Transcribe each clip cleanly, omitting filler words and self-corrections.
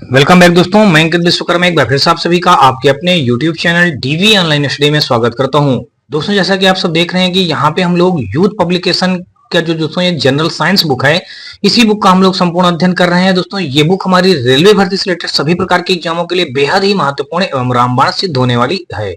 Welcome back दोस्तों, मैं अंकित विश्वकर्मा एक बार फिर से आप सभी का आपके अपने YouTube channel DV online study में स्वागत करता हूं। दोस्तों, जैसा कि आप सब देख रहे हैं कि यहाँ पे हम लोग यूथ पब्लिकेशन का जो दोस्तों ये जनरल साइंस बुक है, इसी बुक का हम लोग संपूर्ण अध्ययन कर रहे हैं। दोस्तों, ये बुक हमारी रेलवे भर्ती से रिलेटेड सभी प्रकार के एग्जामों के लिए बेहद ही महत्वपूर्ण एवं रामबाण सिद्ध होने वाली है।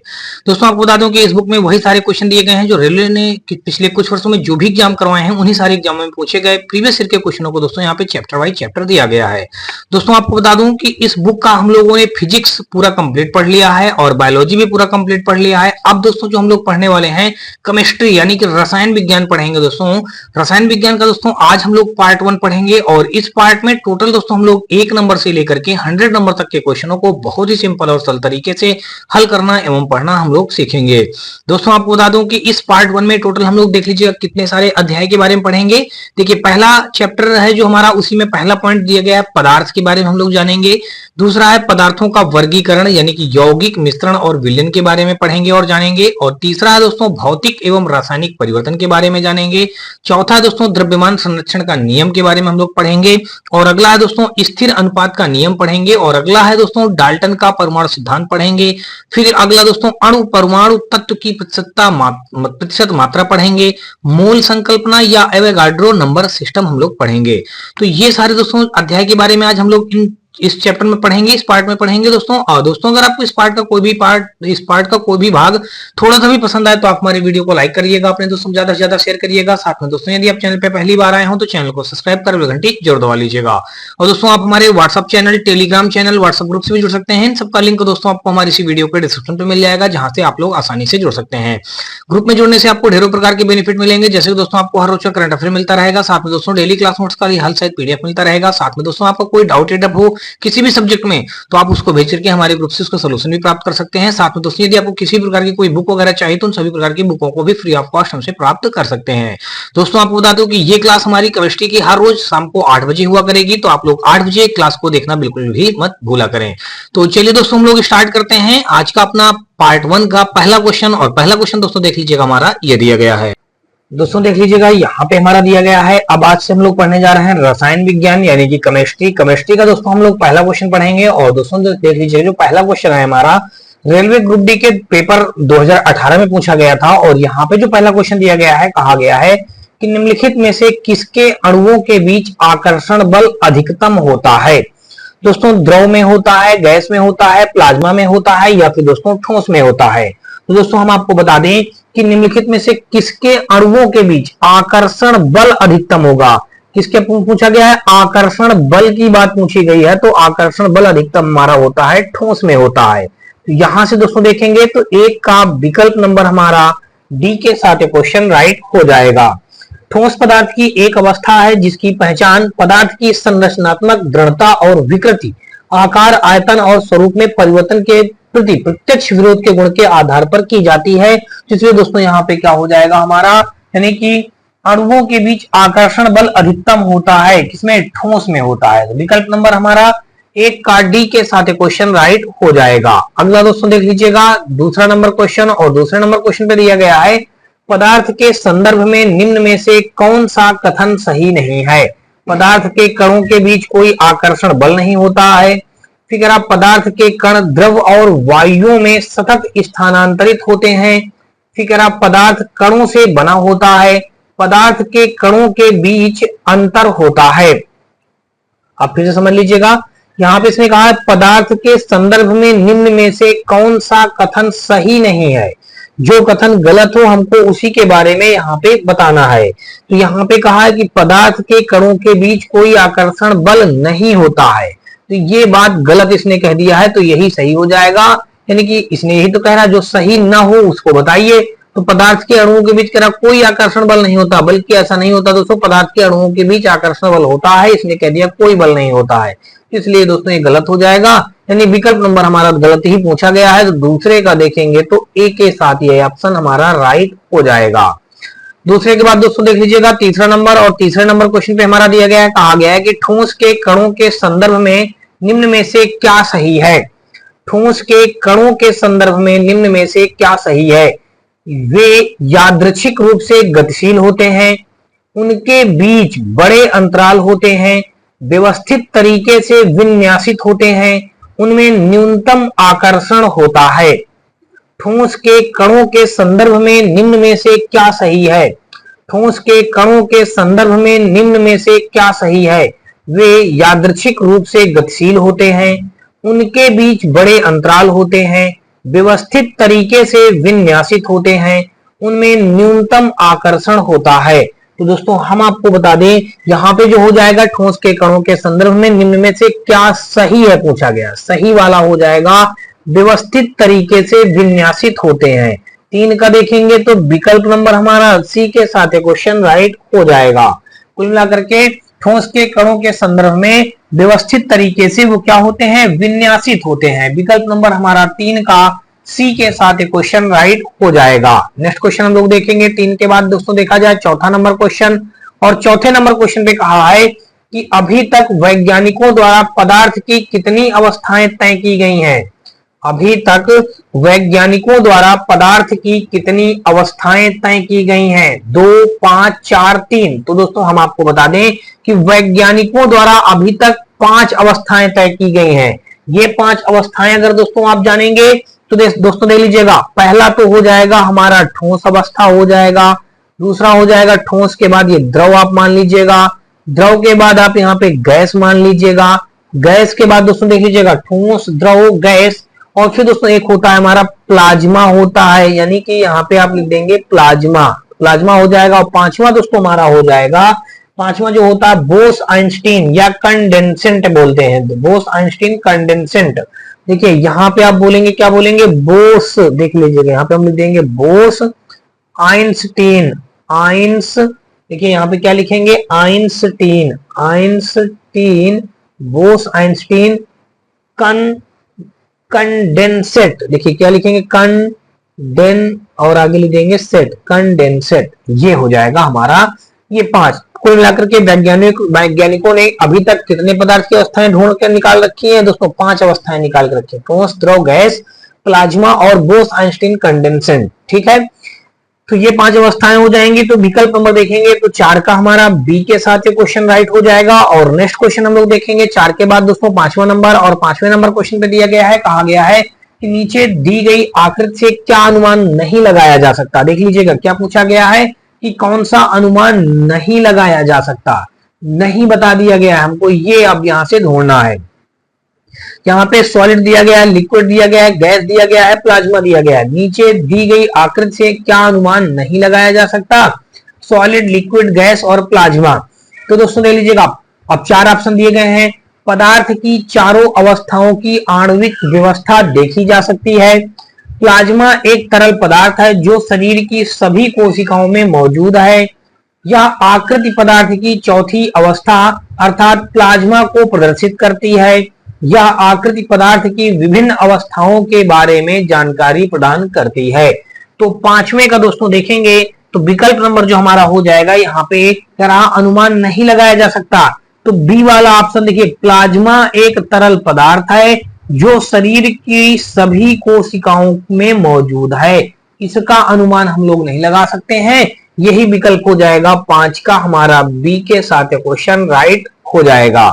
दोस्तों, आपको बता दूं कि इस बुक में वही सारे क्वेश्चन दिए गए हैं जो रेलवे ने पिछले कुछ वर्षों में जो भी एग्जाम करवाए हैं, उन्हीं सारे एग्जामों में पूछे गए प्रीवियस ईयर के क्वेश्चनों को दोस्तों यहाँ पे चैप्टर वाइज चैप्टर दिया गया है। दोस्तों, आपको बता दूं कि इस बुक का हम लोगों ने फिजिक्स पूरा कंप्लीट पढ़ लिया है और बायोलॉजी भी पूरा कंप्लीट पढ़ लिया है। अब दोस्तों जो हम लोग पढ़ने वाले हैं केमिस्ट्री यानी कि रसायन विज्ञान पढ़ेंगे। दोस्तों, रसायन विज्ञान का दोस्तों आज हम लोग पार्ट 1 पढ़ेंगे और इस पार्ट में टोटल दोस्तों हम लोग 1 नंबर से लेकर के 100 नंबर तक के क्वेश्चनों को बहुत ही सिंपल और सरल तरीके से हल करना एवं पढ़ना हम लोग सीखेंगे। दोस्तों, आपको बता दूं कि इस पार्ट 1 में टोटल हम लोग देख लीजिएगा कितने सारे अध्याय के बारे में पढ़ेंगे। देखिए, पहला चैप्टर है जो हमारा, उसी में पहला पॉइंट दिया गया है पदार्थ के बारे में हम लोग जानेंगे। दूसरा है पदार्थों का वर्गीकरण यानी कि यौगिक, मिश्रण और विलयन के बारे में पढ़ेंगे और जानेंगे। और तीसरा है दोस्तों भौतिक एवं रासायनिक परिवर्तन के बारे में जानेंगे। चौथा है दोस्तों द्रव्यमान संरक्षण का नियम के बारे में हम लोग पढ़ेंगे। और अगला है दोस्तों स्थिर अनुपात का नियम पढ़ेंगे। और अगला है दोस्तों डाल्टन का परमाणु सिद्धांत पढ़ेंगे। फिर अगला दोस्तों अणु परमाणु तत्व की प्रतिशत मात्रा पढ़ेंगे। मोल संकल्पना या एवोगाड्रो नंबर सिस्टम हम लोग पढ़ेंगे। तो ये सारे दोस्तों अध्याय के बारे में आज हम लोग इस चैप्टर में पढ़ेंगे, इस पार्ट में पढ़ेंगे दोस्तों। और दोस्तों अगर आपको इस पार्ट का कोई भी भाग थोड़ा सा भी पसंद आए तो आप हमारे वीडियो को लाइक करिएगा, अपने दोस्तों को ज्यादा से ज्यादा शेयर करिएगा। साथ में दोस्तों यदि आप चैनल पे पहली बार आए हो तो चैनल को सब्सक्राइब कर घंटी जरूर दबा लीजिएगा। और दोस्तों आप हमारे WhatsApp channel, Telegram channel, WhatsApp group से भी जुड़ सकते हैं। इन सबका लिंक दोस्तों आपको हमारी इसी वीडियो के डिस्क्रिप्शन पे मिल जाएगा, जहां से आप लोग आसानी से जुड़ सकते हैं। ग्रुप में जुड़ने से आपको ढेरों प्रकार के बेनिफिट मिलेंगे, जैसे दोस्तों आपको हर रोज का करंट अफेयर मिलता रहेगा। साथ में दोस्तों डेली क्लास नोट्स का हल सहित पीडीएफ मिलता रहेगा। साथ में दोस्तों आपका कोई डाउट हो किसी भी सब्जेक्ट में तो आप उसको भेज करके हमारे ग्रुप से उसका सोल्यूशन भी प्राप्त कर सकते हैं। साथ में दोस्तों यदि आपको किसी प्रकार की कोई बुक वगैरह चाहिए तो उन सभी प्रकार की बुकों को भी फ्री ऑफ कॉस्ट हमसे प्राप्त कर सकते हैं। दोस्तों आपको बता दूं कि ये क्लास हमारी केमिस्ट्री की हर रोज शाम को 8 बजे हुआ करेगी, तो आप लोग 8 बजे क्लास को देखना बिल्कुल भी मत भूला करें। तो चलिए दोस्तों हम लोग स्टार्ट करते हैं आज का अपना पार्ट 1 का पहला क्वेश्चन। और पहला क्वेश्चन दोस्तों देख लीजिएगा, हमारा ये दिया गया है। दोस्तों देख लीजिएगा, यहाँ पे हमारा दिया गया है। अब आज से हम लोग पढ़ने जा रहे हैं रसायन विज्ञान यानी कि केमिस्ट्री का दोस्तों हम लोग पहला क्वेश्चन पढ़ेंगे। और दोस्तों देख लीजिए, जो पहला क्वेश्चन है हमारा रेलवे ग्रुप डी के पेपर 2018 में पूछा गया था। और यहाँ पे जो पहला क्वेश्चन दिया गया है, कहा गया है कि निम्नलिखित में से किसके अणुओं के बीच आकर्षण बल अधिकतम होता है। दोस्तों द्रव में होता है, गैस में होता है, प्लाज्मा में होता है या फिर दोस्तों ठोस में होता है। तो दोस्तों हम आपको बता दें कि निम्नलिखित में से किसके अणुओं के बीच आकर्षण बल अधिकतम होगा। किसके पूछा गया है, आकर्षण बल की बात पूछी गई है, तो आकर्षण बल अधिकतम हमारा होता है ठोस में होता है। तो यहां से दोस्तों देखेंगे तो एक का विकल्प नंबर हमारा डी के साथ क्वेश्चन राइट हो जाएगा। ठोस पदार्थ की एक अवस्था है जिसकी पहचान पदार्थ की संरचनात्मक दृढ़ता और विकृति, आकार, आयतन और स्वरूप में परिवर्तन के प्रति प्रत्यक्ष विरोध के गुण के आधार पर की जाती है। इसलिए दोस्तों यहाँ पे क्या हो जाएगा हमारा, यानी कि अणुओं के बीच आकर्षण बल अधिकतम होता है किसमें, ठोस में होता है। तो विकल्प नंबर हमारा एक का डी के साथ क्वेश्चन राइट हो जाएगा। अगला दोस्तों देख लीजिएगा दूसरा नंबर क्वेश्चन। और दूसरे नंबर क्वेश्चन पे दिया गया है पदार्थ के संदर्भ में निम्न में से कौन सा कथन सही नहीं है। पदार्थ के कणों के बीच कोई आकर्षण बल नहीं होता है। फिर आप पदार्थ के कण द्रव और वायुओं में सतत स्थानांतरित होते हैं। फिर आप पदार्थ कणों से बना होता है। पदार्थ के कणों के बीच अंतर होता है। आप फिर से समझ लीजिएगा, यहाँ पे इसने कहा है पदार्थ के संदर्भ में निम्न में से कौन सा कथन सही नहीं है। जो कथन गलत हो हमको उसी के बारे में यहाँ पे बताना है। तो यहाँ पे कहा है कि पदार्थ के कणों के बीच कोई आकर्षण बल नहीं होता है, तो ये बात गलत इसने कह दिया है, तो यही सही हो जाएगा। यानी कि इसने यही तो कह रहा है जो सही ना हो उसको बताइए। तो पदार्थ के अणुओं के बीच कह रहा कोई आकर्षण बल नहीं होता, बल्कि ऐसा नहीं होता दोस्तों, पदार्थ के अणुओं के बीच आकर्षण बल होता है। इसने कह दिया कोई बल नहीं होता है, इसलिए दोस्तों ये गलत हो जाएगा। यानी विकल्प नंबर हमारा गलत ही पूछा गया है। तो दूसरे का देखेंगे तो ए के साथ ये ऑप्शन हमारा राइट हो जाएगा। दूसरे के बाद दोस्तों देख लीजिएगा तीसरा नंबर। और तीसरे नंबर क्वेश्चन पे हमारा दिया गया है, कहा गया है कि ठोस के कणों के संदर्भ में निम्न में से क्या सही है। ठोस के कणों के संदर्भ में निम्न में से क्या सही है। वे यादृच्छिक रूप से गतिशील होते हैं, उनके बीच बड़े अंतराल होते हैं, व्यवस्थित तरीके से विन्यासित होते हैं, उनमें न्यूनतम आकर्षण होता है। ठोस के कणों के संदर्भ में निम्न में से क्या सही है? ठोस के कणों के संदर्भ में निम्न में से क्या सही है? वे यादृच्छिक रूप से गतिशील होते हैं, उनके बीच बड़े अंतराल होते हैं, व्यवस्थित तरीके से विन्यासित होते हैं, उनमें न्यूनतम आकर्षण होता है। तो दोस्तों हम आपको बता दें, यहाँ पे जो हो जाएगा ठोस के कणों के संदर्भ में निम्न में से क्या सही है पूछा गया। सही वाला हो जाएगा व्यवस्थित तरीके से विन्यासित होते हैं। 3 का देखेंगे तो विकल्प नंबर हमारा सी के साथ क्वेश्चन राइट हो जाएगा। कुल मिलाकर के ठोस के कणों के संदर्भ में व्यवस्थित तरीके से वो क्या होते हैं? विन्यासित होते हैं। विकल्प नंबर हमारा 3 का सी के साथ क्वेश्चन राइट हो जाएगा। नेक्स्ट क्वेश्चन हम लोग देखेंगे 3 के बाद दोस्तों देखा जाए चौथा नंबर क्वेश्चन, और चौथे नंबर क्वेश्चन पे कहा है कि अभी तक वैज्ञानिकों द्वारा पदार्थ की कितनी अवस्थाएं तय की गई हैं? अभी तक वैज्ञानिकों द्वारा पदार्थ की कितनी अवस्थाएं तय की गई हैं? 2, 5, 4, 3। तो दोस्तों हम आपको बता दें कि वैज्ञानिकों द्वारा अभी तक 5 अवस्थाएं तय की गई हैं। ये 5 अवस्थाएं अगर दोस्तों आप जानेंगे तो दोस्तों देख लीजिएगा, पहला तो हो जाएगा हमारा ठोस अवस्था हो जाएगा, दूसरा हो जाएगा ठोस के बाद ये द्रव आप मान लीजिएगा, द्रव के बाद आप यहाँ पे गैस मान लीजिएगा, गैस के बाद दोस्तों देख लीजिएगा ठोस, द्रव, गैस, और फिर दोस्तों एक होता है हमारा प्लाज्मा होता है, यानी कि यहाँ पे आप लिख देंगे प्लाज्मा, प्लाज्मा हो जाएगा। और पांचवा दोस्तों हमारा हो जाएगा, पांचवा जो होता है बोस आइंस्टीन या कंडेंसेंट बोलते हैं, बोस आइंस्टीन कंडेंसेंट। देखिए यहाँ पे आप बोलेंगे, क्या बोलेंगे? बोस, देख लीजिएगा यहाँ पे हम लिख देंगे बोस आइंस्टीन, आइंस, देखिए यहाँ पे क्या लिखेंगे? Einstein, Einstein, Bose Einstein condensate. देखिए क्या लिखेंगे? कंडेन और आगे लिख देंगे सेट, कंडेंसेट। ये हो जाएगा हमारा ये 5। कुल मिलाकर के वैज्ञानिकों ने अभी तक कितने पदार्थ की अवस्थाएं ढूंढ कर निकाल रखी है दोस्तों? 5 अवस्थाएं निकाल कर रखी है, ठोस, द्रव, गैस, प्लाज्मा और बोस आइंस्टीन कंडेंसेट। ठीक है, तो ये 5 अवस्थाएं हो जाएंगी। तो विकल्प नंबर देखेंगे तो 4 का हमारा बी के साथ ये क्वेश्चन राइट हो जाएगा। और नेक्स्ट क्वेश्चन हम लोग देखेंगे 4 के बाद दोस्तों 5वां नंबर, और 5वें नंबर क्वेश्चन पे दिया गया है, कहा गया है कि नीचे दी गई आकृति से क्या अनुमान नहीं लगाया जा सकता? देख लीजिएगा क्या पूछा गया है कि कौन सा अनुमान नहीं लगाया जा सकता, नहीं बता दिया गया है हमको, ये अब यहां से ढूंढना है। यहाँ पे सॉलिड दिया गया है, लिक्विड दिया गया है, गैस दिया गया है, प्लाज्मा दिया गया है। नीचे दी गई आकृति से क्या अनुमान नहीं लगाया जा सकता? सॉलिड, लिक्विड, गैस और प्लाज्मा। तो दोस्तों देख लीजिएगा, अब 4 ऑप्शन दिए गए हैं। पदार्थ की चारों अवस्थाओं की आणविक व्यवस्था देखी जा सकती है। प्लाज्मा एक तरल पदार्थ है जो शरीर की सभी कोशिकाओं में मौजूद है। यह आकृति पदार्थ की चौथी अवस्था अर्थात प्लाज्मा को प्रदर्शित करती है। यह आकृति पदार्थ की विभिन्न अवस्थाओं के बारे में जानकारी प्रदान करती है। तो 5वें का दोस्तों देखेंगे तो विकल्प नंबर जो हमारा हो जाएगा यहाँ पे क्या अनुमान नहीं लगाया जा सकता, तो बी वाला ऑप्शन देखिए, प्लाज्मा एक तरल पदार्थ है जो शरीर की सभी कोशिकाओं में मौजूद है, इसका अनुमान हम लोग नहीं लगा सकते हैं। यही विकल्प हो जाएगा 5 का हमारा बी के साथ क्वेश्चन राइट हो जाएगा।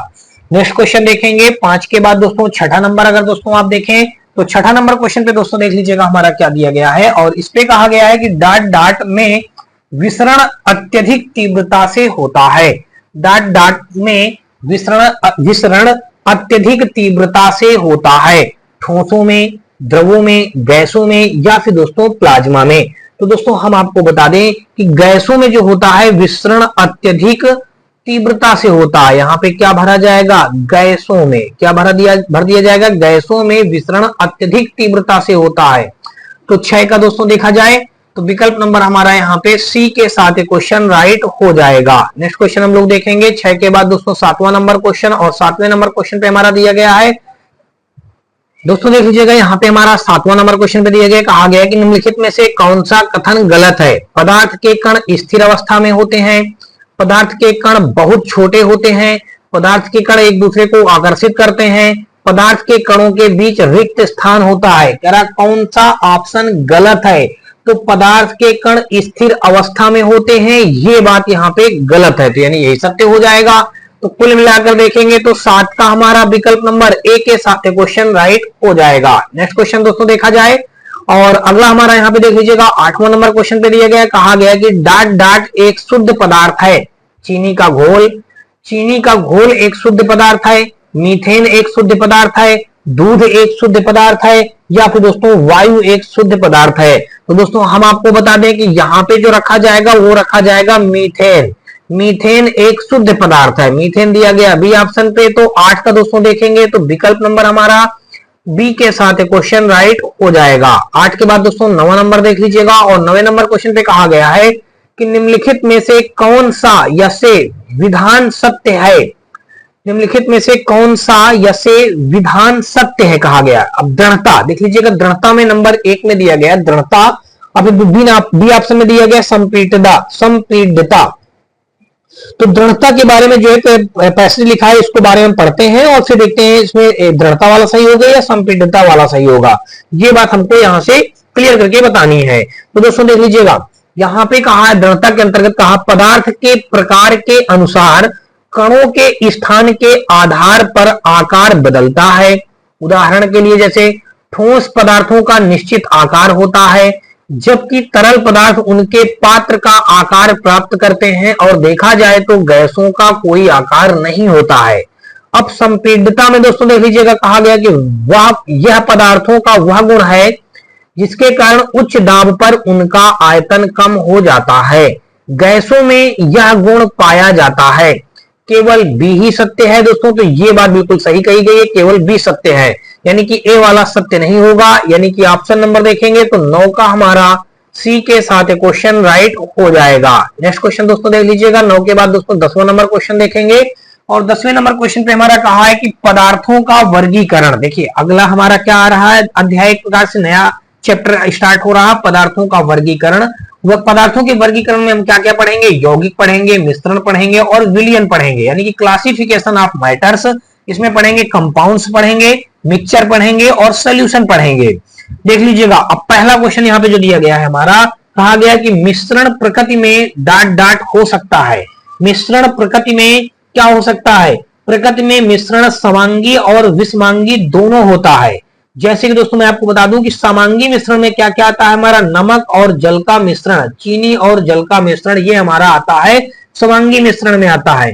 नेक्स्ट क्वेश्चन देखेंगे 5 के बाद दोस्तों 6ठा नंबर, अगर दोस्तों आप देखें तो 6ठा नंबर क्वेश्चन पे दोस्तों देख लीजिएगा हमारा क्या दिया गया है, और इस पे कहा गया है कि डाट डाट में विसरण अत्यधिक तीव्रता से होता है। डाट डाट में विसरण अत्यधिक तीव्रता से होता है, ठोसों में, द्रवों में, गैसों में या फिर दोस्तों प्लाज्मा में। तो दोस्तों हम आपको बता दें कि गैसों में जो होता है विसरण अत्यधिक तीव्रता से होता है। यहाँ पे क्या भरा जाएगा? गैसों में क्या भर दिया जाएगा? गैसों में विसरण अत्यधिक तीव्रता से होता है। तो 6 का दोस्तों देखा जाए तो विकल्प नंबर हमारा यहाँ पे सी के साथ क्वेश्चन राइट हो जाएगा। नेक्स्ट क्वेश्चन हम लोग देखेंगे 6 के बाद दोस्तों 7वां नंबर क्वेश्चन, और 7वें नंबर क्वेश्चन पे हमारा दिया गया है दोस्तों देख लीजिएगा, यहाँ पे हमारा 7वां नंबर क्वेश्चन पे दिया गया, कहा गया कि निम्नलिखित में से कौन सा कथन गलत है? पदार्थ के कण स्थिर अवस्था में होते हैं, पदार्थ के कण बहुत छोटे होते हैं, पदार्थ के कण एक दूसरे को आकर्षित करते हैं, पदार्थ के कणों के बीच रिक्त स्थान होता है। कह रहा कौन सा ऑप्शन गलत है? तो पदार्थ के कण स्थिर अवस्था में होते हैं, ये बात यहाँ पे गलत है, तो यानी यही सत्य हो जाएगा। तो कुल मिलाकर देखेंगे तो 7 का हमारा विकल्प नंबर ए के साथ क्वेश्चन राइट हो जाएगा। नेक्स्ट क्वेश्चन दोस्तों देखा जाए, और अगला हमारा यहाँ पे देख लीजिएगा 8वां नंबर क्वेश्चन पे दिया गया है, कहा गया कि डाट डाट एक शुद्ध पदार्थ है। चीनी का घोल, चीनी का घोल एक शुद्ध पदार्थ है, मीथेन एक शुद्ध पदार्थ है, दूध एक शुद्ध पदार्थ है, या फिर दोस्तों वायु एक शुद्ध पदार्थ है। तो दोस्तों हम आपको बता दें कि यहाँ पे जो रखा जाएगा वो रखा जाएगा मीथेन। मीथेन एक शुद्ध पदार्थ है, मीथेन दिया गया बी ऑप्शन पे। तो 8 का दोस्तों देखेंगे तो विकल्प नंबर हमारा बी के साथ क्वेश्चन राइट हो जाएगा। 8 के बाद दोस्तों 9वां नंबर देख लीजिएगा, और 9वें नंबर क्वेश्चन पे कहा गया है कि निम्नलिखित में से कौन सा यसे विधान सत्य है। निम्नलिखित में से कौन सा यसे विधान सत्य है कहा गया। अब दृढ़ता देख लीजिएगा, दृढ़ता में नंबर 1 में दिया गया दृढ़ता, अब बी ऑप्शन में दिया गया संपीड़ितता। संपीड़ितता, तो दृढ़ता के बारे में जो है पैसेज लिखा है इसको बारे में पढ़ते हैं और फिर देखते हैं इसमें दृढ़ता वाला सही होगा या संपीड़ितता वाला सही होगा। ये बात हमको यहां से क्लियर करके बतानी है। तो दोस्तों देख लीजिएगा, यहां पे कहा है दृढ़ता के अंतर्गत कहा पदार्थ के प्रकार के अनुसार कणों के स्थान के आधार पर आकार बदलता है। उदाहरण के लिए जैसे ठोस पदार्थों का निश्चित आकार होता है, जबकि तरल पदार्थ उनके पात्र का आकार प्राप्त करते हैं, और देखा जाए तो गैसों का कोई आकार नहीं होता है। अब संपीड़ितता में दोस्तों देख लीजिएगा, कहा गया कि यह पदार्थों का वह गुण है जिसके कारण उच्च दाब पर उनका आयतन कम हो जाता है। गैसों में यह गुण पाया जाता है। केवल बी ही सत्य है दोस्तों, तो ये बात बिल्कुल सही कही गई है, केवल बी सत्य है, यानी कि ए वाला सत्य नहीं होगा। यानी कि ऑप्शन नंबर देखेंगे तो 9 का हमारा सी के साथ क्वेश्चन राइट हो जाएगा। नेक्स्ट क्वेश्चन दोस्तों देख लीजिएगा, 9 के बाद दोस्तों 10वां नंबर क्वेश्चन देखेंगे, और 10वें नंबर क्वेश्चन पे हमारा कहा है कि पदार्थों का वर्गीकरण। देखिए अगला हमारा क्या आ रहा है, अध्याय एक प्रकार से नया चैप्टर स्टार्ट हो रहा है, पदार्थों का वर्गीकरण। वह पदार्थों के वर्गीकरण में हम क्या क्या पढ़ेंगे, यौगिक पढ़ेंगे, मिश्रण पढ़ेंगे और विलयन पढ़ेंगे, यानी कि क्लासिफिकेशन ऑफ मैटर्स। इसमें पढ़ेंगे कंपाउंड्स पढ़ेंगे, मिक्सचर पढ़ेंगे और सोल्यूशन पढ़ेंगे। देख लीजिएगा, अब पहला क्वेश्चन यहाँ पे जो दिया गया है हमारा, कहा गया कि मिश्रण प्रकृति में डाट डाट हो सकता है। मिश्रण प्रकृति में क्या हो सकता है, प्रकृति में मिश्रण समांगी और विषमांगी दोनों होता है। जैसे कि दोस्तों मैं आपको बता दूं कि समांगी मिश्रण में क्या क्या आता है हमारा, नमक और जल का मिश्रण, चीनी और जल का मिश्रण, ये हमारा आता है समांगी मिश्रण में आता है।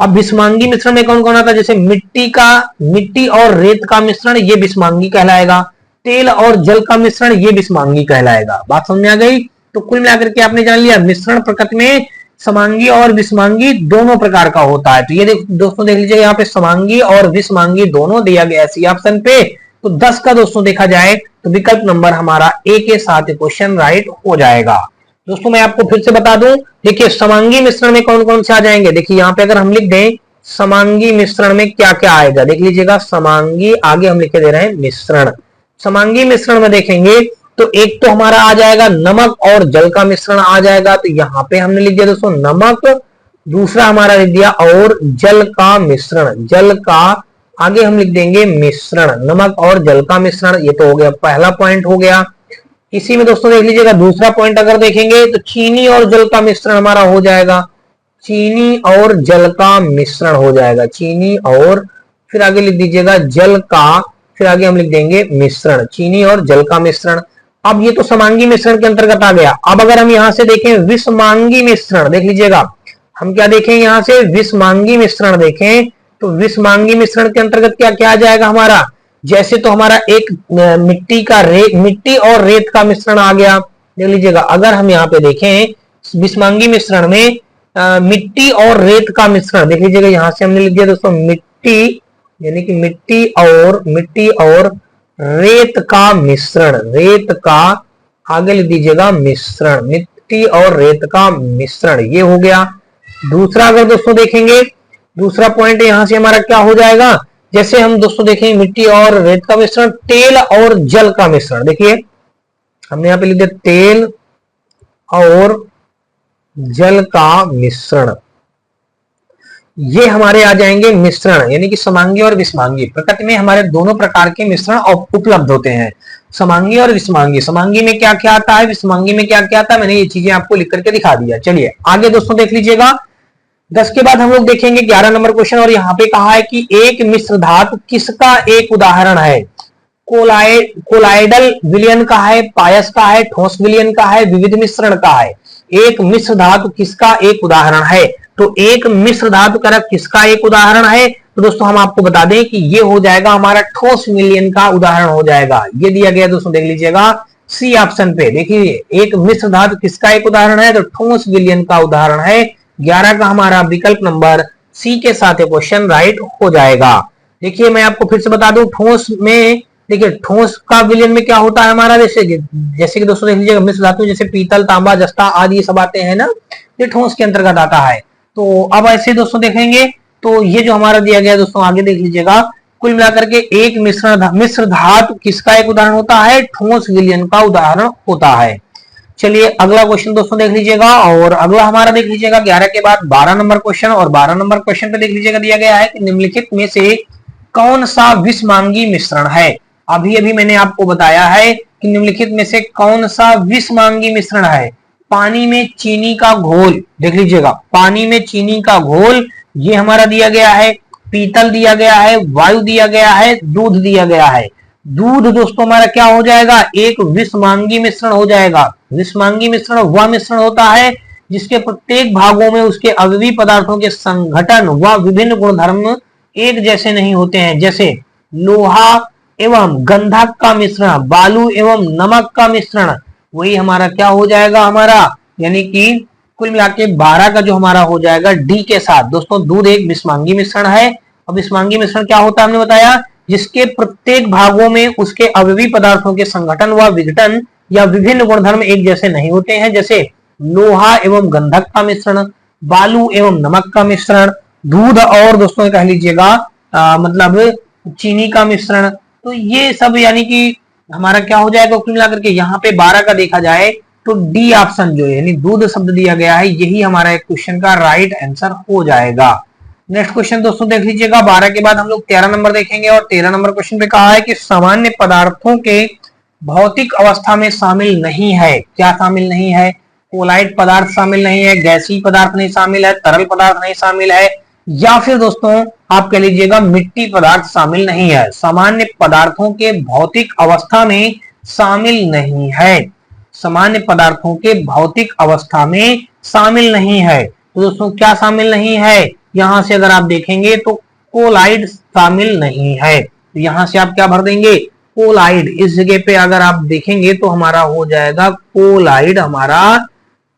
अब विषमांगी मिश्रण में कौन कौन आता है, जैसे मिट्टी और रेत का मिश्रण, ये विषमांगी कहलाएगा। तेल और जल का मिश्रण, ये विषमांगी कहलाएगा। बात समझ में आ गई। तो कुल मिलाकर के आपने जान लिया मिश्रण प्रकृति में समांगी और विषमांगी दोनों प्रकार का होता है। तो ये दोस्तों देख लीजिए, यहाँ पे समांगी और विषमांगी दोनों दिया गया इसी ऑप्शन पे। तो 10 का दोस्तों देखा जाए तो विकल्प नंबर हमारा ए के साथ क्वेश्चन राइट हो जाएगा। दोस्तों मैं आपको फिर से बता दूं, देखिए समांगी मिश्रण में कौन कौन से आ जाएंगे। देखिए यहाँ पे अगर हम लिख दें समांगी मिश्रण में क्या क्या आएगा, देख लीजिएगा समांगी, आगे हम लिख के दे रहे हैं मिश्रण। समांगी मिश्रण में देखेंगे तो एक तो हमारा आ जाएगा नमक और जल का मिश्रण आ जाएगा, तो यहाँ पे हमने लिख दिया दोस्तों नमक, दूसरा हमारा लिख दिया और जल का मिश्रण, जल का आगे हम लिख देंगे मिश्रण, नमक और जल का मिश्रण। ये तो हो गया पहला पॉइंट हो गया। इसी में दोस्तों देख लीजिएगा दूसरा पॉइंट अगर देखेंगे तो चीनी और जल का मिश्रण हमारा हो जाएगा, चीनी और जल का मिश्रण हो जाएगा, चीनी और फिर आगे लिख दीजिएगा जल का, फिर आगे हम लिख देंगे मिश्रण, चीनी और जल का मिश्रण। अब ये तो समांगी मिश्रण के अंतर्गत आ गया। अब अगर हम यहां से देखें विषमांगी मिश्रण, देख लीजिएगा हम क्या देखें यहां से विषमांगी मिश्रण देखें, तो विषमांगी मिश्रण के अंतर्गत क्या क्या आ जाएगा हमारा, जैसे तो हमारा एक मिट्टी और रेत का मिश्रण आ गया। देख लीजिएगा अगर हम यहाँ पे देखें विषमांगी मिश्रण में मिट्टी और रेत का मिश्रण, देख लीजिएगा यहां से हमने लिख दिया दोस्तों मिट्टी, यानी कि मिट्टी और रेत का मिश्रण, रेत का आगे लिख दीजिएगा मिश्रण, मिट्टी और रेत का मिश्रण, ये हो गया। दूसरा अगर दोस्तों देखेंगे, दूसरा पॉइंट यहां से हमारा क्या हो जाएगा, जैसे हम दोस्तों देखेंगे मिट्टी और रेत का मिश्रण, तेल और जल का मिश्रण। देखिए हमने यहां पे लिख दिया तेल और जल का मिश्रण, ये हमारे आ जाएंगे मिश्रण, यानी कि समांगी और विषमांगी। प्रकृति में हमारे दोनों प्रकार के मिश्रण उपलब्ध होते हैं, समांगी और विषमांगी। समांगी में क्या क्या आता है, विषमांगी में क्या क्या आता है, मैंने ये चीजें आपको लिख करके दिखा दिया। चलिए आगे दोस्तों देख लीजिएगा, 10 के बाद हम लोग देखेंगे 11 नंबर क्वेश्चन, और यहाँ पे कहा है कि एक मिश्र धातु किसका एक उदाहरण है। कोलाइडल विलयन का है, पायस का है, ठोस विलयन का है, विविध मिश्रण का है। एक मिश्र धातु किसका एक उदाहरण है, तो एक मिश्र धातु कारक किसका एक उदाहरण है, तो दोस्तों हम आपको बता दें कि ये हो जाएगा हमारा ठोस विलयन का उदाहरण हो जाएगा। ये दिया गया दोस्तों, देख लीजिएगा सी ऑप्शन पे, देखिए एक मिश्र धातु किसका एक उदाहरण है, तो ठोस विलयन का उदाहरण है। 11 का हमारा विकल्प नंबर सी के साथ क्वेश्चन राइट हो जाएगा। देखिए मैं आपको फिर से बता दूं, ठोस में देखिए ठोस का विलयन में क्या होता है हमारा, जैसे कि दोस्तों देख लीजिएगा मिश्र धातु जैसे पीतल, तांबा, जस्ता आदि ये सब आते हैं ना, ये ठोस के अंतर्गत आता है। तो अब ऐसे दोस्तों देखेंगे तो ये जो हमारा दिया गया दोस्तों आगे देख लीजिएगा, कुल मिलाकर के एक मिश्र धातु किसका एक उदाहरण होता है, ठोस विलयन का उदाहरण होता है। चलिए अगला क्वेश्चन दोस्तों देख लीजिएगा, और अगला हमारा देख लीजिएगा 11 के बाद 12 नंबर क्वेश्चन, और 12 नंबर क्वेश्चन पे देख लीजिएगा दिया गया है कि निम्नलिखित में से कौन सा विषमांगी मिश्रण है। अभी अभी मैंने आपको बताया है कि निम्नलिखित में से कौन सा विषमांगी मिश्रण है। पानी में चीनी का घोल, देख लीजिएगा पानी में चीनी का घोल ये हमारा दिया गया है, पीतल दिया गया है, वायु दिया गया है, दूध दिया गया है। दूध दोस्तों हमारा क्या हो जाएगा, एक विषमांगी मिश्रण हो जाएगा। विषमांगी मिश्रण वह मिश्रण होता है जिसके प्रत्येक भागों में उसके अवयवी पदार्थों के संघटन व विभिन्न गुणधर्म एक जैसे नहीं होते हैं, जैसे लोहा एवं गंधक का मिश्रण, बालू एवं नमक का मिश्रण, वही हमारा क्या हो जाएगा हमारा, यानी कि कुल मिला के 12 का जो हमारा हो जाएगा डी के साथ। दोस्तों दूध एक विषमांगी मिश्रण है, और विषमांगी मिश्रण क्या होता है हमने बताया, जिसके प्रत्येक भागों में उसके अवयवी पदार्थों के संगठन व विघटन या विभिन्न गुणधर्म एक जैसे नहीं होते हैं, जैसे लोहा एवं गंधक का मिश्रण, बालू एवं नमक का मिश्रण, दूध और दोस्तों कह लीजिएगा मतलब चीनी का मिश्रण। तो ये सब यानी कि हमारा क्या हो जाएगा कुल मिलाकर के, यहाँ पे 12 का देखा जाए तो डी ऑप्शन जो है यानी दूध शब्द दिया गया है, यही हमारा एक क्वेश्चन का राइट आंसर हो जाएगा। नेक्स्ट क्वेश्चन दोस्तों देख लीजिएगा, 12 के बाद हम लोग 13 नंबर देखेंगे, और 13 नंबर क्वेश्चन पे कहा है कि सामान्य पदार्थों के भौतिक अवस्था में शामिल नहीं है। क्या शामिल नहीं है, कोलाइड पदार्थ शामिल नहीं है, गैसीय पदार्थ नहीं शामिल है, तरल पदार्थ नहीं शामिल है, या फिर दोस्तों आप कह लीजिएगा मिट्टी पदार्थ शामिल नहीं है। सामान्य पदार्थों के भौतिक अवस्था में शामिल नहीं है, सामान्य पदार्थों के भौतिक अवस्था में शामिल नहीं है। तो दोस्तों क्या शामिल नहीं है, यहां से अगर आप देखेंगे तो कोलाइड शामिल नहीं है, तो यहां से आप क्या भर देंगे, कोलाइड। इस जगह पे अगर आप देखेंगे तो हमारा हो जाएगा कोलाइड, हमारा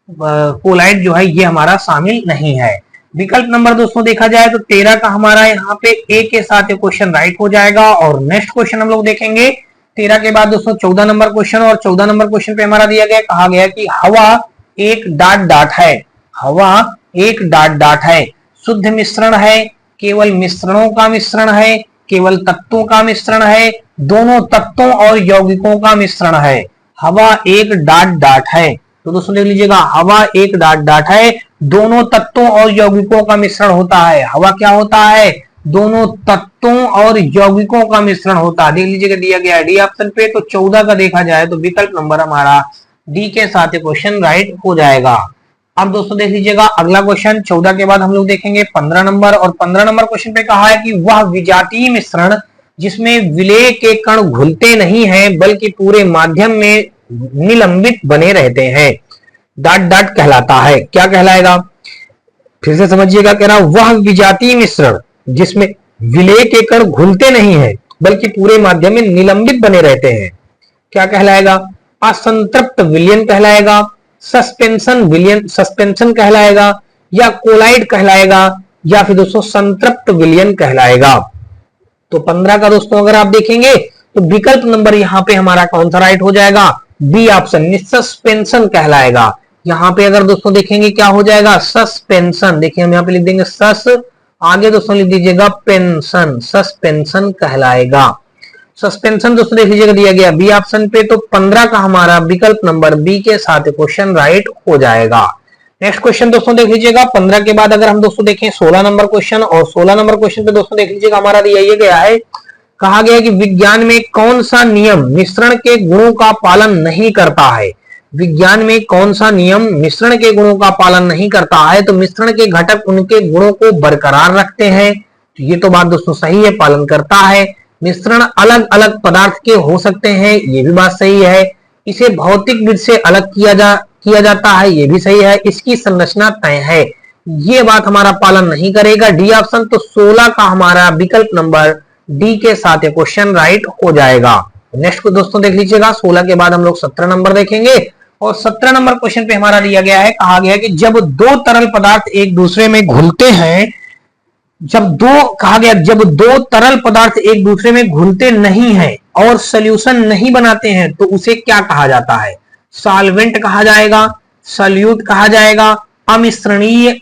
कोलाइड जो है ये हमारा शामिल नहीं है। विकल्प नंबर दोस्तों देखा जाए तो 13 का हमारा यहाँ पे ए के साथ क्वेश्चन राइट हो जाएगा। और नेक्स्ट क्वेश्चन हम लोग देखेंगे 13 के बाद दोस्तों 14 नंबर क्वेश्चन, और 14 नंबर क्वेश्चन पे हमारा दिया गया, कहा गया कि हवा एक डाट डाट है, हवा एक डाट डाट है, शुद्ध मिश्रण है, केवल मिश्रणों का मिश्रण है, केवल तत्वों का मिश्रण है, दोनों तत्वों और यौगिकों का मिश्रण है। हवा एक डाट डाट है, तो दोस्तों देख लीजिएगा हवा एक डाट डाट है, दोनों तत्वों और यौगिकों का मिश्रण होता है। हवा क्या होता है, दोनों तत्वों और यौगिकों का मिश्रण होता है। देख लीजिएगा दिया गया है डी ऑप्शन पे, तो 14 का देखा जाए तो विकल्प नंबर हमारा डी के साथ क्वेश्चन राइट हो जाएगा। अब दोस्तों देख लीजिएगा अगला क्वेश्चन 14 के बाद हम लोग देखेंगे 15 नंबर, और 15 नंबर क्वेश्चन पे कहा है कि वह विजातीय मिश्रण जिसमें विलेय के कण घुलते नहीं है बल्कि पूरे माध्यम में निलंबित बने रहते हैं, डाट डाट कहलाता है। क्या कहलाएगा, फिर से समझिएगा, कह रहा वह विजातीय मिश्रण जिसमें विलेय के कण घुलते नहीं है बल्कि पूरे माध्यम में निलंबित बने रहते हैं, क्या कहलाएगा, असंतृप्त विलयन कहलाएगा, सस्पेंशन विलयन सस्पेंशन कहलाएगा, या कोलाइड कहलाएगा, या फिर दोस्तों संतृप्त विलयन कहलाएगा। तो 15 का दोस्तों अगर आप देखेंगे तो विकल्प नंबर यहाँ पे हमारा कौन सा राइट हो जाएगा, बी ऑप्शन सस्पेंशन कहलाएगा। यहाँ पे अगर दोस्तों देखेंगे क्या हो जाएगा, सस्पेंशन। देखिए हम यहाँ पे लिख देंगे सस, आगे दोस्तों लिख दीजिएगा पेंशन, सस्पेंशन कहलाएगा। सस्पेंशन दोस्तों देख लीजिएगा दिया गया बी ऑप्शन पे, तो 15 का हमारा विकल्प नंबर बी के साथ क्वेश्चन राइट हो जाएगा। नेक्स्ट क्वेश्चन दोस्तों देख लीजिएगा 15 के बाद अगर हम दोस्तों देखें 16 नंबर क्वेश्चन, और 16 नंबर क्वेश्चन पे दोस्तों देख लीजिएगा हमारा दिया गया है, कहा गया कि विज्ञान में कौन सा नियम मिश्रण के गुणों का पालन नहीं करता है। विज्ञान में कौन सा नियम मिश्रण के गुणों का पालन नहीं करता है? तो मिश्रण के घटक उनके गुणों को बरकरार रखते हैं। तो ये तो बात दोस्तों सही है, पालन करता है। मिश्रण अलग अलग पदार्थ के हो सकते हैं, ये भी बात सही है। इसे भौतिक विध से अलग किया जाता है, ये भी सही है। इसकी संरचना तय है, ये बात हमारा पालन नहीं करेगा, डी ऑप्शन। तो 16 का हमारा विकल्प नंबर डी के साथ ये क्वेश्चन राइट हो जाएगा। नेक्स्ट को दोस्तों देख लीजिएगा, 16 के बाद हम लोग 17 नंबर देखेंगे और 17 नंबर क्वेश्चन पे हमारा दिया गया है, कहा गया है कि जब दो तरल पदार्थ एक दूसरे में घुलते हैं, जब दो तरल पदार्थ एक दूसरे में घुलते नहीं है और सोल्यूशन नहीं बनाते हैं तो उसे क्या कहा जाता है? सॉल्वेंट कहा जाएगा, सॉल्यूट कहा जाएगा, अमिश्रणीय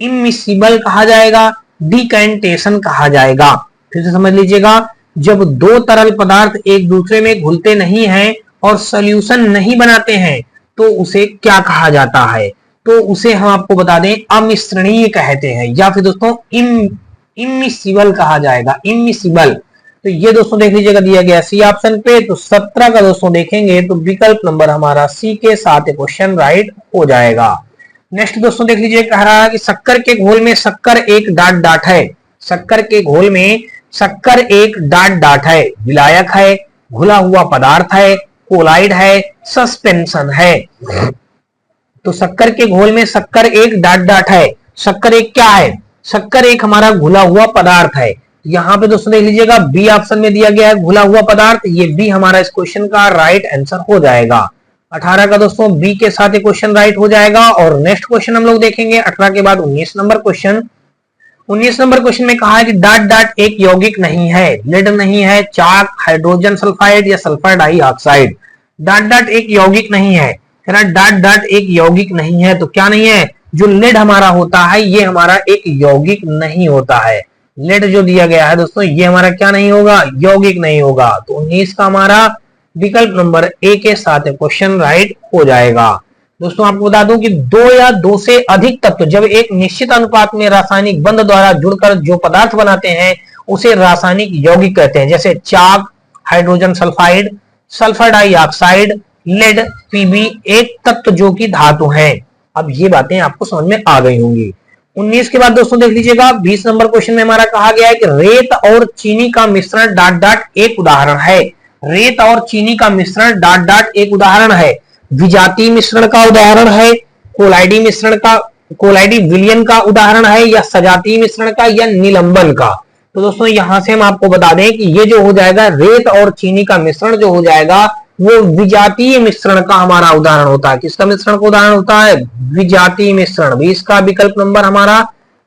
इमिसिबल कहा जाएगा, डिकैंटेशन कहा जाएगा। फिर से समझ लीजिएगा, जब दो तरल पदार्थ एक दूसरे में घुलते नहीं हैं और सॉल्यूशन नहीं बनाते हैं तो उसे क्या कहा जाता है? तो उसे हम आपको बता दें अमिश्रणीय कहते हैं, या फिर दोस्तों इमिसिबल कहा जाएगा, इमिसिबल। तो ये दोस्तों देख लीजिएगा दिया गया सी ऑप्शन पे। तो 17 का दोस्तों देखेंगे तो विकल्प नंबर हमारा सी के साथ क्वेश्चन राइट हो जाएगा। नेक्स्ट दोस्तों देख लीजिए, कह रहा है कि शक्कर के घोल में शक्कर एक डाट है। शक्कर के घोल में शक्कर एक डाट है, विलायक है, घुला हुआ पदार्थ है, कोलाइड है, सस्पेंशन है। तो शक्कर के घोल में शक्कर एक डाट है। शक्कर एक क्या है? शक्कर एक हमारा घुला हुआ पदार्थ है। यहाँ पे दोस्तों देख लीजिएगा बी ऑप्शन में दिया गया है घुला हुआ पदार्थ, ये बी हमारा इस क्वेश्चन का राइट आंसर हो जाएगा। 18 का दोस्तों बी के साथ एक क्वेश्चन राइट हो जाएगा। और नेक्स्ट क्वेश्चन हम लोग देखेंगे 18 के बाद 19 नंबर क्वेश्चन। 19 नंबर क्वेश्चन में कहा है कि डाट एक यौगिक नहीं है, लेड नहीं है, चाक, हाइड्रोजन सल्फाइड या सल्फर डाइऑक्साइड। डाट एक यौगिक नहीं है, डाट एक यौगिक नहीं है तो क्या नहीं है? जो लेड हमारा होता है ये हमारा एक यौगिक नहीं होता है। लेड जो दिया गया है दोस्तों ये हमारा क्या नहीं होगा? यौगिक नहीं होगा। तो 19 का हमारा विकल्प नंबर ए के साथ क्वेश्चन राइट हो जाएगा। दोस्तों आपको बता दूं कि दो या दो से अधिक तत्व जब एक निश्चित अनुपात में रासायनिक बंध द्वारा जुड़कर जो पदार्थ बनाते हैं उसे रासायनिक यौगिक कहते हैं, जैसे chalk, hydrogen sulphide, sulphur dioxide, lead, Pb एक तत्व जो कि धातु है। अब ये बातें आपको समझ में आ गई होंगी। 19 के बाद दोस्तों देख लीजिएगा 20 नंबर क्वेश्चन में हमारा कहा गया है कि रेत और चीनी का मिश्रण डाट एक उदाहरण है। रेत और चीनी का मिश्रण डाट एक उदाहरण है। विजातीय मिश्रण का उदाहरण है, कोलाइडी मिश्रण का, कोलाइडी विलयन का उदाहरण है, या सजातीय मिश्रण का, या निलंबन का। तो दोस्तों यहां से हम आपको बता दें कि ये जो हो जाएगा रेत और चीनी का मिश्रण जो हो जाएगा वो विजातीय मिश्रण का हमारा उदाहरण होता है। किसका मिश्रण का उदाहरण होता है? विजातीय मिश्रण। 20 का विकल्प नंबर हमारा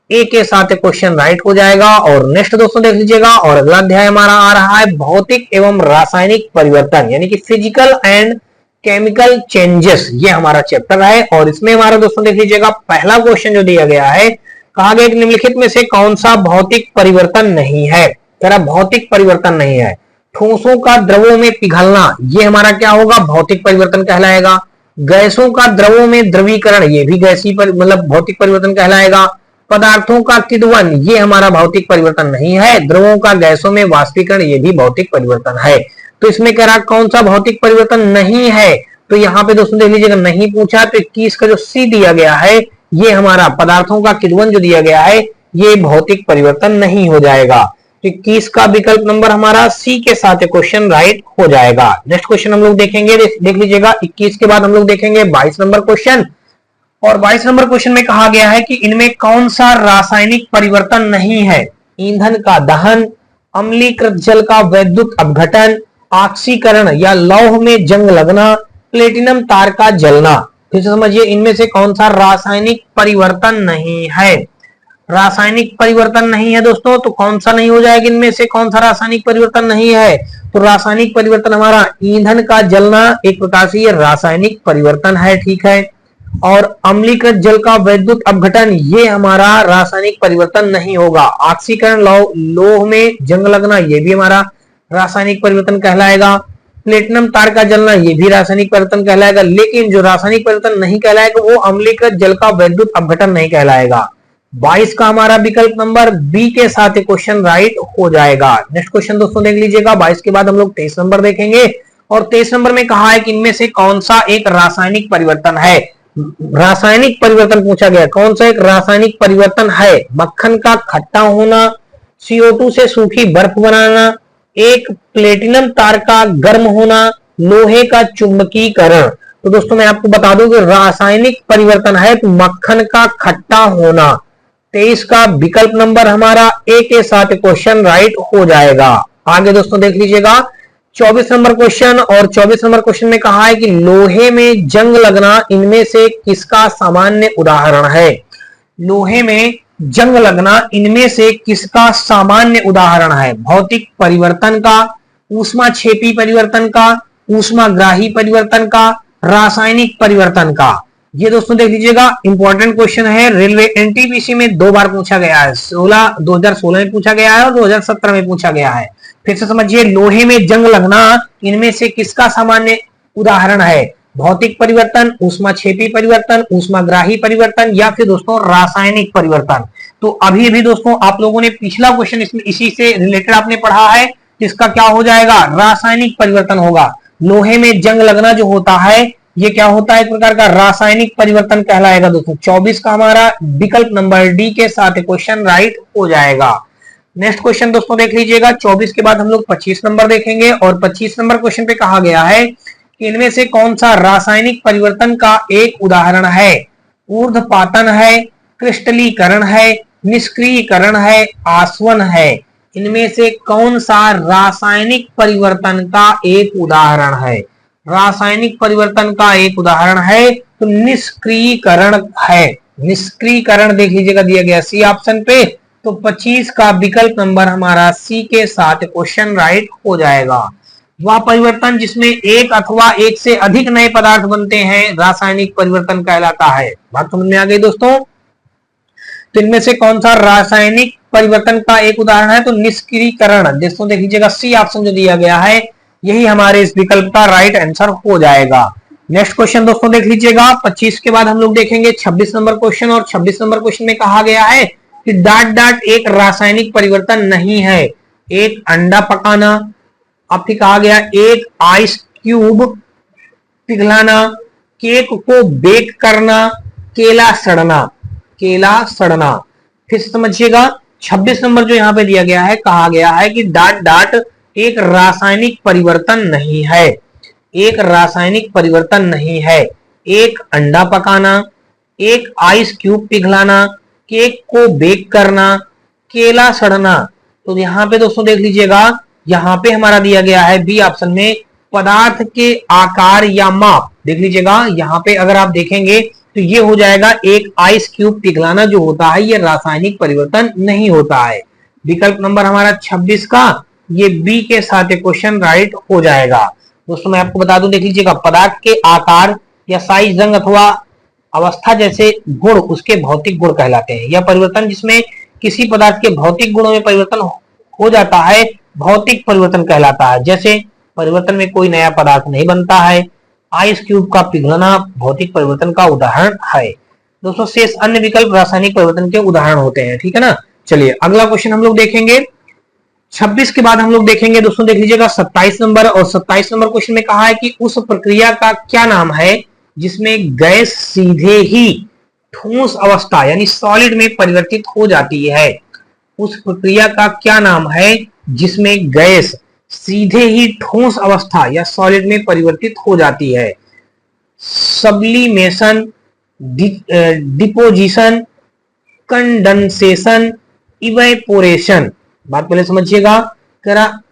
ए के साथ क्वेश्चन राइट हो जाएगा। और नेक्स्ट दोस्तों देख लीजिएगा, और अगला अध्याय हमारा आ रहा है भौतिक एवं रासायनिक परिवर्तन, यानी कि फिजिकल एंड केमिकल चेंजेस, ये हमारा चैप्टर है। और इसमें हमारा दोस्तों देख लीजिएगा पहला क्वेश्चन जो दिया गया है, कहा गया कि निम्नलिखित में से कौन सा भौतिक परिवर्तन नहीं है? तेरा भौतिक परिवर्तन नहीं है। ठोसों का द्रवों में पिघलना, ये हमारा क्या होगा? भौतिक परिवर्तन कहलाएगा। गैसों का द्रवों में द्रवीकरण, ये भी गैसीय मतलब भौतिक परिवर्तन कहलाएगा। पदार्थों का किण्वन, ये हमारा भौतिक परिवर्तन नहीं है। द्रवों का गैसों में वाष्पीकरण, ये भी भौतिक परिवर्तन है। तो इसमें कह रहा कौन सा भौतिक परिवर्तन नहीं है? तो यहाँ पे दोस्तों देख लीजिएगा नहीं पूछा, तो 21 का जो सी दिया गया है ये हमारा पदार्थों का किण्वन जो दिया गया है ये भौतिक परिवर्तन नहीं हो जाएगा। तो 21 का विकल्प नंबर हमारा सी के साथ क्वेश्चन राइट हो जाएगा। नेक्स्ट क्वेश्चन हम लोग देखेंगे, देख लीजिएगा 21 के बाद हम लोग देखेंगे 22 नंबर क्वेश्चन। और 22 नंबर क्वेश्चन में कहा गया है कि इनमें कौन सा रासायनिक परिवर्तन नहीं है? ईंधन का दहन, अम्लीकृत जल का वैद्युत अपघटन, ऑक्सीकरण या लौह में जंग लगना, प्लेटिनम तार का जलना। फिर से समझिए, इनमें से कौन सा रासायनिक परिवर्तन नहीं है? रासायनिक परिवर्तन नहीं है दोस्तों, तो कौन सा नहीं हो जाएगा? इनमें से कौन सा रासायनिक परिवर्तन नहीं है? तो रासायनिक परिवर्तन हमारा ईंधन का जलना एक प्रकार से ये रासायनिक परिवर्तन है, ठीक है। और अम्लीकृत जल का वैद्युत अपघटन ये हमारा रासायनिक परिवर्तन नहीं होगा। ऑक्सीकरण, लौह में जंग लगना, ये भी हमारा रासायनिक परिवर्तन कहलाएगा। प्लेटिनम तार का जलना, ये भी रासायनिक परिवर्तन कहलाएगा। लेकिन जो रासायनिक परिवर्तन नहीं कहलाएगा वो अम्लीकृत जल का वैद्युत अपघटन नहीं कहलाएगा। 22 का हमारा विकल्प नंबर बी के साथ क्वेश्चन राइट हो जाएगा। नेक्स्ट क्वेश्चन दोस्तों देख लीजिएगा, 22 के बाद हम लोग 23 नंबर देखेंगे। और 23 नंबर में कहा है कि इनमें से कौन सा एक रासायनिक परिवर्तन है। रासायनिक परिवर्तन पूछा गया, कौन सा एक रासायनिक परिवर्तन है। मक्खन का खट्टा होना, CO2 से सूखी बर्फ बनाना, एक प्लेटिनम तार का गर्म होना, लोहे का चुंबकीकरण। तो दोस्तों मैं आपको बता दूं कि रासायनिक परिवर्तन है तो मक्खन का खट्टा होना। 23 का विकल्प नंबर हमारा ए के साथ क्वेश्चन राइट हो जाएगा। आगे दोस्तों देख लीजिएगा 24 नंबर क्वेश्चन, और 24 नंबर क्वेश्चन में कहा है कि लोहे में जंग लगना इनमें से किसका सामान्य उदाहरण है। लोहे में जंग लगना इनमें से किसका सामान्य उदाहरण है। भौतिक परिवर्तन का, ऊष्माक्षेपी परिवर्तन का, ऊष्माग्राही परिवर्तन का, रासायनिक परिवर्तन का। ये दोस्तों देख लीजिएगा इंपॉर्टेंट क्वेश्चन है, रेलवे एनटीपीसी में 2 बार पूछा गया है। 2016 में पूछा गया है और 2017 में पूछा गया है। फिर से समझिए, लोहे में जंग लगना इनमें से किसका सामान्य उदाहरण है। भौतिक परिवर्तन, ऊष्माक्षेपी परिवर्तन, ऊष्माग्राही परिवर्तन, या फिर दोस्तों रासायनिक परिवर्तन। तो अभी अभी दोस्तों आप लोगों ने पिछला क्वेश्चन इसमें इसी से रिलेटेड आपने पढ़ा है, इसका क्या हो जाएगा, रासायनिक परिवर्तन होगा। लोहे में जंग लगना जो होता है ये क्या होता है, एक प्रकार का रासायनिक परिवर्तन कहलाएगा दोस्तों। 24 का हमारा विकल्प नंबर डी के साथ क्वेश्चन राइट हो जाएगा। नेक्स्ट क्वेश्चन दोस्तों देख लीजिएगा, 24 के बाद हम लोग 25 नंबर देखेंगे, और 25 नंबर क्वेश्चन पे कहा गया है कि इनमें से कौन सा रासायनिक परिवर्तन का एक उदाहरण है। ऊर्ध्वपातन है, क्रिस्टलीकरण है, निष्क्रियकरण है, आसवन है। इनमें से कौन सा रासायनिक परिवर्तन का एक उदाहरण है। रासायनिक परिवर्तन का एक उदाहरण है तो निष्क्रियकरण है। निष्क्रियकरण देख लीजिएगा दिया गया सी ऑप्शन पे, तो 25 का विकल्प नंबर हमारा सी के साथ क्वेश्चन राइट हो जाएगा। वह परिवर्तन जिसमें एक अथवा एक से अधिक नए पदार्थ बनते हैं रासायनिक परिवर्तन कहलाता है। बात समझ में आ गई दोस्तों। तो इनमें से कौन सा रासायनिक परिवर्तन का एक उदाहरण है, तो निष्क्रियकरण। दोस्तों देख लीजिएगा सी ऑप्शन जो दिया गया है यही हमारे इस विकल्प का राइट आंसर हो जाएगा। नेक्स्ट क्वेश्चन दोस्तों देख लीजिएगा, 25 के बाद हम लोग देखेंगे 26 नंबर क्वेश्चन, और 26 नंबर क्वेश्चन में कहा गया है कि डाट डाट एक रासायनिक परिवर्तन नहीं है। एक अंडा पकाना, अब फिर कहा गया एक आइस क्यूब पिघलाना, केक को बेक करना, केला सड़ना। केला सड़ना। फिर समझिएगा 26 नंबर जो यहाँ पे दिया गया है, कहा गया है कि डाट डाट एक रासायनिक परिवर्तन नहीं है। एक रासायनिक परिवर्तन नहीं है। एक अंडा पकाना, एक आइस क्यूब पिघलाना, केक को बेक करना, केला सड़ना। तो यहाँ पे दोस्तों देख लीजिएगा, यहाँ पे हमारा दिया गया है बी ऑप्शन में पदार्थ के आकार या माप। देख लीजिएगा यहाँ पे अगर आप देखेंगे तो ये हो जाएगा एक आइस क्यूब पिघलाना जो होता है ये रासायनिक परिवर्तन नहीं होता है। विकल्प नंबर हमारा 26 का ये बी के साथ क्वेश्चन राइट हो जाएगा। दोस्तों मैं आपको बता दूं, देख लीजिएगा पदार्थ के आकार या साइज, रंग अथवा अवस्था जैसे गुण उसके भौतिक गुण कहलाते हैं। यह परिवर्तन जिसमें किसी पदार्थ के भौतिक गुणों में परिवर्तन हो जाता है भौतिक परिवर्तन कहलाता है। जैसे परिवर्तन में कोई नया पदार्थ नहीं बनता है। आइस क्यूब का पिघलना भौतिक परिवर्तन का उदाहरण है। दोस्तों शेष अन्य विकल्प रासायनिक परिवर्तन के उदाहरण होते हैं। ठीक है ना। चलिए अगला क्वेश्चन हम लोग देखेंगे। 26 के बाद हम लोग देखेंगे दोस्तों देख लीजिएगा 27 नंबर, और 27 नंबर क्वेश्चन में कहा है कि उस प्रक्रिया का क्या नाम है जिसमें गैस सीधे ही ठोस अवस्था यानी सॉलिड में परिवर्तित हो जाती है। उस प्रक्रिया का क्या नाम है जिसमें गैस सीधे ही ठोस अवस्था या सॉलिड में परिवर्तित हो जाती है। Sublimation, deposition, condensation, evaporation. बात पहले समझिएगा,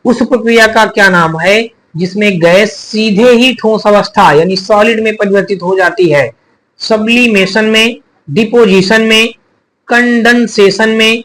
उस प्रक्रिया का क्या नाम है जिसमें गैस सीधे ही ठोस अवस्था यानी सॉलिड में परिवर्तित हो जाती है। सब्लिमेशन में, डिपोजिशन में, कंडेंसेशन में,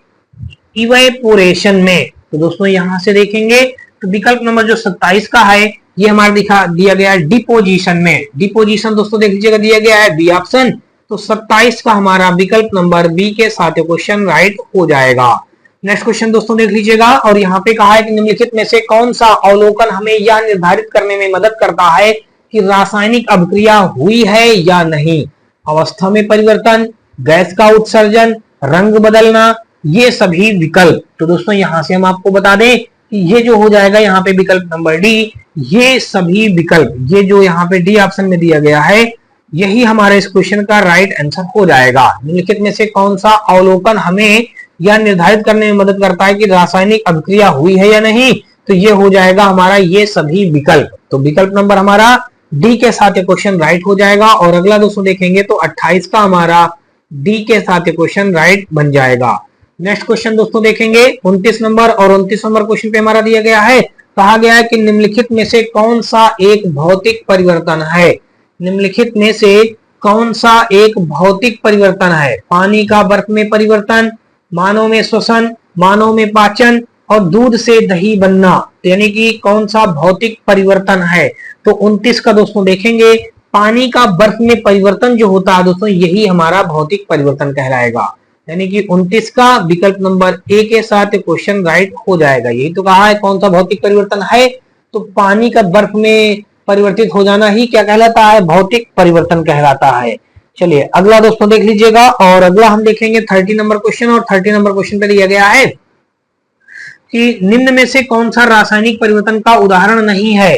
इवेपोरेशन में। तो दोस्तों यहां से देखेंगे तो विकल्प नंबर जो 27 का है ये हमारा दिया गया है डिपोजिशन में। डिपोजिशन दोस्तों देख लीजिएगा दिया गया है बी ऑप्शन, तो 27 का हमारा विकल्प नंबर बी के साथ क्वेश्चन राइट हो जाएगा। नेक्स्ट क्वेश्चन दोस्तों देख लीजिएगा, और यहाँ पे कहा है कि निम्नलिखित में से कौन सा अवलोकन हमें यह निर्धारित करने में मदद करता है कि रासायनिक अभिक्रिया हुई है या नहीं। अवस्था में परिवर्तन, गैस का उत्सर्जन, रंग बदलना, ये सभी विकल्प। तो दोस्तों यहां से हम आपको बता दें ये जो हो जाएगा यहाँ पे विकल्प नंबर डी। ये सभी विकल्प, ये जो यहाँ पे डी ऑप्शन में दिया गया है, यही हमारे इस क्वेश्चन का राइट आंसर हो जाएगा। निम्नलिखित में से कौन सा अवलोकन हमें यह निर्धारित करने में मदद करता है कि रासायनिक अभिक्रिया हुई है या नहीं? तो ये हो जाएगा हमारा ये सभी विकल्प। तो विकल्प नंबर हमारा डी के साथ क्वेश्चन राइट हो जाएगा। और अगला दोस्तों देखेंगे तो 28 का हमारा डी के साथ क्वेश्चन राइट बन जाएगा। नेक्स्ट क्वेश्चन दोस्तों देखेंगे 29 नंबर, और 29 नंबर क्वेश्चन पे हमारा दिया गया है, कहा गया है कि निम्नलिखित में से कौन सा एक भौतिक परिवर्तन है? निम्नलिखित में से कौन सा एक भौतिक परिवर्तन है? पानी का बर्फ में परिवर्तन, मानव में श्वसन, मानव में पाचन, और दूध से दही बनना, यानी कि कौन सा भौतिक परिवर्तन है? तो 29 का दोस्तों देखेंगे, पानी का बर्फ में परिवर्तन जो होता है दोस्तों, यही हमारा भौतिक परिवर्तन कहलाएगा। यानी कि 29 का विकल्प नंबर ए के साथ क्वेश्चन राइट हो जाएगा। यही तो कहा है कौन सा भौतिक परिवर्तन है, तो पानी का बर्फ में परिवर्तित हो जाना ही क्या कहलाता है? भौतिक परिवर्तन कहलाता है। चलिए अगला दोस्तों देख लीजिएगा, और अगला हम देखेंगे 30 नंबर क्वेश्चन। और 30 नंबर क्वेश्चन पे दिया गया है कि निम्न में से कौन सा रासायनिक परिवर्तन का उदाहरण नहीं है?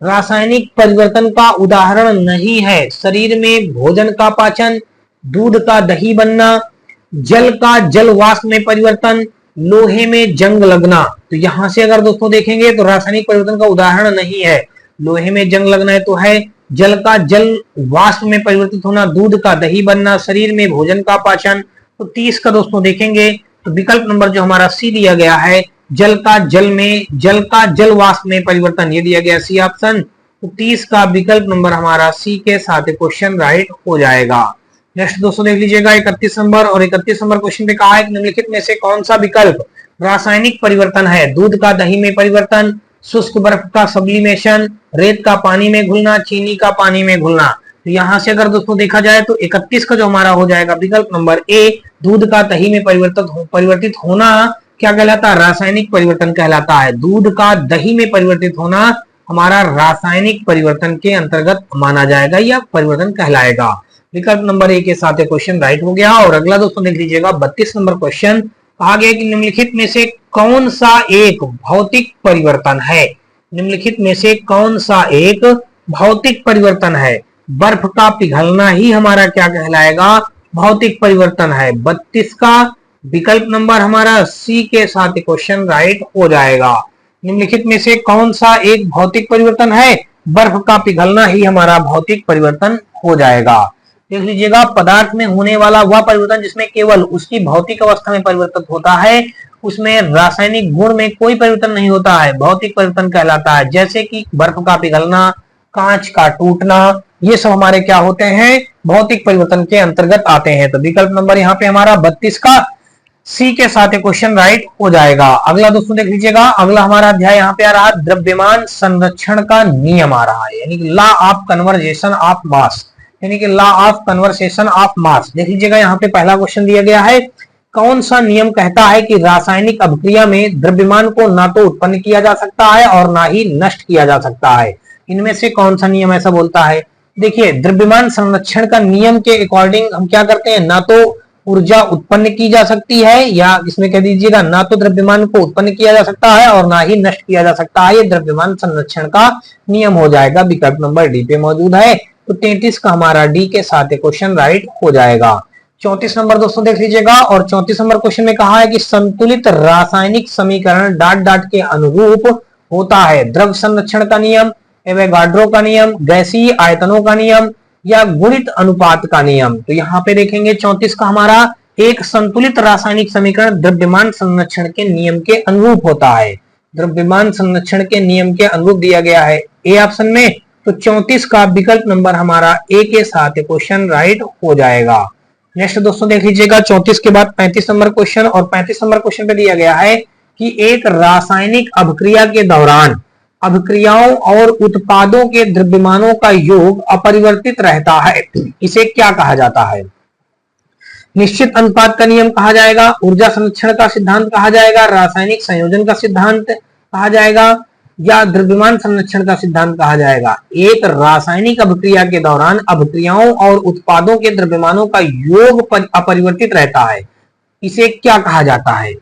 रासायनिक परिवर्तन का उदाहरण नहीं है। शरीर में भोजन का पाचन, दूध का दही बनना, जल का जल वाष्प में परिवर्तन, लोहे में जंग लगना। तो यहां से अगर दोस्तों देखेंगे तो रासायनिक परिवर्तन का उदाहरण नहीं है। लोहे में जंग लगना है तो है, जल का जल वाष्प में परिवर्तित होना, दूध का दही बनना, शरीर में भोजन का पाचन। तो 30 का दोस्तों देखेंगे तो विकल्प नंबर जो हमारा सी दिया गया है, जल का जल वाष्प में परिवर्तन, ये दिया गया सी ऑप्शन। तो 30 का विकल्प नंबर हमारा सी के साथ क्वेश्चन राइट हो जाएगा। नेक्स्ट दोस्तों देख लीजिएगा 31 नंबर, और 31 नंबर क्वेश्चन पे कहा है कि निम्नलिखित में से कौन सा विकल्प रासायनिक परिवर्तन है? दूध का दही में परिवर्तन, शुष्क बर्फ का सब्लिमेशन, रेत का पानी में घुलना, चीनी का पानी में घुलना। तो यहां से अगर दोस्तों देखा जाए तो 31 का जो हमारा हो जाएगा विकल्प नंबर ए, दूध का दही में परिवर्तित होना क्या कहलाता है? रासायनिक परिवर्तन कहलाता है। दूध का दही में परिवर्तित होना हमारा रासायनिक परिवर्तन के अंतर्गत माना जाएगा या परिवर्तन कहलाएगा। विकल्प नंबर ए के साथ क्वेश्चन राइट हो गया। और अगला दोस्तों देख लीजिएगा 32 नंबर क्वेश्चन, कहा गया कि निम्नलिखित में से कौन सा एक भौतिक परिवर्तन है? निम्नलिखित में से कौन सा एक भौतिक परिवर्तन है? बर्फ का पिघलना ही हमारा क्या कहलाएगा? भौतिक परिवर्तन है। 32 का विकल्प नंबर हमारा सी के साथ क्वेश्चन राइट हो जाएगा। निम्नलिखित में से कौन सा एक भौतिक परिवर्तन है? बर्फ का पिघलना ही हमारा भौतिक परिवर्तन हो जाएगा। देख लीजिएगा, पदार्थ में होने वाला वह परिवर्तन जिसमें केवल उसकी भौतिक अवस्था में परिवर्तन होता है, उसमें रासायनिक गुण में कोई परिवर्तन नहीं होता है, भौतिक परिवर्तन कहलाता है। जैसे कि बर्फ का पिघलना, कांच का टूटना, ये सब हमारे क्या होते हैं? भौतिक परिवर्तन के अंतर्गत आते हैं। तो विकल्प नंबर यहाँ पे हमारा 32 का सी के साथ क्वेश्चन राइट हो जाएगा। अगला दोस्तों देख लीजिएगा, अगला हमारा अध्याय यहाँ पे आ रहा है द्रव्यमान संरक्षण का नियम आ रहा है, यानी कि law of conversation of mass, यानी कि law of conversation of mass. देख लीजिएगा यहाँ पे पहला क्वेश्चन दिया गया है, कौन सा नियम कहता है कि रासायनिक अभिक्रिया में द्रव्यमान को ना तो उत्पन्न किया जा सकता है और ना ही नष्ट किया जा सकता है? इनमें से कौन सा नियम ऐसा बोलता है? देखिए, द्रव्यमान संरक्षण का नियम के अकॉर्डिंग हम क्या करते हैं, ना तो ऊर्जा उत्पन्न की जा सकती है, या इसमें कह दीजिएगा ना तो द्रव्यमान को उत्पन्न किया जा सकता है और ना ही नष्ट किया जा सकता है। ये द्रव्यमान संरक्षण का नियम हो जाएगा, विकल्प नंबर डी पे मौजूद है। तो 33 का हमारा डी के साथ क्वेश्चन राइट हो जाएगा। 34 नंबर दोस्तों देख लीजिएगा, और 34 नंबर क्वेश्चन में कहा है कि संतुलित रासायनिक समीकरण डॉट डॉट के अनुरूप होता है। द्रव संरक्षण का नियम, एवोगाड्रो का नियम, गैसीय आयतनों का नियम, या गुणित अनुपात का नियम। तो यहाँ पे देखेंगे 34 का हमारा एक संतुलित रासायनिक समीकरण द्रव्यमान संरक्षण के नियम के अनुरूप होता है। द्रव्यमान संरक्षण के नियम के अनुरूप दिया गया है ए ऑप्शन में। तो 34 का विकल्प नंबर हमारा ए के साथ क्वेश्चन राइट हो जाएगा। नेक्स्ट दोस्तों देख लीजिएगा 34 के बाद 35 नंबर क्वेश्चन, और 35 नंबर क्वेश्चन पे दिया गया है कि एक रासायनिक अभिक्रिया के दौरान अभिक्रियाओं और उत्पादों के द्रव्यमानों का योग अपरिवर्तित रहता है, इसे क्या कहा जाता है? निश्चित अनुपात का नियम कहा जाएगा, ऊर्जा संरक्षण का सिद्धांत कहा जाएगा, रासायनिक संयोजन का सिद्धांत कहा जाएगा, या द्रव्यमान संरक्षण का सिद्धांत कहा जाएगा? एक रासायनिक अभिक्रिया के दौरान अभिक्रियाओं और उत्पादों के द्रव्यमानों का योग अपरिवर्तित रहता है, इसे क्या कहा जाता है?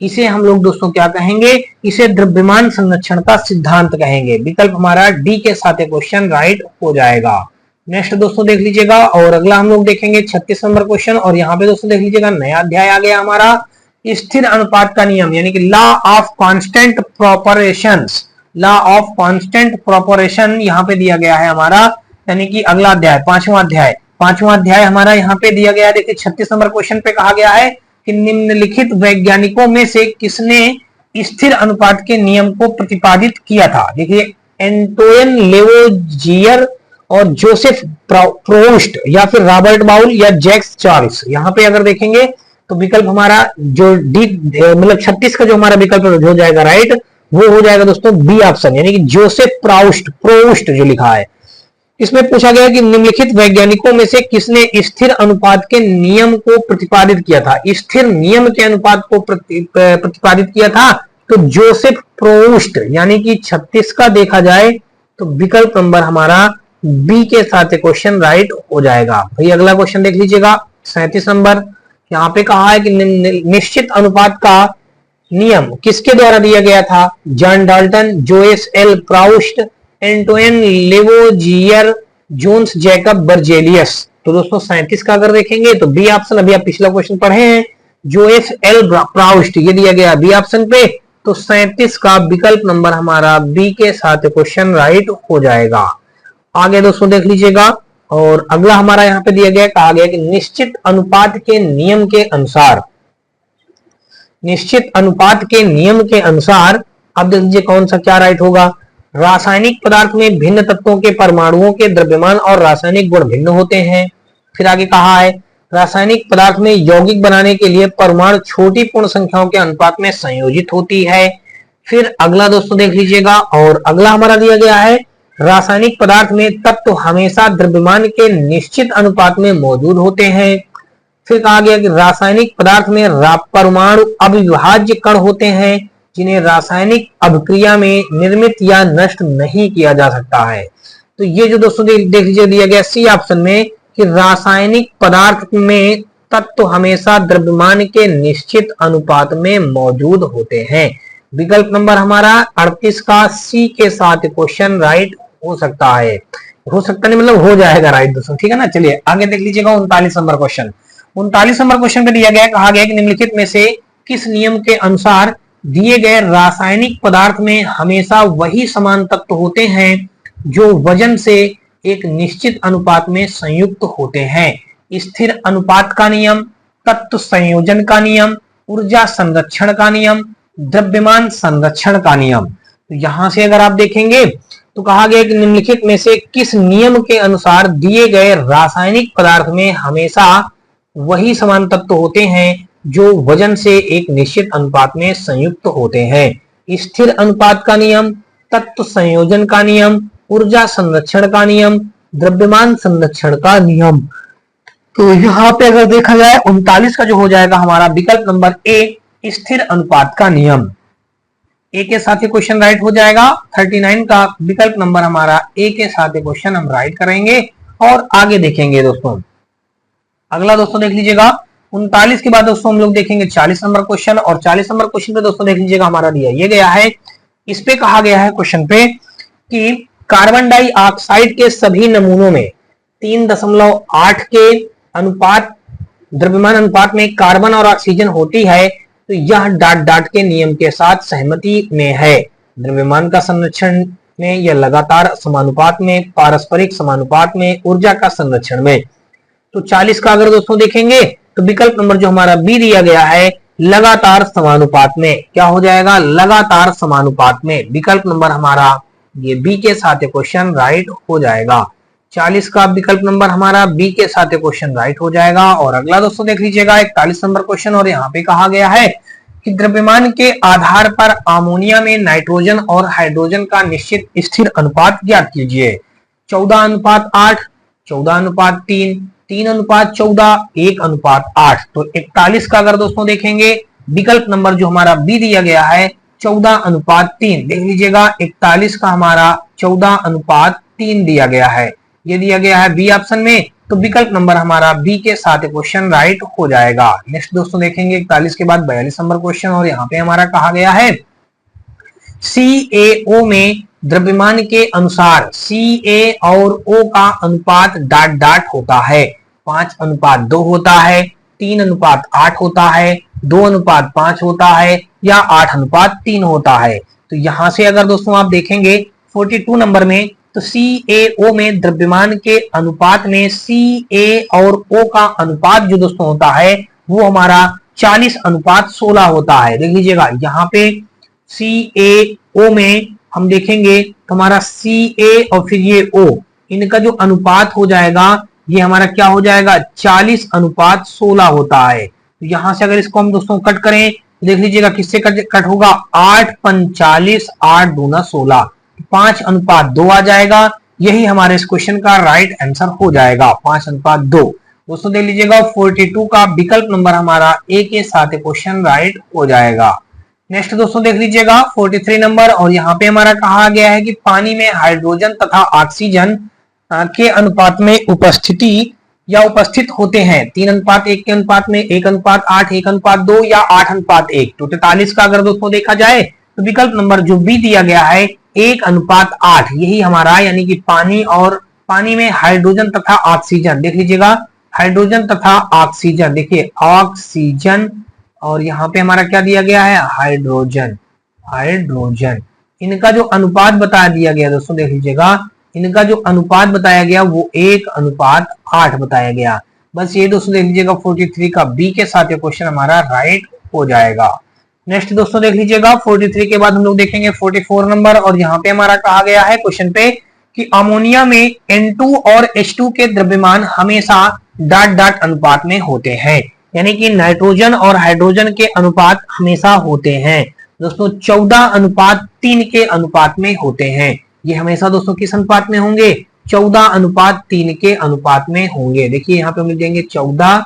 इसे हम लोग दोस्तों क्या कहेंगे, इसे द्रव्यमान संरक्षण का सिद्धांत कहेंगे। विकल्प हमारा डी के साथ क्वेश्चन राइट हो जाएगा। नेक्स्ट दोस्तों देख लीजिएगा, और अगला हम लोग देखेंगे 36 नंबर क्वेश्चन, और यहाँ पे दोस्तों देख लीजिएगा नया अध्याय आ गया हमारा, स्थिर अनुपात का नियम यानी कि law of constant proportions. Law of constant proportion यहाँ पे दिया गया है हमारा, यानी कि अगला अध्याय पांचवा अध्याय हमारा यहाँ पे दिया गया है। देखिए 36 नंबर क्वेश्चन पे कहा गया है कि निम्नलिखित वैज्ञानिकों में से किसने स्थिर अनुपात के नियम को प्रतिपादित किया था। देखिए एंटोइन लेवोजियर और जोसेफ प्रोस्ट या फिर रॉबर्ट बाउल या जैक्स चार्ल्स। यहाँ पे अगर देखेंगे तो विकल्प हमारा जो डी मतलब 36 का जो हमारा विकल्प हो जाएगा राइट, वो हो जाएगा दोस्तों बी ऑप्शन, यानी कि जोसेफ प्रोस्ट जो लिखा है। इसमें पूछा गया कि निम्नलिखित वैज्ञानिकों में से किसने स्थिर अनुपात के नियम को प्रतिपादित किया था। स्थिर नियम के अनुपात को प्रतिपादित किया था तो जोसेफ प्रोस्ट, यानी कि 36 का देखा जाए तो विकल्प नंबर हमारा बी के साथ क्वेश्चन राइट हो जाएगा। भाई अगला क्वेश्चन देख लीजिएगा 37 नंबर। यहाँ पे कहा है कि निश्चित अनुपात का नियम किसके द्वारा दिया गया था। John Dalton, Joseph L Proust, Antoine Lavoisier, Jons Jacob Berzelius. तो दोस्तों 37 का अगर देखेंगे तो बी ऑप्शन, अभी आप पिछला क्वेश्चन पढ़े हैं, जोएस एल प्राउस्ट ये दिया गया बी ऑप्शन पे, तो 37 का विकल्प नंबर हमारा बी के साथ क्वेश्चन राइट हो जाएगा। आगे दोस्तों देख लीजिएगा, और अगला हमारा यहाँ पे दिया गया, कहा गया कि निश्चित अनुपात के नियम के अनुसार, निश्चित अनुपात के नियम के अनुसार अब देख लीजिए कौन सा क्या राइट होगा। रासायनिक पदार्थ में भिन्न तत्वों के परमाणुओं के द्रव्यमान और रासायनिक गुण भिन्न होते हैं। फिर आगे कहा है रासायनिक पदार्थ में यौगिक बनाने के लिए परमाणु छोटी पूर्ण संख्याओं के अनुपात में संयोजित होती है। फिर अगला दोस्तों देख लीजिएगा, और अगला हमारा दिया गया है रासायनिक पदार्थ में तत्व हमेशा द्रव्यमान के निश्चित अनुपात में मौजूद होते हैं। फिर कहा गया कि रासायनिक पदार्थ में परमाणु अविभाज्य कण होते हैं जिन्हें रासायनिक अभिक्रिया में निर्मित या नष्ट नहीं किया जा सकता है। तो ये जो दोस्तों देख लीजिए दिया गया सी ऑप्शन में कि रासायनिक पदार्थ में तत्व हमेशा द्रव्यमान के निश्चित अनुपात में मौजूद होते हैं। विकल्प नंबर हमारा 38 का सी के साथ क्वेश्चन राइट हो सकता है, हो सकता नहीं मतलब हो जाएगा राइट दोस्तों, ठीक है ना। चलिए आगे देख लीजिएगा 39 नंबर क्वेश्चन। 39 नंबर क्वेश्चन पे दिया गया, कहा गया कि निम्नलिखित में से किस नियम के अनुसार दिए गए रासायनिक पदार्थ में हमेशा वही समान तत्व होते हैं जो वजन से एक निश्चित अनुपात में संयुक्त होते हैं। स्थिर अनुपात का नियम, तत्व संयोजन का नियम, ऊर्जा संरक्षण का नियम, द्रव्यमान संरक्षण का नियम। तो यहां से अगर आप देखेंगे तो कहा गया कि निम्नलिखित में से किस नियम के अनुसार दिए गए रासायनिक पदार्थ में हमेशा वही समान तत्व होते हैं जो वजन से एक निश्चित अनुपात में संयुक्त होते हैं। स्थिर अनुपात का नियम, तत्व संयोजन का नियम, ऊर्जा संरक्षण का नियम, द्रव्यमान संरक्षण का नियम। तो यहाँ पे अगर देखा जाए 39 का जो हो जाएगा हमारा विकल्प नंबर ए, स्थिर अनुपात का नियम। ए के साथ क्वेश्चन राइट हो जाएगा। 39 का विकल्प नंबर हमारा ए के साथ क्वेश्चन हम राइट करेंगे और आगे देखेंगे दोस्तों। अगला दोस्तों देख लीजिएगा 39 के बाद दोस्तों हम लोग देखेंगे 40 नंबर क्वेश्चन, और 40 नंबर क्वेश्चन पे दोस्तों देख लीजिएगा हमारा दिया ये गया है, इस पे कहा गया है क्वेश्चन पे कि कार्बन डाइऑक्साइड के सभी नमूनों में 3.8 के अनुपात द्रव्यमान अनुपात में कार्बन और ऑक्सीजन होती है, तो यह डाट के नियम के साथ सहमति में है। द्रव्यमान का संरक्षण में या लगातार समानुपात में, पारस्परिक समानुपात में, ऊर्जा का संरक्षण में। तो 40 का अगर दोस्तों देखेंगे तो विकल्प नंबर जो हमारा बी दिया गया है लगातार समानुपात में, क्या हो जाएगा लगातार समानुपात में। विकल्प नंबर हमारा ये बी के साथ क्वेश्चन राइट हो जाएगा। 40 का विकल्प नंबर हमारा बी के साथ क्वेश्चन राइट हो जाएगा। और अगला दोस्तों देख लीजिएगा 41 नंबर क्वेश्चन, और यहाँ पे कहा गया है कि द्रव्यमान के आधार पर अमोनिया में नाइट्रोजन और हाइड्रोजन का निश्चित स्थिर अनुपात ज्ञात कीजिए। 14:8, 14:3, 3:14, 1:8। तो 41 का अगर दोस्तों देखेंगे विकल्प नंबर जो हमारा बी दिया गया है 14:3, देख लीजिएगा 41 का हमारा 14:3 दिया गया है, ये दिया गया है बी ऑप्शन में। तो विकल्प नंबर हमारा बी के साथ क्वेश्चन राइट हो जाएगा। नेक्स्ट दोस्तों देखेंगे 41 के बाद 42 नंबर क्वेश्चन, और यहाँ पे हमारा कहा गया है CaO में द्रव्यमान के अनुसार Ca और O का अनुपात डॉट डॉट होता है। 5:2 होता है, 3:8 होता है, 2:5 होता है, या 8:3 होता है। तो यहां से अगर दोस्तों आप देखेंगे 42 नंबर में, तो CaO में द्रव्यमान के अनुपात में Ca और O का अनुपात जो दोस्तों होता है वो हमारा 40:16 होता है। देख लीजिएगा यहाँ पे CaO में हम देखेंगे तो हमारा Ca और फिर ये O, इनका जो अनुपात हो जाएगा ये हमारा क्या हो जाएगा 40:16 होता है। तो यहां से अगर इसको हम दोस्तों कट करें, देख लीजिएगा किससे कट होगा, 8:45, 8×2 = 16, 5:2 आ जाएगा। यही हमारे इस क्वेश्चन का राइट आंसर हो जाएगा, 5:2। दोस्तों देख लीजिएगा 42 का विकल्प नंबर हमारा ए के साथ क्वेश्चन राइट हो जाएगा। नेक्स्ट दोस्तों देख लीजिएगा 43 नंबर, और यहाँ पे हमारा कहा गया है कि पानी में हाइड्रोजन तथा ऑक्सीजन के अनुपात में उपस्थिति या उपस्थित होते हैं 3:1 के अनुपात में, 1:8, 1:2 या 8:1। तो 43 का अगर दोस्तों देखा जाए तो विकल्प नंबर जो बी दिया गया है 1:8, यही हमारा यानी कि पानी में हाइड्रोजन तथा ऑक्सीजन, देख लीजिएगा हाइड्रोजन तथा ऑक्सीजन, देखिए ऑक्सीजन और यहाँ पे हमारा क्या दिया गया है हाइड्रोजन, इनका जो अनुपात बता दिया गया दोस्तों, देख लीजिएगा इनका जो अनुपात बताया गया वो 1:8 बताया गया। बस ये दोस्तों देख लीजिएगा 43 का बी के साथ क्वेश्चन हमारा राइट हो जाएगा। नेक्स्ट दोस्तों देख लीजिएगा 43 के बाद हम लोग देखेंगे 44 नंबर, और यहाँ पे हमारा कहा गया है क्वेश्चन पे कि अमोनिया में N2 और H2 के द्रव्यमान हमेशा डॉट डॉट अनुपात में होते हैं, यानी कि नाइट्रोजन और हाइड्रोजन के अनुपात हमेशा होते हैं दोस्तों 14:3 के अनुपात में होते हैं। ये हमेशा दोस्तों किस अनुपात में होंगे, 14:3 के अनुपात में होंगे। देखिए यहाँ पे हम लिख देंगे 14,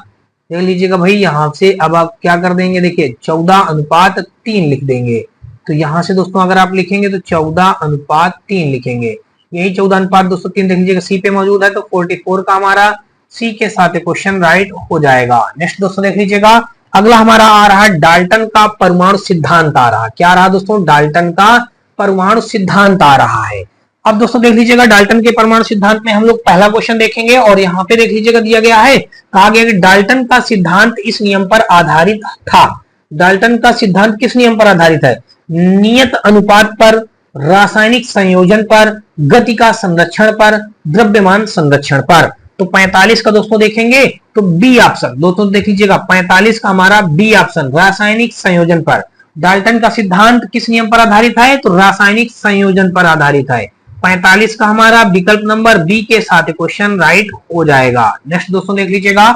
देख लीजिएगा भाई यहाँ से अब आप क्या कर देंगे, देखिए 14:3 लिख देंगे। तो यहाँ से दोस्तों अगर आप लिखेंगे तो 14:3 लिखेंगे, यही 14:3 देख लीजिएगा सी पे मौजूद है। तो 44 का हमारा सी के साथ क्वेश्चन राइट हो जाएगा। नेक्स्ट दोस्तों देख लीजिएगा अगला हमारा आ रहा डाल्टन का परमाणु सिद्धांत आ रहा, क्या रहा दोस्तों, डाल्टन का परमाणु सिद्धांत आ रहा है। अब दोस्तों देख लीजिएगा डाल्टन के परमाणु सिद्धांत में हम लोग पहला क्वेश्चन देखेंगे, और यहाँ पे देख लीजिएगा दिया गया है, कहा गया कि डाल्टन का सिद्धांत इस नियम पर आधारित था। डाल्टन का सिद्धांत किस नियम पर आधारित है, नियत अनुपात पर, रासायनिक संयोजन पर, गति का संरक्षण पर, द्रव्यमान संरक्षण पर। तो 45 का दोस्तों देखेंगे तो बी ऑप्शन, दोस्तों देख लीजिएगा 45 का हमारा बी ऑप्शन, रासायनिक संयोजन पर। डाल्टन का सिद्धांत किस नियम पर आधारित है, तो रासायनिक संयोजन पर आधारित है। 45 का हमारा विकल्प नंबर बी के साथ क्वेश्चन राइट हो जाएगा। नेक्स्ट दोस्तों देख लीजिएगा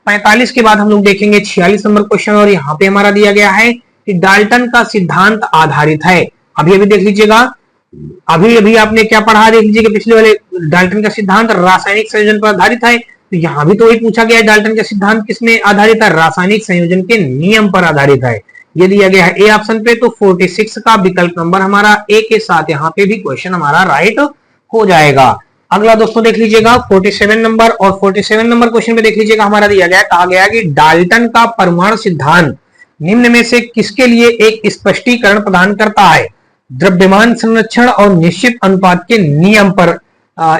45 के बाद हम लोग देखेंगे 46 नंबर क्वेश्चन, और यहाँ पे हमारा दिया गया है कि डाल्टन का सिद्धांत आधारित है। अभी अभी देख लीजिएगा, अभी अभी आपने क्या पढ़ा, देख लीजिएगा पिछले वाले डाल्टन का सिद्धांत रासायनिक संयोजन पर आधारित है। तो यहाँ भी तो वही पूछा गया है, डाल्टन का सिद्धांत किसमें आधारित है, रासायनिक संयोजन के नियम पर आधारित है। ये दिया गया है ए ऑप्शन पे। तो 46 का विकल्प नंबर हमारा ए के साथ यहाँ पे भी क्वेश्चन हमारा राइट हो जाएगा। अगला दोस्तों देख लीजिएगा 47 नंबर, और 47 नंबर क्वेश्चन में देख लीजिएगा हमारा दिया गया, कहा गया कि डाल्टन का परमाणु सिद्धांत निम्न में से किसके लिए एक स्पष्टीकरण प्रदान करता है, द्रव्यमान संरक्षण और निश्चित अनुपात के नियम पर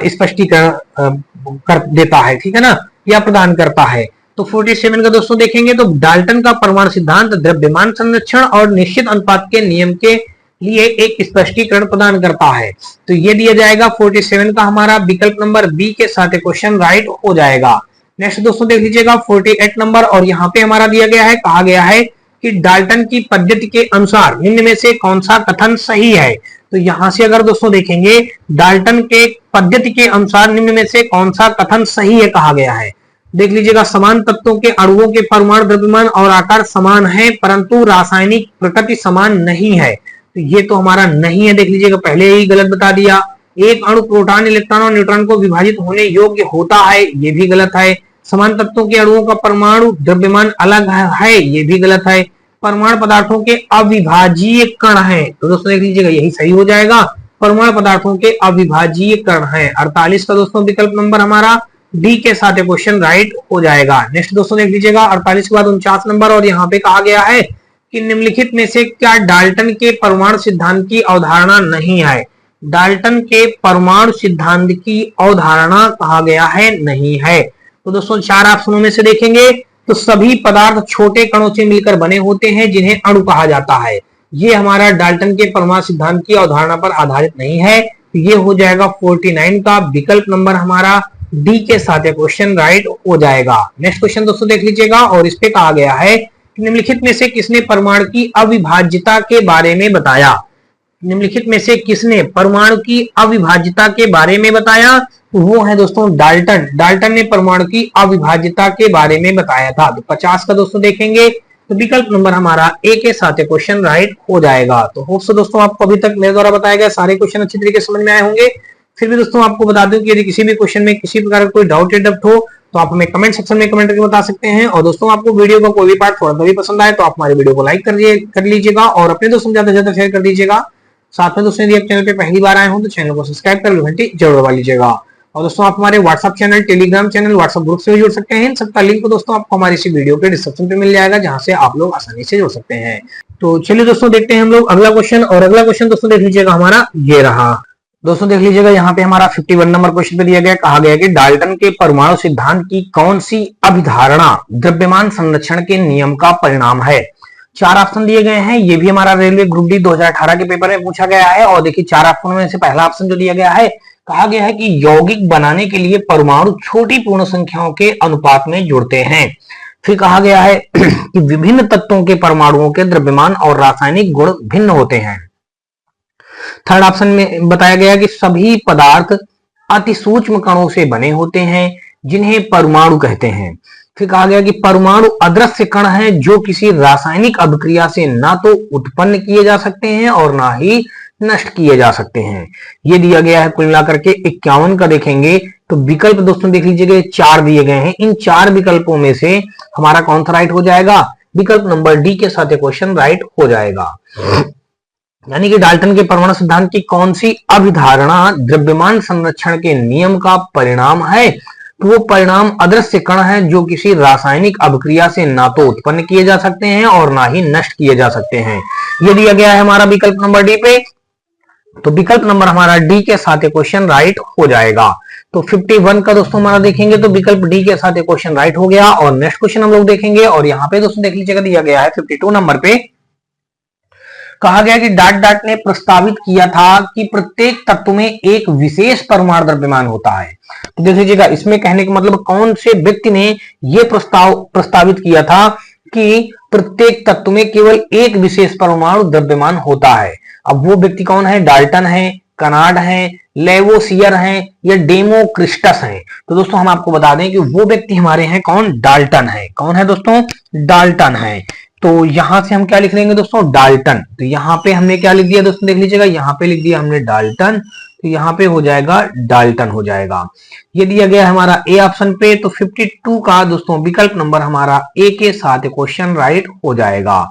स्पष्टीकरण कर देता है, ठीक है ना, या प्रदान करता है। तो 47 का दोस्तों देखेंगे तो डाल्टन का परमाणु सिद्धांत द्रव्यमान संरक्षण और निश्चित अनुपात के नियम के लिए एक स्पष्टीकरण प्रदान करता है। तो ये दिया जाएगा 47 का हमारा विकल्प नंबर बी के साथ क्वेश्चन राइट हो जाएगा। नेक्स्ट दोस्तों देख लीजिएगा 48 नंबर, और यहाँ पे हमारा दिया गया है, कहा गया है कि डाल्टन की पद्धति के अनुसार निम्न में से कौन सा कथन सही है। तो यहां से अगर दोस्तों देखेंगे डाल्टन के पद्धति के अनुसार निम्न में से कौन सा कथन सही है कहा गया है, देख लीजिएगा समान तत्वों के अणुओं के परमाणु द्रव्यमान और आकार समान है परंतु रासायनिक प्रकृति समान नहीं है। तो ये तो हमारा नहीं है, देख लीजिएगा पहले ही गलत बता दिया। एक अणु प्रोटॉन इलेक्ट्रॉन और न्यूट्रॉन को विभाजित होने योग्य होता है, ये भी गलत है। समान तत्वों के अणुओं का परमाणु द्रव्यमान अलग है, ये भी गलत है। परमाणु पदार्थों के अविभाज्य कण है, तो दोस्तों देख लीजिएगा यही सही हो जाएगा, परमाणु पदार्थों के अविभाज्य कण है। 48 का दोस्तों विकल्प नंबर हमारा डी के साथ क्वेश्चन राइट हो जाएगा। नेक्स्ट दोस्तों देख लीजिएगा 48 के बाद 49 नंबर, और यहाँ पे कहा गया है कि निम्नलिखित में से क्या डाल्टन के परमाणु सिद्धांत की अवधारणा नहीं है। डाल्टन के परमाणु सिद्धांत की अवधारणा कहा गया है नहीं है। तो दोस्तों चार ऑप्शनों में से देखेंगे तो सभी पदार्थ छोटे कणों से मिलकर बने होते हैं जिन्हें अणु कहा जाता है। ये हमारा डाल्टन के परमाणु सिद्धांत की अवधारणा पर आधारित नहीं है। तो ये हो जाएगा 49 का विकल्प नंबर हमारा डी के साथ क्वेश्चन राइट हो जाएगा। नेक्स्ट क्वेश्चन दोस्तों देख लीजिएगा, और इस पे कहा गया है कि निम्नलिखित में से किसने परमाणु की अविभाज्यता के बारे में बताया। निम्नलिखित में से किसने परमाणु की अविभाज्यता के बारे में बताया। वो है दोस्तों डाल्टन। डाल्टन ने परमाणु की अविभाज्यता के बारे में बताया था। तो 50 का दोस्तों देखेंगे तो विकल्प नंबर हमारा ए के साथ क्वेश्चन राइट हो जाएगा। तो होप्स दोस्तों आपको अभी तक मेरे द्वारा बताया गया सारे क्वेश्चन अच्छी तरीके से समझ में आए होंगे। फिर भी दोस्तों आपको बता दूं कि यदि किसी भी क्वेश्चन में किसी प्रकार का कोई डाउट या डब्ट हो तो आप हमें कमेंट सेक्शन में कमेंट करके बता सकते हैं। और दोस्तों आपको वीडियो का कोई भी पार्ट थोड़ा सा भी पसंद आए तो आप हमारे वीडियो को लाइक कर लीजिएगा और अपने दोस्तों ज्यादा से ज्यादा शेयर कर दीजिएगा। साथ में दोस्तों यदि आप चैनल पे पहली बार आए हो तो चैनल को सब्सक्राइब कर घंटी जरूर दबा लीजिएगा। और दोस्तों आप हमारे WhatsApp channel, Telegram channel, WhatsApp group से भी जुड़ सकते हैं। इन सबका लिंक को दोस्तों आपको हमारी इसी वीडियो के डिस्क्रिप्शन पे मिल जाएगा, जहां से आप लोग आसानी से जुड़ सकते हैं। तो चलिए दोस्तों देखते हैं हम लोग अगला क्वेश्चन। और अगला क्वेश्चन दोस्तों देख लीजिएगा हमारा ये रहा। दोस्तों देख लीजिएगा यहाँ पे हमारा 51 नंबर क्वेश्चन पे दिया गया, कहा गया कि डाल्टन के परमाणु सिद्धांत की कौन सी अभिधारणा द्रव्यमान संरक्षण के नियम का परिणाम है। चार ऑप्शन दिए गए हैं। ये भी हमारा रेलवे ग्रुप डी 2018 के पेपर में पूछा गया है। और देखिए चार ऑप्शन में से पहला ऑप्शन जो दिया गया है, कहा गया है कि यौगिक बनाने के लिए परमाणु छोटी पूर्ण संख्याओं के अनुपात में जुड़ते हैं। फिर कहा गया है कि विभिन्न तत्वों के परमाणुओं के द्रव्यमान और रासायनिक गुण भिन्न होते हैं। थर्ड ऑप्शन में बताया गया कि सभी पदार्थ अति सूक्ष्म कणों से बने होते हैं जिन्हें परमाणु कहते हैं। फिर कहा गया कि परमाणु अदृश्य कण हैं जो किसी रासायनिक अभिक्रिया से ना तो उत्पन्न किए जा सकते हैं और ना ही नष्ट किए जा सकते हैं। ये दिया गया है कुल मिलाकर के 51 का। देखेंगे तो विकल्प दोस्तों देख लीजिएगा, चार दिए गए हैं। इन चार विकल्पों में से हमारा कौन सा राइट हो जाएगा। विकल्प नंबर डी के साथ क्वेश्चन राइट हो जाएगा। यानी कि डाल्टन के परमाणु सिद्धांत की कौन सी अभिधारणा द्रव्यमान संरक्षण के नियम का परिणाम है। तो वो परिणाम अदृश्य कण है जो किसी रासायनिक अभिक्रिया से ना तो उत्पन्न किए जा सकते हैं और ना ही नष्ट किए जा सकते हैं। ये दिया गया है हमारा विकल्प नंबर डी पे। तो विकल्प नंबर हमारा डी के साथ क्वेश्चन राइट हो जाएगा। तो 51 का दोस्तों हमारा देखेंगे तो विकल्प डी के साथ क्वेश्चन राइट हो गया। और नेक्स्ट क्वेश्चन हम लोग देखेंगे, और यहाँ पे दोस्तों देख लीजिएगा दिया गया है 52 नंबर पे, कहा गया कि डाट ने प्रस्तावित किया था कि प्रत्येक तत्व में एक विशेष परमाणु द्रव्यमान होता है। तो देख लीजिएगा इसमें कहने का मतलब कौन से व्यक्ति ने यह प्रस्तावित किया था कि प्रत्येक तत्व में केवल एक विशेष परमाणु द्रव्यमान होता है। अब वो व्यक्ति कौन है। डाल्टन है, कनाड है, लेवोसियर है या डेमोक्रिस्टस है। तो दोस्तों हम आपको बता दें कि वो व्यक्ति हमारे हैं कौन। डाल्टन है। कौन है दोस्तों। डाल्टन है। तो यहां से हम क्या लिख लेंगे दोस्तों। डाल्टन। तो यहाँ पे हमने क्या लिख दिया दोस्तों देख लीजिएगा, यहाँ पे लिख दिया हमने डाल्टन। तो यहाँ पे हो जाएगा डाल्टन हो जाएगा। ये दिया गया हमारा ए ऑप्शन पे। तो 52 का दोस्तों विकल्प नंबर हमारा ए के साथ क्वेश्चन राइट हो जाएगा।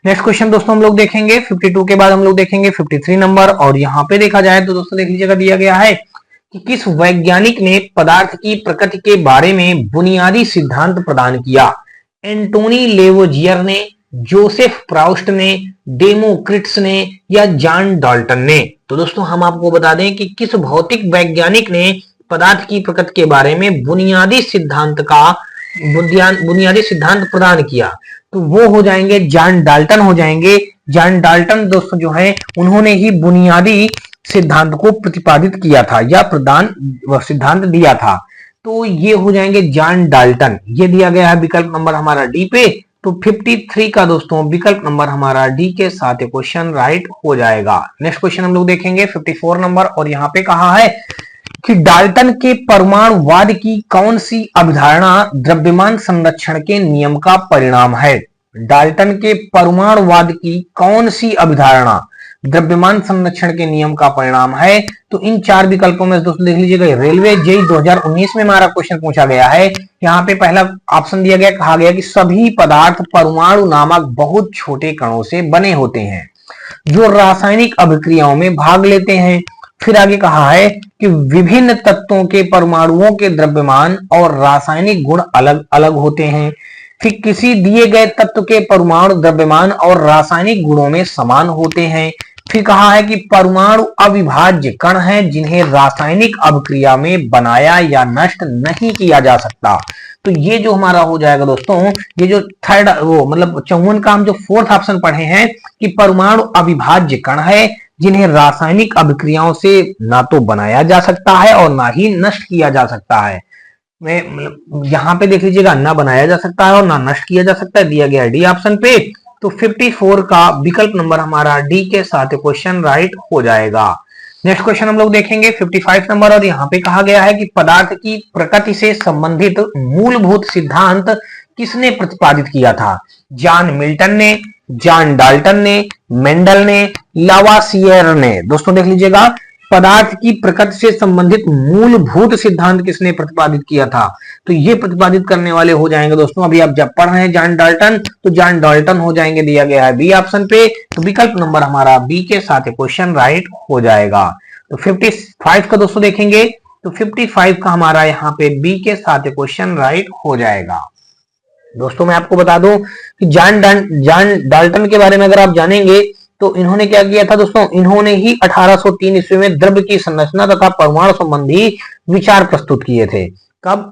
नेक्स्ट क्वेश्चन दोस्तों हम लोग देखेंगे 52 के बाद हम लोग देखेंगे 53 नंबर। और यहाँ पे देखा जाए तो दोस्तों देख लीजिएगा दिया गया है कि किस वैज्ञानिक ने पदार्थ की प्रकृति के बारे में बुनियादी सिद्धांत प्रदान किया। एंटोनी लेवोजियर ने, जोसेफ प्राउस्ट ने, डेमोक्रिट्स ने या जॉन डाल्टन ने। तो दोस्तों हम आपको बता दें कि किस भौतिक वैज्ञानिक ने पदार्थ की प्रकृति के बारे में बुनियादी सिद्धांत प्रदान किया। तो वो हो जाएंगे जॉन डाल्टन हो जाएंगे। जॉन डाल्टन दोस्तों जो है उन्होंने ही बुनियादी सिद्धांत को प्रतिपादित किया था या सिद्धांत दिया था। तो ये हो जाएंगे जॉन डाल्टन। ये दिया गया है विकल्प नंबर हमारा डी पे। तो 53 का दोस्तों विकल्प नंबर हमारा डी के साथ क्वेश्चन राइट हो जाएगा। नेक्स्ट क्वेश्चन हम लोग देखेंगे 54 नंबर। और यहाँ पे कहा है कि डाल्टन के परमाणुवाद की कौन सी अभिधारणा द्रव्यमान संरक्षण के नियम का परिणाम है। डाल्टन के परमाणुवाद की कौन सी अभिधारणा द्रव्यमान संरक्षण के नियम का परिणाम है। तो इन चार विकल्पों में दोस्तों देख लीजिएगा, रेलवे जेई 2019 में हमारा क्वेश्चन पूछा गया है। यहाँ पे पहला ऑप्शन दिया गया, कहा गया कि सभी पदार्थ परमाणु नामक बहुत छोटे कणों से बने होते हैं जो रासायनिक अभिक्रियाओं में भाग लेते हैं। फिर आगे कहा है कि विभिन्न तत्वों के परमाणुओं के द्रव्यमान और रासायनिक गुण अलग अलग होते हैं। फिर किसी दिए गए तत्व के परमाणु द्रव्यमान और रासायनिक गुणों में समान होते हैं। फिर कहा है कि परमाणु अविभाज्य कण हैं जिन्हें रासायनिक अभिक्रिया में बनाया या नष्ट नहीं किया जा सकता। तो ये जो हमारा हो जाएगा दोस्तों, ये जो थर्ड वो मतलब 54 का हम जो फोर्थ ऑप्शन पढ़े हैं कि परमाणु अविभाज्य कण है जिन्हें रासायनिक अभिक्रियाओं से ना तो बनाया जा सकता है और ना ही नष्ट किया जा सकता है। यहाँ पे देख लीजिएगा, ना बनाया जा सकता है और ना नष्ट किया जा सकता है, दिया गया डी ऑप्शन पे। तो 54 का विकल्प नंबर हमारा डी के साथ क्वेश्चन राइट हो जाएगा। नेक्स्ट क्वेश्चन हम लोग देखेंगे 55 नंबर, और यहाँ पे कहा गया है कि पदार्थ की प्रकृति से संबंधित मूलभूत सिद्धांत किसने प्रतिपादित किया था? जॉन मिल्टन ने, जॉन डाल्टन ने, मेंडल ने, लावासियर ने। दोस्तों देख लीजिएगा, पदार्थ की प्रकृति से संबंधित मूलभूत सिद्धांत किसने प्रतिपादित किया था? तो ये प्रतिपादित करने वाले हो जाएंगे दोस्तों, अभी आप जब पढ़ रहे हैं जॉन डाल्टन, तो जॉन डाल्टन हो जाएंगे, दिया गया है बी ऑप्शन पे। तो विकल्प नंबर हमारा बी के साथ क्वेश्चन राइट हो जाएगा। तो 55 का दोस्तों देखेंगे, तो 55 का हमारा यहाँ पे बी के साथ क्वेश्चन राइट हो जाएगा। दोस्तों मैं आपको बता दूं कि जॉन डाल्टन के बारे में अगर आप जानेंगे तो इन्होंने क्या किया था दोस्तों, इन्होंने ही 1803 ईस्वी में द्रव्य की संरचना तथा परमाणु संबंधी विचार प्रस्तुत किए थे। कब?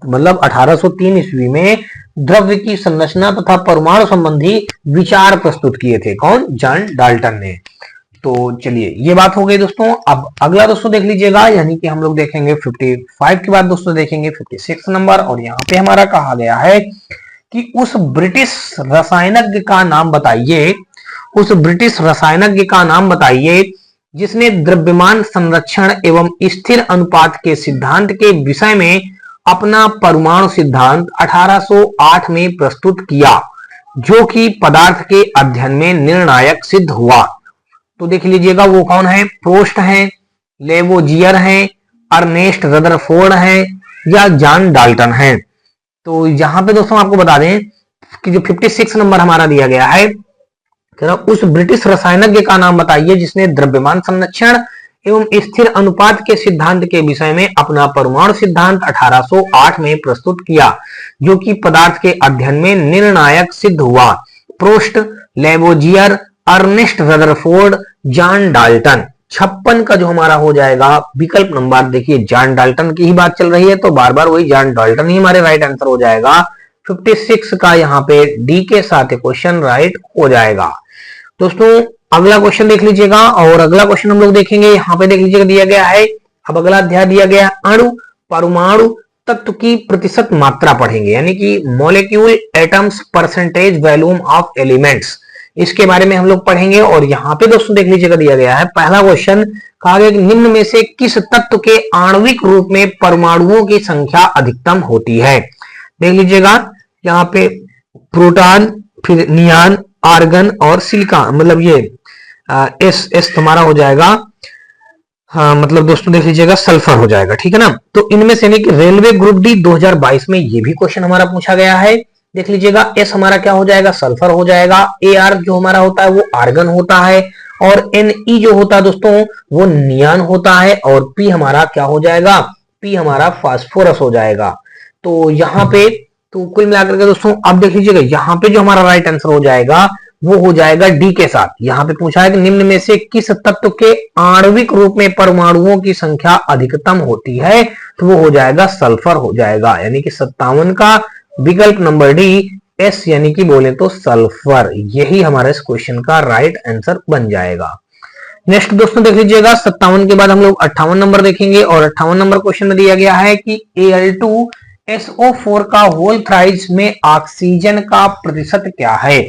मतलब 1803 ईस्वी में द्रव्य की संरचना तथा परमाणु संबंधी विचार प्रस्तुत किए थे। कौन? जॉन डाल्टन ने। तो चलिए ये बात हो गई दोस्तों। अब अगला दोस्तों देख लीजिएगा, यानी कि हम लोग देखेंगे 55 के बाद दोस्तों देखेंगे 56 नंबर, और यहाँ पे हमारा कहा गया है कि उस ब्रिटिश रसायनज्ञ का नाम बताइए, उस ब्रिटिश रसायनज्ञ का नाम बताइए जिसने द्रव्यमान संरक्षण एवं स्थिर अनुपात के सिद्धांत के विषय में अपना परमाणु सिद्धांत 1808 में प्रस्तुत किया, जो कि पदार्थ के अध्ययन में निर्णायक सिद्ध हुआ। तो देख लीजिएगा वो कौन है? प्रोस्ट है, लेवोजियर है, अर्नेस्ट रदरफोर्ड है, या जॉन डाल्टन है। तो यहां पे दोस्तों आपको बता दें कि जो 56 नंबर हमारा दिया गया है, उस ब्रिटिश रसायनज्ञ का नाम बताइए जिसने द्रव्यमान संरक्षण एवं स्थिर अनुपात के सिद्धांत के विषय में अपना परमाणु सिद्धांत 1808 में प्रस्तुत किया, जो कि पदार्थ के अध्ययन में निर्णायक सिद्ध हुआ। Proust, Lavoisier, Ernest Rutherford, John Dalton. 56 का जो हमारा हो जाएगा विकल्प नंबर, देखिए जॉन डाल्टन की ही बात चल रही है तो बार बार वही जॉन डाल्टन ही हमारे राइट आंसर हो जाएगा। 56 का यहाँ पे डी के साथ क्वेश्चन राइट हो जाएगा। दोस्तों अगला क्वेश्चन देख लीजिएगा, और अगला क्वेश्चन हम लोग देखेंगे, यहाँ पे देख लीजिएगा दिया गया है, अब अगला अध्याय दिया गया अणु परमाणु तत्व की प्रतिशत मात्रा पढ़ेंगे, यानी कि molecule atoms percentage volume of elements, इसके बारे में हम लोग पढ़ेंगे। और यहाँ पे दोस्तों देख लीजिएगा दिया गया है पहला क्वेश्चन, कहा गया कि निम्न में से किस तत्व के आणविक रूप में परमाणुओं की संख्या अधिकतम होती है? देख लीजिएगा यहाँ पे प्रोटॉन, फिर नियान, आर्गन और सिलिकॉन, मतलब ये एस तुम्हारा हो जाएगा, हाँ मतलब दोस्तों देख लीजिएगा सल्फर हो जाएगा, ठीक है ना। तो इनमें से कि रेलवे ग्रुप डी 2022 में ये भी क्वेश्चन हमारा पूछा गया है। देख लीजिएगा एस हमारा क्या हो जाएगा? सल्फर हो जाएगा। ए आर जो हमारा होता है वो आर्गन होता है, और एन ई जो होता है दोस्तों वो नियान होता है, और पी हमारा क्या हो जाएगा? पी हमारा फास्फोरस हो जाएगा। तो यहाँ पे तो कुल मिलाकर के दोस्तों अब देख लीजिएगा यहाँ पे जो हमारा राइट आंसर हो जाएगा वो हो जाएगा डी के साथ। यहाँ पे पूछा है कि निम्न में से किस तत्व के आणविक रूप में परमाणुओं की संख्या अधिकतम होती है? तो वो हो जाएगा सल्फर हो जाएगा, यानी कि 57 का विकल्प नंबर डी एस, यानी कि बोले तो सल्फर, यही हमारा इस क्वेश्चन का राइट आंसर बन जाएगा। नेक्स्ट दोस्तों देख लीजिएगा 57 के बाद हम लोग 58 नंबर देखेंगे, और 58 नंबर क्वेश्चन में दिया गया है कि Al2SO4 का होल थ्राइस में ऑक्सीजन का प्रतिशत क्या है?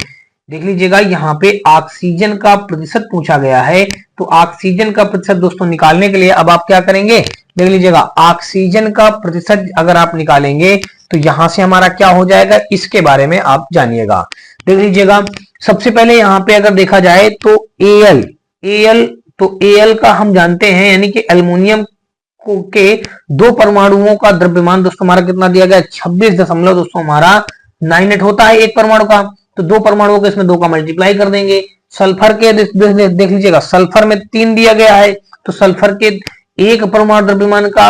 देख लीजिएगा यहाँ पे ऑक्सीजन का प्रतिशत पूछा गया है, तो ऑक्सीजन का प्रतिशत दोस्तों निकालने के लिए अब आप क्या करेंगे? देख लीजिएगा ऑक्सीजन का प्रतिशत अगर आप निकालेंगे तो यहां से हमारा क्या हो जाएगा, इसके बारे में आप जानिएगा। देख लीजिएगा सबसे पहले यहाँ पे अगर देखा जाए तो Al का हम जानते हैं, यानी कि एल्युमिनियम के 2 परमाणुओं का द्रव्यमान दोस्तों हमारा कितना दिया गया? 26 दोस्तों हमारा 98 होता है एक परमाणु का, तो 2 परमाणुओं को इसमें 2 का मल्टीप्लाई कर देंगे, सल्फर के देख लीजिएगा, सल्फर में 3 दिया गया है, तो सल्फर के एक परमाणु द्रव्यमान का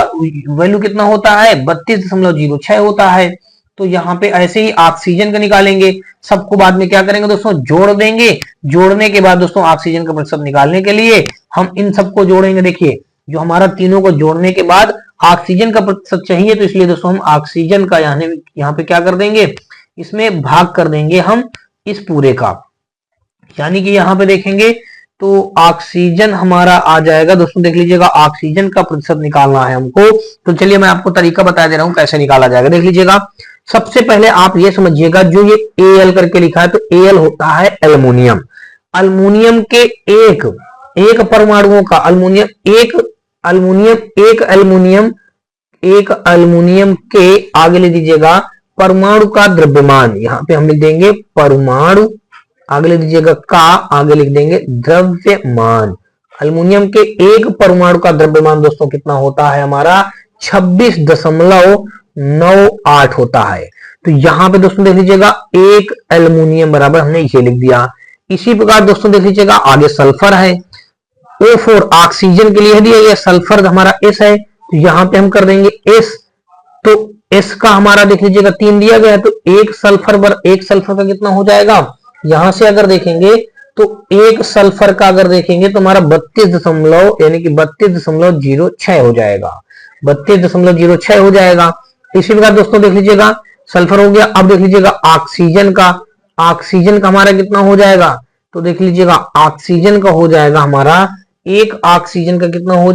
वैल्यू कितना होता है, 32.06 होता है। तो यहाँ पे ऐसे ही ऑक्सीजन का निकालेंगे, सबको बाद में क्या करेंगे दोस्तों, जोड़ देंगे। जोड़ने के बाद दोस्तों ऑक्सीजन का प्रतिशत निकालने के लिए हम इन सबको जोड़ेंगे। देखिए जो हमारा तीनों को जोड़ने के बाद ऑक्सीजन का प्रतिशत चाहिए, तो इसलिए दोस्तों हम ऑक्सीजन का यहाँ पे क्या कर देंगे, इसमें भाग कर देंगे हम इस पूरे का, यानी कि यहाँ पे देखेंगे तो ऑक्सीजन हमारा आ जाएगा दोस्तों। देख लीजिएगा ऑक्सीजन का प्रतिशत निकालना है हमको, तो चलिए मैं आपको तरीका बता दे रहा हूं कैसे निकाला जाएगा। देख लीजिएगा, सबसे पहले आप ये समझिएगा, जो ये Al करके लिखा है, तो Al होता है एल्युमिनियम। अल्मुनियम के एक परमाणुओं का, एक अल्मुनियम के आगे ले दीजिएगा परमाणु का द्रव्यमान, यहाँ पे हम लिख देंगे परमाणु, आगे लिख दीजिएगा का, आगे लिख देंगे द्रव्यमान। अल्युमिनियम के एक परमाणु का द्रव्यमान दोस्तों कितना होता है हमारा, 26.98 होता है। तो यहां पे दोस्तों देख लीजिएगा एक एल्युमिनियम बराबर हमने ये लिख दिया। इसी प्रकार दोस्तों देख लीजिएगा आगे सल्फर है, O4 ऑक्सीजन के लिए दिया गया, सल्फर हमारा S है, तो यहां पे हम कर देंगे S। तो S का हमारा देख लीजिएगा 3 दिया गया है, तो एक सल्फर का कितना हो जाएगा, यहां से अगर देखेंगे तो एक सल्फर का अगर देखेंगे तो हमारा 32.06 हो जाएगा, 32.06 हो जाएगा। इसी प्रकार दोस्तों देख लीजिएगा सल्फर हो गया। अब देख लीजिएगा ऑक्सीजन का हमारा कितना हो जाएगा, तो देख लीजिएगा ऑक्सीजन का हो जाएगा हमारा, एक ऑक्सीजन का कितना हो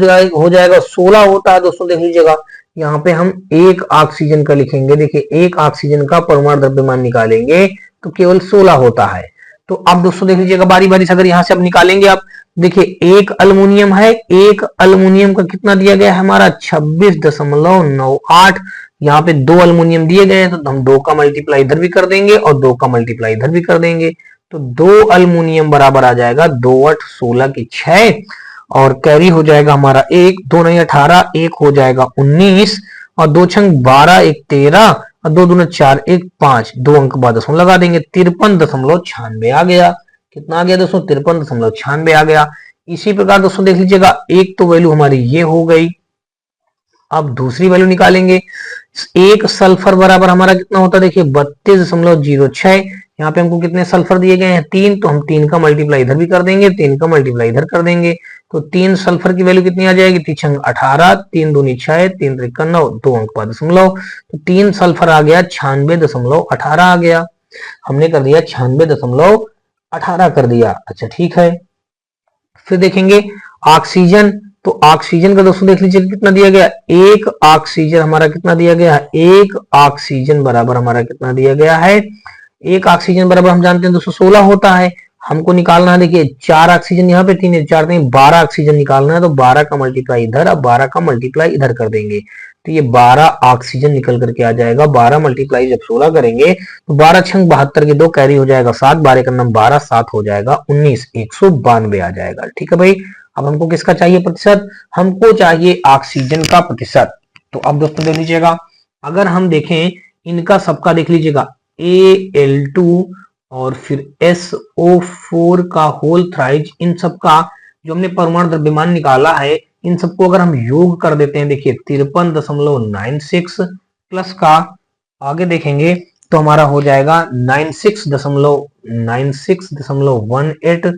जाएगा 16 होता है दोस्तों। देख लीजिएगा यहाँ पे हम एक ऑक्सीजन का लिखेंगे, देखिए एक ऑक्सीजन का परमाणु द्रव्यमान निकालेंगे तो केवल 16 होता है। तो अब दोस्तों देख लीजिएगा बारी बारी से अगर यहां से अब निकालेंगे आप, देखिए एक अल्युमिनियम है, एक अल्युमिनियम का कितना दिया गया है हमारा 26.98, यहाँ पे 2 अल्युमिनियम दिए गए हैं, तो हम 2 का मल्टीप्लाई इधर भी कर देंगे और 2 का मल्टीप्लाई इधर भी कर देंगे, तो 2 अल्युमिनियम बराबर आ जाएगा 2 8 16 की 6, और कैरी हो जाएगा हमारा 1 2 नहीं 18, 1 हो जाएगा 19, और 2 छंग 12, 1 13, और 2 दूना 4, 1 5, 2 अंक बाद दशमलव लगा देंगे, 53.96 आ गया। कितना आ गया दोस्तों, 53.96 आ गया। इसी प्रकार दोस्तों देख लीजिएगा एक तो वैल्यू हमारी ये हो गई। अब दूसरी वैल्यू निकालेंगे, एक सल्फर बराबर हमारा कितना होता है, देखिए 32.06, यहाँ पे हमको कितने सल्फर दिए गए हैं 3, तो हम 3 का मल्टीप्लाई इधर भी कर देंगे, 3 का मल्टीप्लाई इधर कर देंगे, तो 3 सल्फर की वैल्यू कितनी आ जाएगी, 3 18, 3 दूनी 6, 3 3 9, 2 अंक बाद दशमलव, तो 3 सल्फर आ गया 96.18 आ गया, हमने कर दिया 96.18 कर दिया। अच्छा ठीक है, फिर देखेंगे ऑक्सीजन, तो ऑक्सीजन का दोस्तों देख लीजिए कितना दिया गया, एक ऑक्सीजन हमारा कितना दिया गया है, एक ऑक्सीजन बराबर हमारा कितना दिया गया है, एक ऑक्सीजन बराबर हम जानते हैं दोस्तों 16 होता है, हमको निकालना है। देखिए 4 ऑक्सीजन यहाँ पे 3 4 3 12 ऑक्सीजन निकालना है, तो 12 का मल्टीप्लाई इधर, अब 12 का मल्टीप्लाई इधर कर देंगे, तो ये 12 ऑक्सीजन निकल करके आ जाएगा। 12 मल्टीप्लाई जब 16 करेंगे तो 12 छंग 72 के 2 कैरी हो जाएगा 7, 12 का नाम 12, 7 हो जाएगा 19, 192 आ जाएगा। ठीक है भाई, अब हमको किसका चाहिए प्रतिशत, हमको चाहिए ऑक्सीजन का प्रतिशत। तो अब दोस्तों देख लीजिएगा, अगर हम देखें इनका सबका देख लीजिएगा Al2 और फिर SO4 का होल थ्राइज, इन सबका जो हमने परमाणु द्रव्यमान निकाला है, इन सबको अगर हम योग कर देते हैं, देखिए 53.96 प्लस का आगे देखेंगे तो हमारा हो जाएगा 96.18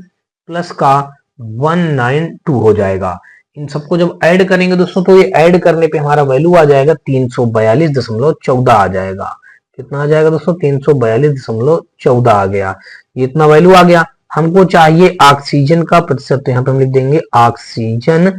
प्लस का 192 हो जाएगा। इन सबको जब ऐड करेंगे दोस्तों, तो ये ऐड करने पे हमारा वैल्यू आ जाएगा 342.14 आ जाएगा। कितना आ जाएगा दोस्तों, 342.14 आ गया। ये इतना वैल्यू आ गया। हमको चाहिए ऑक्सीजन का प्रतिशत, तो यहाँ पे हम लिख देंगे ऑक्सीजन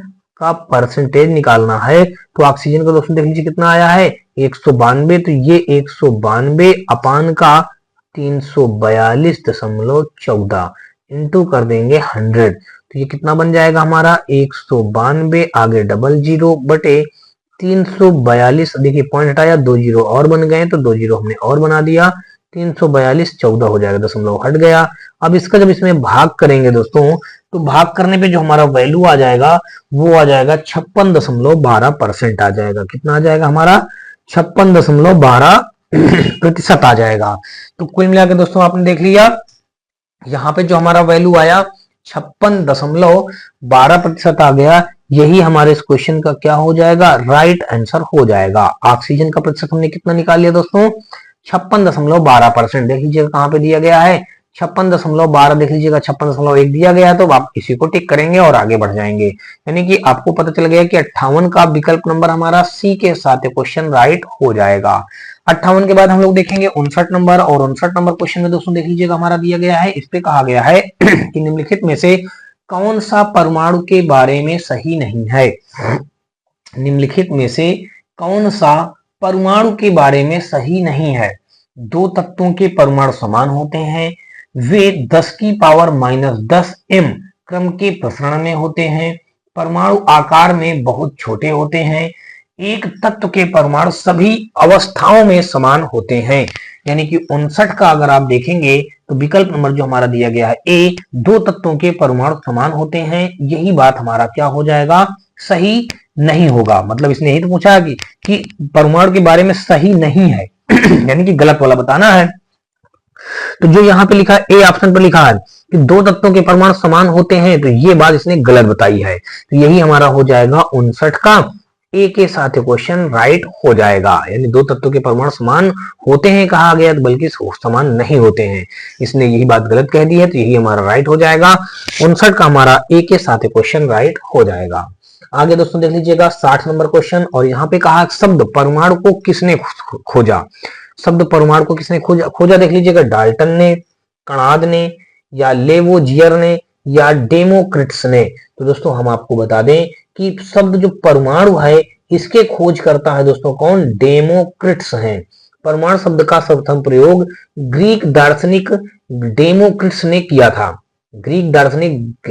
का परसेंटेज निकालना है। तो ऑक्सीजन का दोस्तों देख लीजिए कितना आया है 192, तो ये 192 अपान का 342.14 इंटू कर देंगे 100, तो ये कितना बन जाएगा हमारा 192 आगे डबल जीरो बटे 342। देखिए पॉइंट हटाया, 2 जीरो और बन गए, तो 2 जीरो हमने और बना दिया, 342.14 हो जाएगा, दशमलव हट गया। अब इसका जब इसमें भाग करेंगे दोस्तों, तो भाग करने पे जो हमारा वैल्यू आ जाएगा वो आ जाएगा 56.12% आ जाएगा। कितना आ जाएगा हमारा 56.12% आ जाएगा। तो कुल मिलाकर दोस्तों आपने देख लिया यहाँ पे जो हमारा वैल्यू आया 56.12% आ गया। यही हमारे इस क्वेश्चन का क्या हो जाएगा, राइट आंसर हो जाएगा। ऑक्सीजन का प्रतिशत हमने कितना निकाल लिया दोस्तों, 56.12%। देख लीजिएगा कहाँ पे दिया गया है, 56.12। देख लीजिएगा 56.1 दिया गया है, तो आप इसी को टिक करेंगे और आगे बढ़ जाएंगे। यानी कि आपको पता चल गया कि 58 का विकल्प नंबर हमारा सी के साथ क्वेश्चन राइट हो जाएगा। 58 के बाद हम लोग देखेंगे 59 नंबर, और 59 नंबर क्वेश्चन में दोस्तों देख लीजिएगा हमारा दिया गया है, इस पे कहा गया है कि निम्नलिखित में से कौन सा परमाणु के बारे में सही नहीं है। निम्नलिखित में से कौन सा परमाणु के बारे में सही नहीं है। दो तत्वों के परमाणु समान होते हैं, वे 10 की पावर -10 m क्रम के प्रसरण में होते हैं, परमाणु आकार में बहुत छोटे होते हैं, एक तत्व के परमाणु सभी अवस्थाओं में समान होते हैं। यानी कि 59 का अगर आप देखेंगे तो विकल्प नंबर जो हमारा दिया गया है ए, दो तत्वों के परमाणु समान होते हैं, यही बात हमारा क्या हो जाएगा, सही नहीं होगा। मतलब इसने यही तो पूछा कि परमाणु के बारे में सही नहीं है यानी कि गलत वाला बताना है। तो जो यहाँ पे लिखा है ए ऑप्शन पर लिखा है कि दो तत्वों के परमाणु समान होते हैं, तो ये बात इसने गलत बताई है। तो यही हमारा हो जाएगा 59 का ए के साथ क्वेश्चन राइट हो जाएगा। यानी दो तत्वों के परमाणु समान होते हैं कहा गया, बल्कि समान नहीं होते हैं, इसने यही बात गलत कह दी है, तो यही हमारा राइट हो जाएगा। 59 का हमारा ए के साथ क्वेश्चन राइट हो जाएगा। आगे दोस्तों देख लीजिएगा 60 नंबर क्वेश्चन, और यहाँ पे कहा शब्द परमाणु को किसने खोजा। शब्द परमाणु को किसने खोजा देख लीजिएगा, डाल्टन ने, कणाद ने, या लेवोजियर ने, या डेमोक्रिट्स ने। तो दोस्तों हम आपको बता दें कि शब्द जो परमाणु है इसके खोज करता है दोस्तों कौन, डेमोक्रिट्स हैं। परमाणु शब्द का सर्वप्रथम प्रयोग ग्रीक दार्शनिक डेमोक्रिट्स ने किया था। ग्रीक दार्शनिक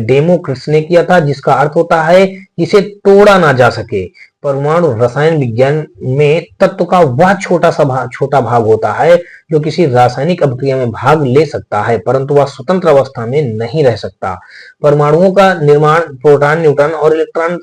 डेमोक्रिट्स ने किया था, जिसका अर्थ होता है जिसे तोड़ा ना जा सके। परमाणु रसायन विज्ञान में तत्व का वह छोटा भाग होता है जो किसी रासायनिक अभिक्रिया में भाग ले सकता है, परंतु वह स्वतंत्र अवस्था में नहीं रह सकता। परमाणुओं का निर्माण प्रोटॉन, न्यूट्रॉन और इलेक्ट्रॉन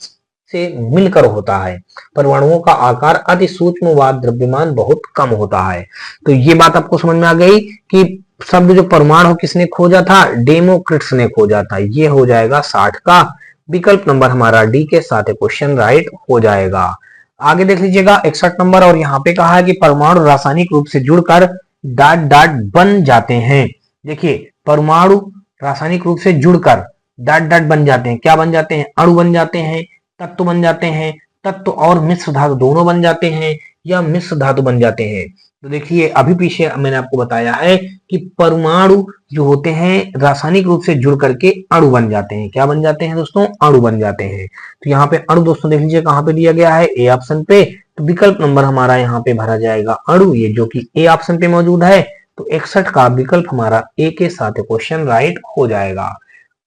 से मिलकर होता है। परमाणुओं का आकार अति सूक्ष्म व द्रव्यमान बहुत कम होता है। तो ये बात आपको समझ में आ गई कि शब्द जो परमाणु किसने खोजा था, डेमोक्रिट्स ने खोजा था। ये हो जाएगा 60 का विकल्प नंबर हमारा डी के साथ क्वेश्चन राइट हो जाएगा। आगे देख लीजिएगा 61 नंबर, और यहाँ पे कहा है कि परमाणु रासायनिक रूप से जुड़कर डॉट डॉट बन जाते हैं। देखिए परमाणु रासायनिक रूप से जुड़कर डॉट डॉट बन जाते हैं, क्या बन जाते हैं, अणु बन जाते हैं, तत्व बन जाते हैं, तत्व और मिश्र धातु दोनों बन जाते हैं, या मिश्र धातु बन जाते हैं। तो देखिए अभी पीछे मैंने आपको बताया है कि परमाणु जो होते हैं रासायनिक रूप से जुड़ करके अणु बन जाते हैं। क्या बन जाते हैं दोस्तों, अणु बन जाते हैं। तो यहाँ पे अणु दोस्तों देख लीजिए कहाँ पे दिया गया है, ए ऑप्शन पे। तो विकल्प नंबर हमारा यहाँ पे भरा जाएगा अणु, ये जो कि ए ऑप्शन पे मौजूद है। तो 61 का विकल्प हमारा ए के साथ क्वेश्चन राइट हो जाएगा।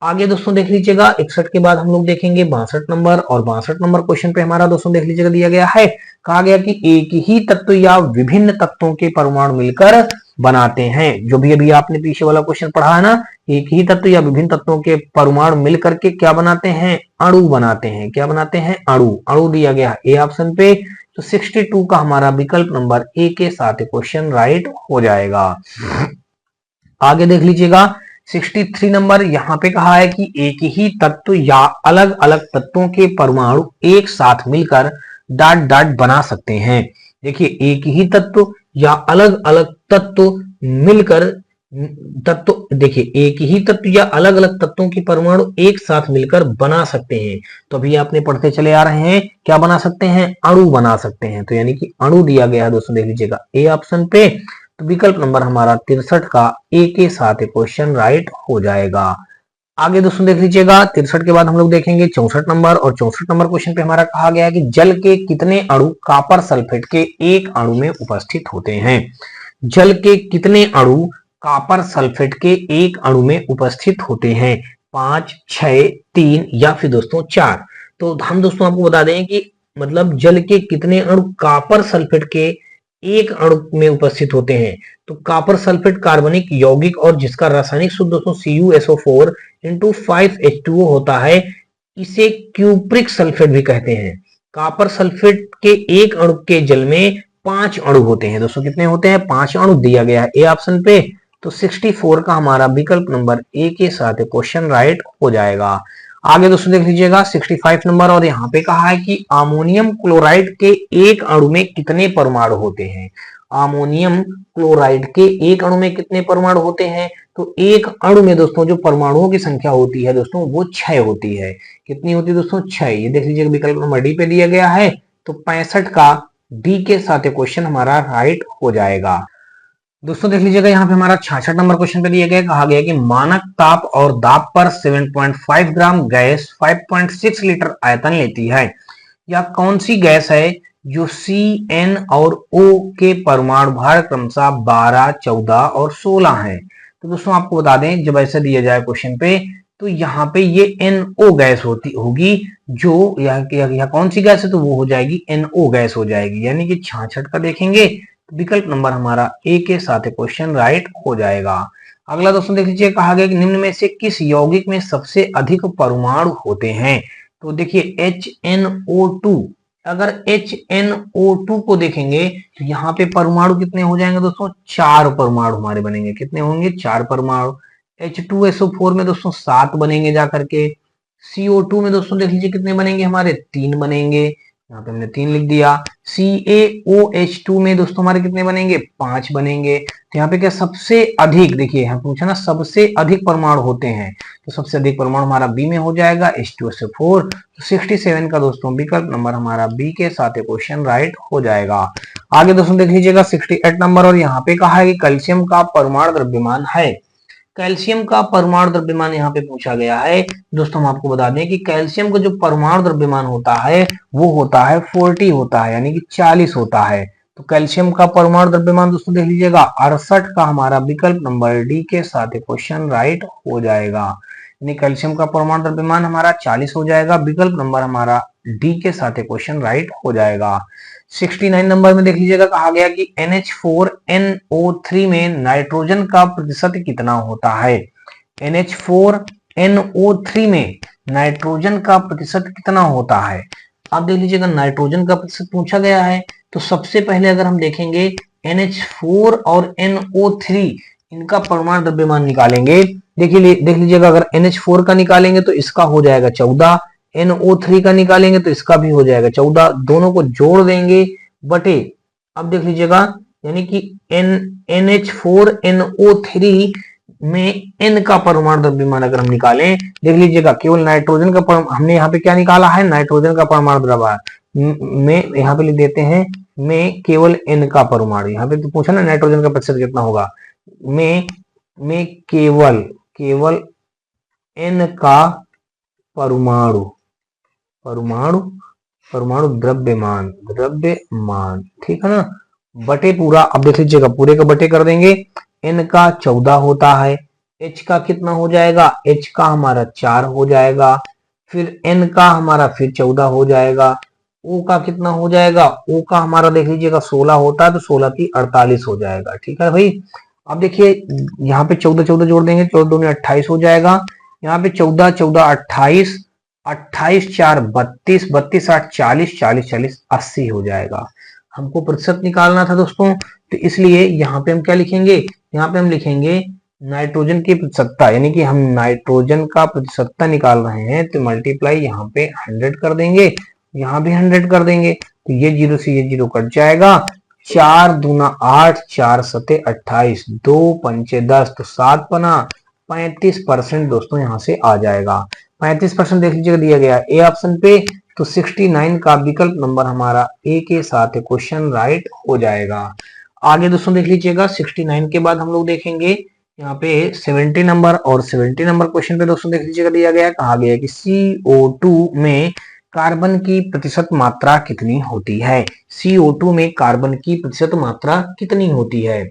आगे दोस्तों देख लीजिएगा 61 के बाद हम लोग देखेंगे 62 नंबर, और 62 नंबर क्वेश्चन पे हमारा दोस्तों देख लीजिएगा दिया गया है, कहा गया कि एक ही तत्व या विभिन्न तत्वों के परमाणु मिलकर बनाते हैं। जो भी अभी आपने पीछे वाला क्वेश्चन पढ़ा है ना, एक ही तत्व या विभिन्न तत्वों के परमाणु मिलकर के क्या बनाते हैं, अणु बनाते हैं। क्या बनाते हैं, अणु। अणु दिया गया है ए ऑप्शन पे। तो 62 का हमारा विकल्प नंबर ए के साथ क्वेश्चन राइट हो जाएगा। आगे देख लीजिएगा 63 नंबर, यहाँ पे कहा है कि एक ही तत्व या अलग अलग तत्वों के परमाणु एक साथ मिलकर डॉट डॉट बना सकते हैं। देखिए एक ही तत्व या अलग अलग तत्व मिलकर देखिए एक ही तत्व या अलग अलग तत्वों के परमाणु एक साथ मिलकर बना सकते हैं। तो अभी आपने पढ़ते चले आ रहे हैं, क्या बना सकते हैं, अणु बना सकते हैं। तो यानी कि अणु दिया गया है दोस्तों देख लीजिएगा ए ऑप्शन पे। तो विकल्प नंबर हमारा 63 का ए के साथ क्वेश्चन राइट हो जाएगा। आगे दोस्तों देख लीजिएगा 63 के बाद हम लोग देखेंगे 64 नंबर, और 64 नंबर क्वेश्चन पे हमारा कहा गया है कि जल के कितने अणु कॉपर सल्फेट के एक अणु में उपस्थित होते हैं। जल के कितने अणु कॉपर सल्फेट के एक अणु में उपस्थित होते हैं, 5, 6, 3 या फिर दोस्तों 4। तो हम दोस्तों आपको बता दें कि मतलब जल के कितने अणु कॉपर सल्फेट के एक अणु में उपस्थित होते हैं। तो कॉपर सल्फेट कार्बनिक यौगिक और जिसका रासायनिक सूत्र दोस्तों CuSO4 × 5H2O होता है, इसे क्यूप्रिक सल्फेट भी कहते हैं। कॉपर सल्फेट के एक अणु के जल में 5 अणु होते हैं दोस्तों। कितने होते हैं, 5 अणु दिया गया है ए ऑप्शन पे। तो 64 का हमारा विकल्प नंबर ए के साथ क्वेश्चन राइट हो जाएगा। आगे दोस्तों देख लीजिएगा 65 नंबर, और यहाँ पे कहा है कि अमोनियम क्लोराइड के एक अणु में कितने परमाणु होते हैं। अमोनियम क्लोराइड के एक अणु में कितने परमाणु होते हैं, तो एक अणु में दोस्तों जो परमाणुओं की संख्या होती है दोस्तों वो 6 होती है। कितनी होती है दोस्तों, 6। ये देख लीजिएगा विकल्प नंबर डी पे दिया गया है, तो 65 का डी के साथ क्वेश्चन हमारा राइट हो जाएगा। दोस्तों देख लीजिएगा यहाँ पे हमारा 66 नंबर क्वेश्चन पे दिया गया, कहा गया कि मानक ताप और दाब पर 7.5 ग्राम गैस 5.6 लीटर आयतन लेती है। यह कौन सी गैस है जो CN और O के परमाणु भार क्रमशः 12, 14 और 16 है। तो दोस्तों आपको बता दें, जब ऐसा दिया जाए क्वेश्चन पे, तो यहाँ पे ये NO गैस होगी, जो यह कौन सी गैस है, तो वो हो जाएगी NO गैस हो जाएगी। यानी कि 66 का देखेंगे विकल्प नंबर हमारा ए के साथ क्वेश्चन राइट हो जाएगा। अगला दोस्तों देख लीजिए, कहा गया कि निम्न में से किस यौगिक में सबसे अधिक परमाणु होते हैं। तो देखिए HNO2, अगर HNO2 को देखेंगे तो यहाँ पे परमाणु कितने हो जाएंगे दोस्तों, 4 परमाणु हमारे बनेंगे। कितने होंगे, 4 परमाणु। H2SO4 में दोस्तों 7 बनेंगे जाकर के। CO2 में दोस्तों देख लीजिए कितने बनेंगे हमारे, 3 बनेंगे, यहाँ पे हमने 3 लिख दिया। CaOH2 में दोस्तों हमारे कितने बनेंगे, 5 बनेंगे। तो यहाँ पे क्या सबसे अधिक, देखिए यहाँ पूछा ना सबसे अधिक परमाणु होते हैं, तो सबसे अधिक परमाणु हमारा बी में हो जाएगा, H2SO4। तो 67 का दोस्तों विकल्प नंबर हमारा बी के साथ क्वेश्चन राइट हो जाएगा। आगे दोस्तों देख लीजिएगा 68 नंबर, और यहाँ पे कहा है कि कैल्शियम का परमाणु द्रव्यमान है। कैल्शियम का परमाणु द्रव्यमान यहाँ पे पूछा गया है। दोस्तों हम आपको बता दें कि कैल्शियम का जो परमाणु द्रव्यमान होता है वो होता है 40 होता है, यानी कि 40 होता है। तो कैल्शियम का परमाणु द्रव्यमान दोस्तों देख लीजिएगा 68 का हमारा विकल्प नंबर डी के साथ क्वेश्चन राइट हो जाएगा। यानी कैल्शियम का परमाणु द्रव्यमान हमारा 40 हो जाएगा, विकल्प नंबर हमारा डी के साथ क्वेश्चन राइट हो जाएगा। 69 नंबर में देख लीजिएगा, कहा गया कि NH4NO3 में नाइट्रोजन का प्रतिशत कितना होता है। NH4NO3 में नाइट्रोजन का प्रतिशत कितना होता है। आप देख लीजिएगा नाइट्रोजन का प्रतिशत पूछा गया है, तो सबसे पहले अगर हम देखेंगे NH4 और NO3 इनका परमाणु द्रव्यमान निकालेंगे। देख लीजिएगा अगर NH4 का निकालेंगे तो इसका हो जाएगा 14, NO3 का निकालेंगे तो इसका भी हो जाएगा 14, दोनों को जोड़ देंगे बटे, अब देख लीजिएगा यानी कि NH4NO3 में N का परमाणु द्रव्यमान अगर हम निकालें, देख लीजिएगा केवल नाइट्रोजन का हमने यहाँ पे क्या निकाला है, नाइट्रोजन का परमाणु द्रव्यमान में यहाँ पे लिख देते हैं में केवल N का परमाणु, यहाँ पे तो पूछा ना नाइट्रोजन का प्रतिशत कितना होगा, में केवल N का परमाणु द्रव्यमान, ठीक है ना, बटे पूरा। अब देख लीजिएगा पूरे का बटे कर देंगे, N का 14 होता है, H का कितना हो जाएगा, H का हमारा 4 हो जाएगा, फिर N का हमारा फिर 14 हो जाएगा, O का कितना हो जाएगा, O का हमारा देख लीजिएगा 16 होता है तो 16 की 48 हो जाएगा। ठीक है भाई, अब देखिए यहाँ पे 14 जोड़ देंगे, 14 में 28 हो जाएगा, यहाँ पे 14 28 28 4 32 32 8 40 40 40 80 हो जाएगा। हमको प्रतिशत निकालना था दोस्तों, तो इसलिए यहाँ पे हम क्या लिखेंगे, यहाँ पे हम लिखेंगे नाइट्रोजन की प्रतिशतता, यानी कि हम नाइट्रोजन का प्रतिशतता निकाल रहे हैं तो मल्टीप्लाई यहाँ पे 100 कर देंगे, यहाँ भी 100 कर देंगे, तो ये 0 से ये 0 कट जाएगा, 4 दूना 8 4 सते 28 2 पंचे 10 तो 7 बना 35% दोस्तों यहाँ से आ जाएगा। 35% देख लीजिएगा दिया गया ए ऑप्शन पे, तो 69 का विकल्प नंबर हमारा ए के साथ क्वेश्चन राइट हो जाएगा। आगे दोस्तों देख लीजिएगा 69 के बाद हम लोग देखेंगे यहाँ पे 70 नंबर, और 70 नंबर क्वेश्चन पे दोस्तों देख लीजिएगा दिया गया, कहा गया कि CO2 में कार्बन की प्रतिशत मात्रा कितनी होती है। CO2 में कार्बन की प्रतिशत मात्रा कितनी होती है,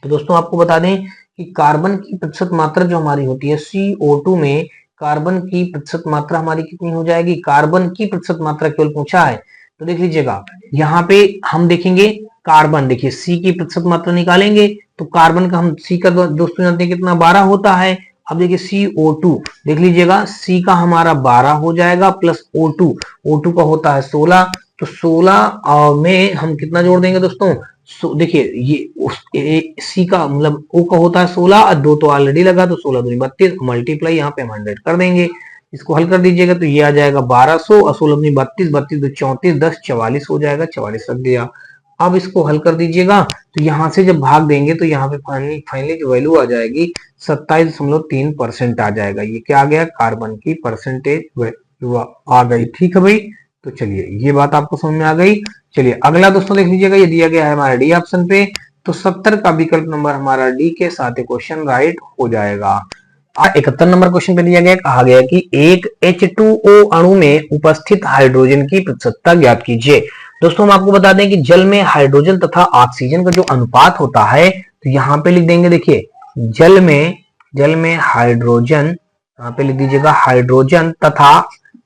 तो दोस्तों आपको बता दें कि कार्बन की प्रतिशत मात्रा जो हमारी होती है CO2 में, कार्बन की प्रतिशत मात्रा हमारी कितनी हो जाएगी, कार्बन की प्रतिशत मात्रा केवल पूछा है, तो देख लीजिएगा यहाँ पे हम देखेंगे कार्बन, देखिए C की प्रतिशत मात्रा निकालेंगे तो कार्बन का हम C का दोस्तों जानते हैं कितना 12 होता है। अब देखिए CO2 देख लीजिएगा C का हमारा 12 हो जाएगा प्लस O2 का होता है 16, तो 16 में हम कितना जोड़ देंगे दोस्तों देखिए ये सी का मतलब ओ का होता है 16 और 2 तो ऑलरेडी लगा, तो 16 दूनी 32, मल्टीप्लाई यहाँ पे हम 100 कर देंगे। इसको हल कर दीजिएगा तो ये आ जाएगा 1200 और 16 दूनी 32, 32 दो 34, 10 44 हो जाएगा, 44 रख दिया। अब इसको हल कर दीजिएगा तो यहाँ से जब भाग देंगे तो यहाँ पे फाइनली जो वैल्यू आ जाएगी 27.3% आ जाएगा। ये क्या आ गया, कार्बन की परसेंटेज वैल्यू आ गई। ठीक है भाई, तो चलिए ये बात आपको समझ में आ गई। चलिए अगला दोस्तों देख लीजिएगा, ये दिया गया है हमारा डी ऑप्शन पे, तो 70 का विकल्प नंबर हमारा डी के साथ क्वेश्चन राइट हो जाएगा। 71 नंबर क्वेश्चन पे दिया गया, कहा गया कि एक H2O अणु में उपस्थित हाइड्रोजन की प्रतिशतता ज्ञात कीजिए। दोस्तों हम आपको बता दें कि जल में हाइड्रोजन तथा ऑक्सीजन का जो अनुपात होता है, तो यहाँ पे लिख देंगे, देखिए जल में हाइड्रोजन, यहाँ पे लिख दीजिएगा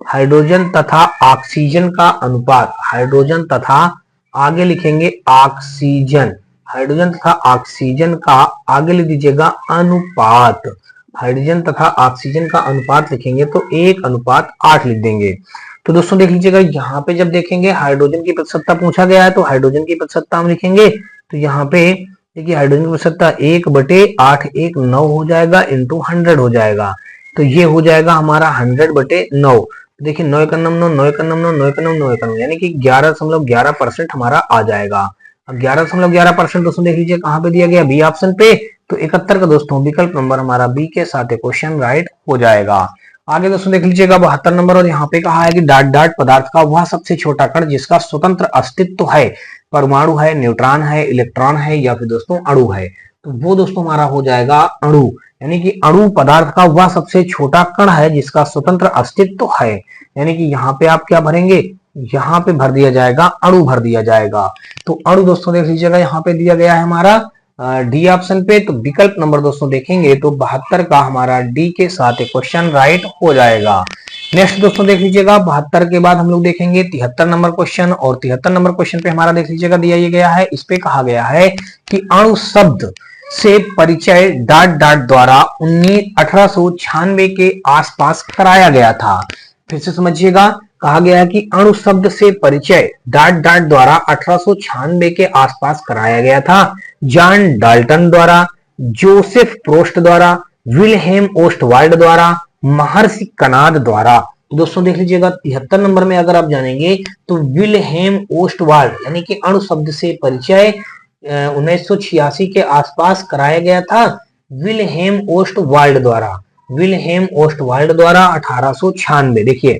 हाइड्रोजन तथा ऑक्सीजन का अनुपात, हाइड्रोजन तथा आगे लिखेंगे ऑक्सीजन, हाइड्रोजन तथा ऑक्सीजन का आगे लिख दीजिएगा अनुपात, हाइड्रोजन तथा ऑक्सीजन का अनुपात लिखेंगे तो 1:8 लिख देंगे। तो दोस्तों देख लीजिएगा, यहाँ पे जब देखेंगे हाइड्रोजन की प्रतिशतता पूछा गया है, तो हाइड्रोजन की प्रतिशतता हम लिखेंगे, तो यहाँ पे देखिए हाइड्रोजन की प्रतिशतता 1/8 9 हो जाएगा, इंटू 100 हो जाएगा, तो ये हो जाएगा हमारा 100/9। देखिए 9 का 9 यानी कि 11.11% हमारा आ जाएगा। अब 11.11% दोस्तों देख लीजिए कहाँ पे दिया गया, बी ऑप्शन पे, तो 71 का दोस्तों विकल्प नंबर हमारा बी के साथ क्वेश्चन राइट हो जाएगा। आगे दोस्तों देख लीजिएगा 72 नंबर, और यहाँ पे कहा है कि डाट पदार्थ का वह सबसे छोटा कण जिसका स्वतंत्र अस्तित्व है, परमाणु है, न्यूट्रॉन है, इलेक्ट्रॉन है या फिर दोस्तों अणु है, तो वो दोस्तों हमारा हो जाएगा अणु, यानी कि अणु पदार्थ का वह सबसे छोटा कण है जिसका स्वतंत्र अस्तित्व है, यानी कि यहाँ पे आप क्या भरेंगे, यहाँ पे भर दिया जाएगा अणु भर दिया जाएगा। तो अणु दोस्तों देख लीजिएगा यहाँ पे दिया गया है हमारा डी ऑप्शन पे, तो विकल्प नंबर दोस्तों देखेंगे तो 72 का हमारा डी के साथ क्वेश्चन राइट हो जाएगा। नेक्स्ट दोस्तों देख लीजिएगा 72 के बाद हम लोग देखेंगे 73 नंबर क्वेश्चन, और 73 नंबर क्वेश्चन पे हमारा देख लीजिएगा दिया ये गया है, इस पे कहा गया है कि अणु शब्द से परिचय डाट द्वारा 1896 के आसपास कराया गया था। फिर से समझिएगा, कहा गया है कि अणु शब्द से परिचय डाट द्वारा 1896 के आसपास कराया गया था, जॉन डाल्टन द्वारा, जोसेफ प्रोस्ट द्वारा, विल्हेम ओस्टवाल्ड द्वारा, महर्षि कनाद द्वारा। तो दोस्तों देख लीजिएगा 73 नंबर में अगर आप जानेंगे तो विल्हेम ओस्टवाल्ड यानी कि अणु शब्द से परिचय 1986 के आसपास कराया गया था विल्हेम ओस्टवाल्ड द्वारा, विल्हेम ओस्टवाल्ड द्वारा 1896। देखिए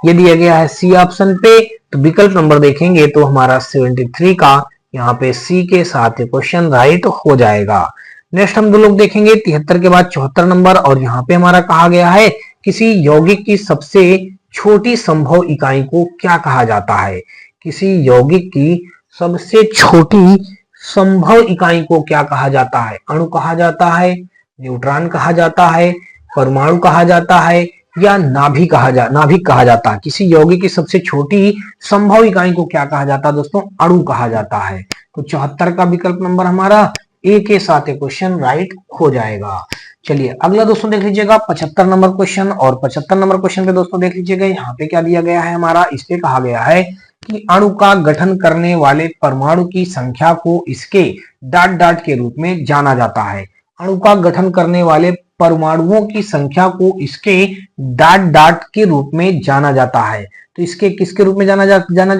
ये दिया गया है सी ऑप्शन पे, तो विकल्प नंबर देखेंगे तो हमारा 73 का यहाँ पे सी के साथ क्वेश्चन राइट हो जाएगा। नेक्स्ट हम दो लोग देखेंगे 73 के बाद 74 नंबर, और यहाँ पे हमारा कहा गया है किसी यौगिक की सबसे छोटी संभव इकाई को क्या कहा जाता है, किसी यौगिक की सबसे छोटी संभव इकाई को क्या कहा जाता है, अणु कहा जाता है, न्यूट्रॉन कहा जाता है, परमाणु कहा जाता है या नाभिक कहा जाता है। किसी यौगिक की सबसे छोटी संभव इकाई को क्या कहा जाता है दोस्तों, अणु कहा जाता है। तो 74 का विकल्प नंबर हमारा ए के साथ क्वेश्चन राइट हो जाएगा। चलिए अगला दोस्तों देख लीजिएगा 75 नंबर क्वेश्चन, और 75 नंबर क्वेश्चन पे दोस्तों देख लीजिएगा यहाँ पे क्या दिया गया है हमारा, इस पे कहा गया है कि अणु का गठन करने वाले परमाणु की संख्या को इसके डाट के रूप में जाना जाता है। अणु का गठन करने वाले परमाणुओं की संख्या को इसके डाट के रूप में जाना जाता है। तो इसके किसके रूप में जाना जा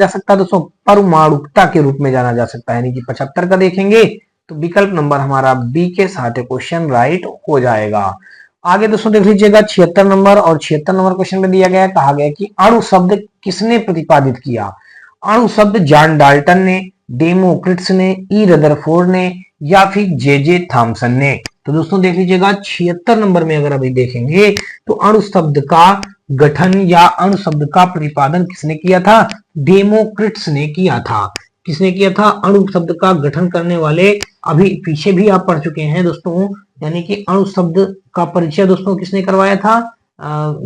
सकता है दोस्तों, परमाणुकता के रूप में जाना जा सकता है, यानी कि 75 का देखेंगे तो विकल्प नंबर हमारा बी के साथ क्वेश्चन राइट हो जाएगा। आगे दोस्तों देख लीजिएगा 76 नंबर, और 76 नंबर क्वेश्चन में दिया गया है, कहा गया कि अणु शब्द किसने प्रतिपादित किया। अणु शब्द जॉन डाल्टन ने, डेमोक्रिट्स ने, ई रदरफोर्ड ने या फिर जे थॉमसन ने। तो दोस्तों देख लीजिएगा 76 नंबर में अगर अभी देखेंगे तो अणु शब्द का गठन या अणु शब्द का प्रतिपादन किसने किया था, डेमोक्रिट्स ने किया था। किसने किया था, अणु शब्द का गठन करने वाले, अभी पीछे भी आप पढ़ चुके हैं दोस्तों, यानी कि अणु शब्द का परिचय दोस्तों किसने करवाया था,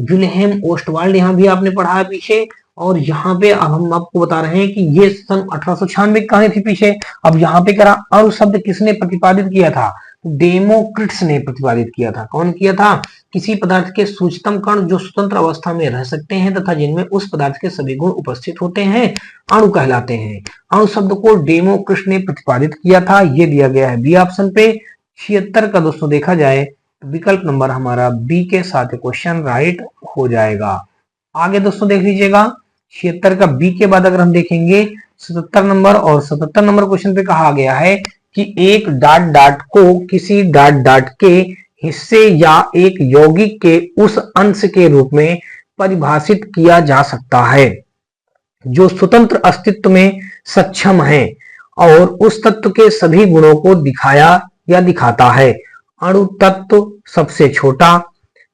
विल्हेम ओस्टवाल्ड, यहाँ भी आपने पढ़ा है पीछे। और यहाँ पे अब हम आपको बता रहे हैं कि ये सन 1896 की कहानी थी पीछे। अब यहाँ पे करा अणु शब्द किसने प्रतिपादित किया था, डेमोक्रिट्स ने प्रतिपादित किया था। कौन किया था? किसी पदार्थ के सूक्ष्मतम कण जो स्वतंत्र अवस्था में रह सकते हैं तथा जिनमें उस पदार्थ के सभी गुण उपस्थित होते हैं अणु कहलाते हैं। अणु शब्द को डेमोक्रिट्स ने प्रतिपादित किया था। ये दिया गया है बी ऑप्शन पे। 76 का दोस्तों देखा जाए विकल्प नंबर हमारा बी के साथ क्वेश्चन राइट हो जाएगा। आगे दोस्तों देख लीजिएगा 76 का बी के बाद अगर हम देखेंगे 77 नंबर, और 77 नंबर क्वेश्चन पे कहा गया है कि एक डाट डाट को किसी डाट डाट के हिस्से या एक यौगिक के उस अंश के रूप में परिभाषित किया जा सकता है जो स्वतंत्र अस्तित्व में सक्षम है और उस तत्व के सभी गुणों को दिखाया या दिखाता है। अणु तत्व सबसे छोटा।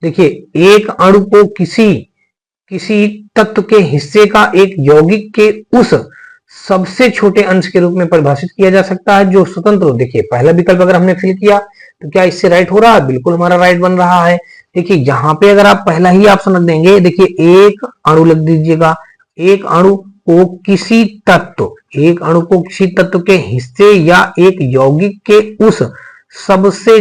देखिए एक अणु को किसी तत्व के हिस्से का एक यौगिक के उस सबसे छोटे अंश के रूप में परिभाषित किया जा सकता है जो स्वतंत्र हो। देखिए पहला विकल्प अगर हमने फिल किया तो क्या इससे राइट हो रहा है? बिल्कुल हमारा राइट बन रहा है। देखिए यहाँ पे अगर आप पहला ही ऑप्शन रख देंगे, देखिए एक अणु लिख दीजिएगा, एक अणु को किसी तत्व के हिस्से या एक यौगिक के उस सबसे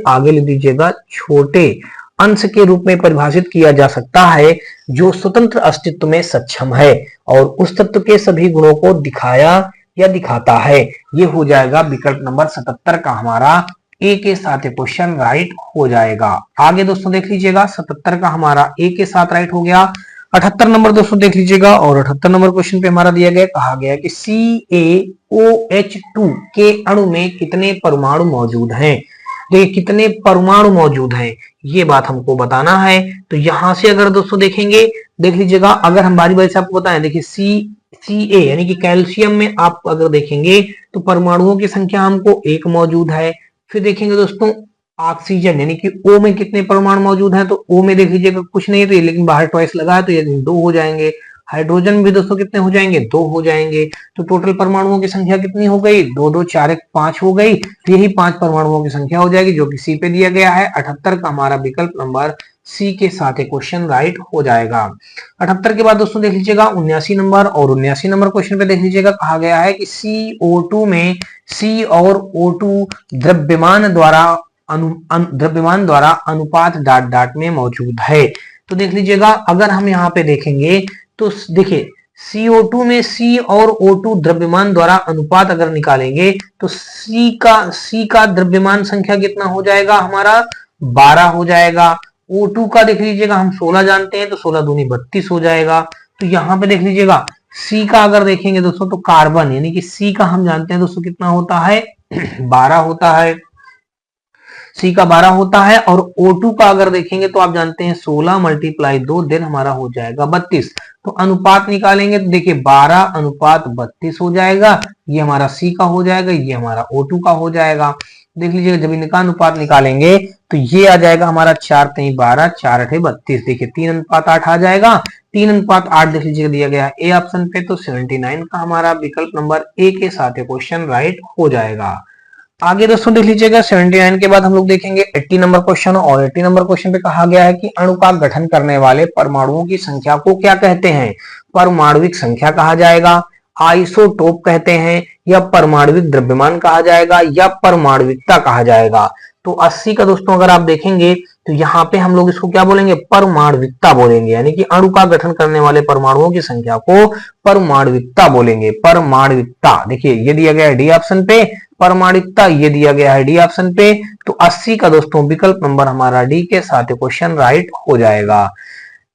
आगे लिख दीजिएगा छोटे अंश के रूप में परिभाषित किया जा सकता है जो स्वतंत्र अस्तित्व में सक्षम है और उस तत्व के सभी गुणों को दिखाया या दिखाता है। ये हो जाएगा विकल्प नंबर 77 का हमारा ए के साथ क्वेश्चन राइट हो जाएगा। आगे दोस्तों देख लीजिएगा 77 का हमारा ए के साथ राइट हो गया। 78 नंबर दोस्तों देख लीजिएगा, और 78 नंबर क्वेश्चन पे हमारा दिया गया, कहा गया कि CaOH2 के अणु में कितने परमाणु मौजूद हैं। देखिए कितने परमाणु मौजूद हैं ये बात हमको बताना है। तो यहां से अगर दोस्तों देखेंगे, देख लीजिएगा, अगर हम बारी बारी से आपको बताएं, देखिए Ca यानी कि कैल्शियम में आप अगर देखेंगे तो परमाणुओं की संख्या हमको 1 मौजूद है। फिर देखेंगे दोस्तों ऑक्सीजन यानी कि O में कितने परमाणु मौजूद हैं, तो O में देख लीजिएगा कुछ नहीं है, तो ये लेकिन बाहर ट्वाइस लगा है तो ये 2 हो जाएंगे। हाइड्रोजन भी दोस्तों कितने हो जाएंगे? 2 हो जाएंगे। तो टोटल परमाणुओं की संख्या कितनी हो गई? 2 2 4 1 5 हो गई। तो यही 5 परमाणुओं की संख्या हो जाएगी जो कि सी पे दिया गया है। 78 का हमारा विकल्प नंबर सी के साथ क्वेश्चन राइट हो जाएगा। 78 के बाद दोस्तों देख लीजिएगा 79 नंबर, और 79 नंबर क्वेश्चन पे देख लीजिएगा, कहा गया है कि CO2 में C और O2 द्रव्यमान द्वारा अनुपात डाट डाट में मौजूद है। तो देख लीजिएगा अगर हम यहाँ पे देखेंगे तो देखिए CO2 में C और O2 द्रव्यमान द्वारा अनुपात अगर निकालेंगे तो C का द्रव्यमान संख्या कितना हो जाएगा? हमारा 12 हो जाएगा। O2 का देख लीजिएगा हम 16 जानते हैं, तो 16 दूनी 32 हो जाएगा। तो यहाँ पे देख लीजिएगा C का अगर देखेंगे दोस्तों तो कार्बन यानी कि C का हम जानते हैं दोस्तों कितना होता है? 12 होता है। C का 12 होता है। और O2 का अगर देखेंगे तो आप जानते हैं 16 × 2 देन हमारा हो जाएगा 32। तो अनुपात निकालेंगे तो देखिए 12 अनुपात 32 हो जाएगा। ये हमारा C का हो जाएगा, ये हमारा O2 का हो जाएगा। देख लीजिएगा जब इनका अनुपात निकालेंगे तो ये आ जाएगा हमारा 4 3 12 4 8 32। देखिए 3 अनुपात 8 आ जाएगा। 3 अनुपात 8 देख लीजिएगा दिया गया है ए ऑप्शन पे। तो 79 का हमारा विकल्प नंबर ए के साथ क्वेश्चन राइट हो जाएगा। आगे दोस्तों देख लीजिएगा 79 के बाद हम लोग देखेंगे 80 नंबर क्वेश्चन, और 80 नंबर क्वेश्चन पे कहा गया है कि अणु का गठन करने वाले परमाणुओं की संख्या को क्या कहते हैं? परमाणुविक संख्या कहा जाएगा, आइसोटोप कहते हैं, या परमाणुविक द्रव्यमान कहा जाएगा, या परमाणुविकता कहा जाएगा। तो 80 का दोस्तों अगर आप देखेंगे तो यहाँ पे हम लोग इसको क्या बोलेंगे? परमाणुविकता बोलेंगे, यानी कि अणु का गठन करने वाले परमाणुओं की संख्या को परमाणुविकता बोलेंगे। परमाणुविकता देखिए ये दिया गया है डी ऑप्शन पे, परमाणुविकता ये दिया गया है डी ऑप्शन पे। तो 80 का दोस्तों विकल्प नंबर हमारा डी के साथ क्वेश्चन राइट हो जाएगा।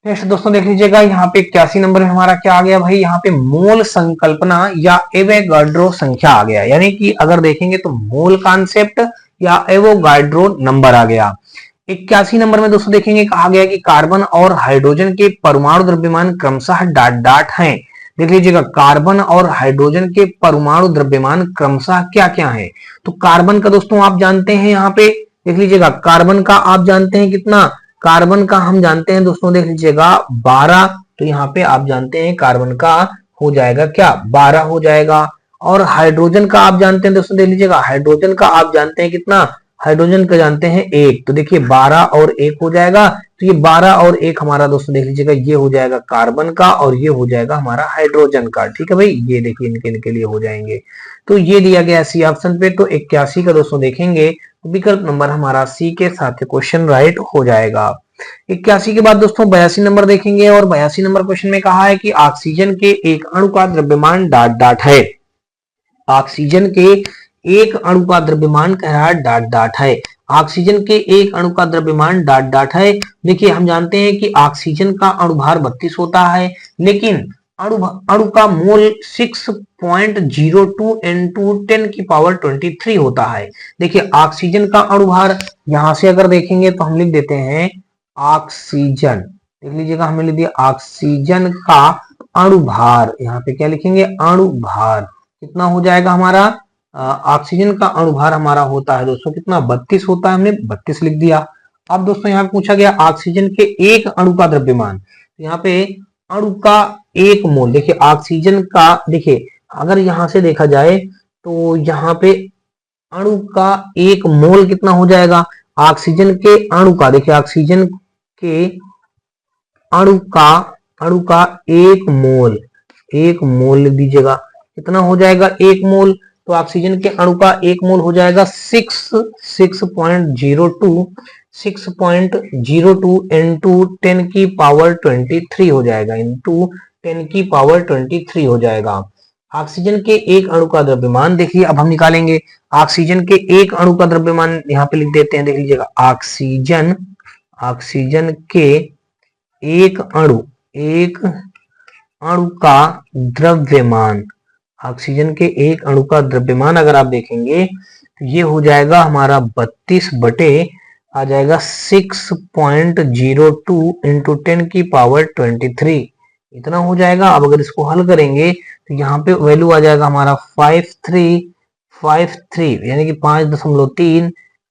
नेक्स्ट दोस्तों देख लीजिएगा यहाँ पे 81 नंबर में हमारा क्या आ गया भाई? यहाँ पे मोल संकल्पना या एवोगाड्रो संख्या आ गया, यानी कि अगर देखेंगे तो मोल कॉन्सेप्ट या एवोगाड्रो नंबर आ गया। 81 नंबर में दोस्तों देखेंगे कहा गया कि कार्बन और हाइड्रोजन के परमाणु द्रव्यमान क्रमशः डाट डाट हैं। देख लीजिएगा कार्बन और हाइड्रोजन के परमाणु द्रव्यमान क्रमशः क्या क्या है? तो कार्बन का दोस्तों आप जानते हैं, यहाँ पे देख लीजिएगा कार्बन का आप जानते हैं कितना? कार्बन का हम जानते हैं दोस्तों देख लीजिएगा 12। तो यहाँ पे आप जानते हैं कार्बन का हो जाएगा क्या? 12 हो जाएगा। और हाइड्रोजन का आप जानते हैं दोस्तों देख लीजिएगा, हाइड्रोजन का आप जानते हैं कितना? हाइड्रोजन का जानते हैं 1, तो देखिए 12 और 1 हो जाएगा। तो ये 12 और 1 हमारा दोस्तों देख लीजिएगा, ये हो जाएगा कार्बन का और ये हो जाएगा हमारा हाइड्रोजन का। ठीक है भाई, ये देखिए इनके लिए हो जाएंगे। तो ये दिया गया सी ऑप्शन पे। तो 81 का दोस्तों देखेंगे विकल्प नंबर हमारा सी के साथ क्वेश्चन राइट हो जाएगा। 81 के बाद दोस्तों 82 नंबर देखेंगे और 82 नंबर क्वेश्चन में कहा है कि ऑक्सीजन के एक अणु का द्रव्यमान डाट डाट है। ऑक्सीजन के एक अणु का द्रव्यमान कह रहा है डाट डाट है। ऑक्सीजन के एक अणु का द्रव्यमान डाट डाट है। देखिए हम जानते हैं कि ऑक्सीजन का अणुभार 32 होता है, लेकिन अणु का मोल 6.02 into 10 की पावर 23 होता है। देखिए ऑक्सीजन का अणुभार यहां से अगर देखेंगे तो हम लिख देते हैं ऑक्सीजन, देख लीजिएगा हमने लिख दिया ऑक्सीजन का अणुभार। यहाँ पे क्या लिखेंगे, अणुभार कितना हो जाएगा हमारा, ऑक्सीजन का अणुभार हमारा होता है दोस्तों कितना, 32 होता है, हमने 32 लिख दिया। अब दोस्तों यहाँ पूछा गया ऑक्सीजन के एक अणु का द्रव्यमान, तो यहाँ पे अणु का एक मोल, देखिए ऑक्सीजन का, देखिए अगर यहां से देखा जाए तो यहाँ पे अणु का एक मोल कितना हो जाएगा, ऑक्सीजन के अणु का, देखिए ऑक्सीजन के अणु का एक मोल लिख दीजिएगा, कितना हो जाएगा एक मोल, तो ऑक्सीजन के अणु का एक मोल हो जाएगा 6.02 इंटू 10 की पावर 23 हो जाएगा, इंटू 10 की पावर 23 हो जाएगा। ऑक्सीजन के एक अणु का द्रव्यमान देखिए अब हम निकालेंगे, ऑक्सीजन के एक अणु का द्रव्यमान यहाँ पे लिख देते हैं, देख लीजिएगा ऑक्सीजन के एक अणु का द्रव्यमान, ऑक्सीजन के एक अणु का द्रव्यमान अगर आप देखेंगे तो ये हो जाएगा हमारा 32 बटे आ जाएगा 6.02 इंटू 10 की पावर 23, इतना हो जाएगा। अब अगर इसको हल करेंगे तो यहाँ पे वैल्यू आ जाएगा हमारा 5353 यानी कि 5.3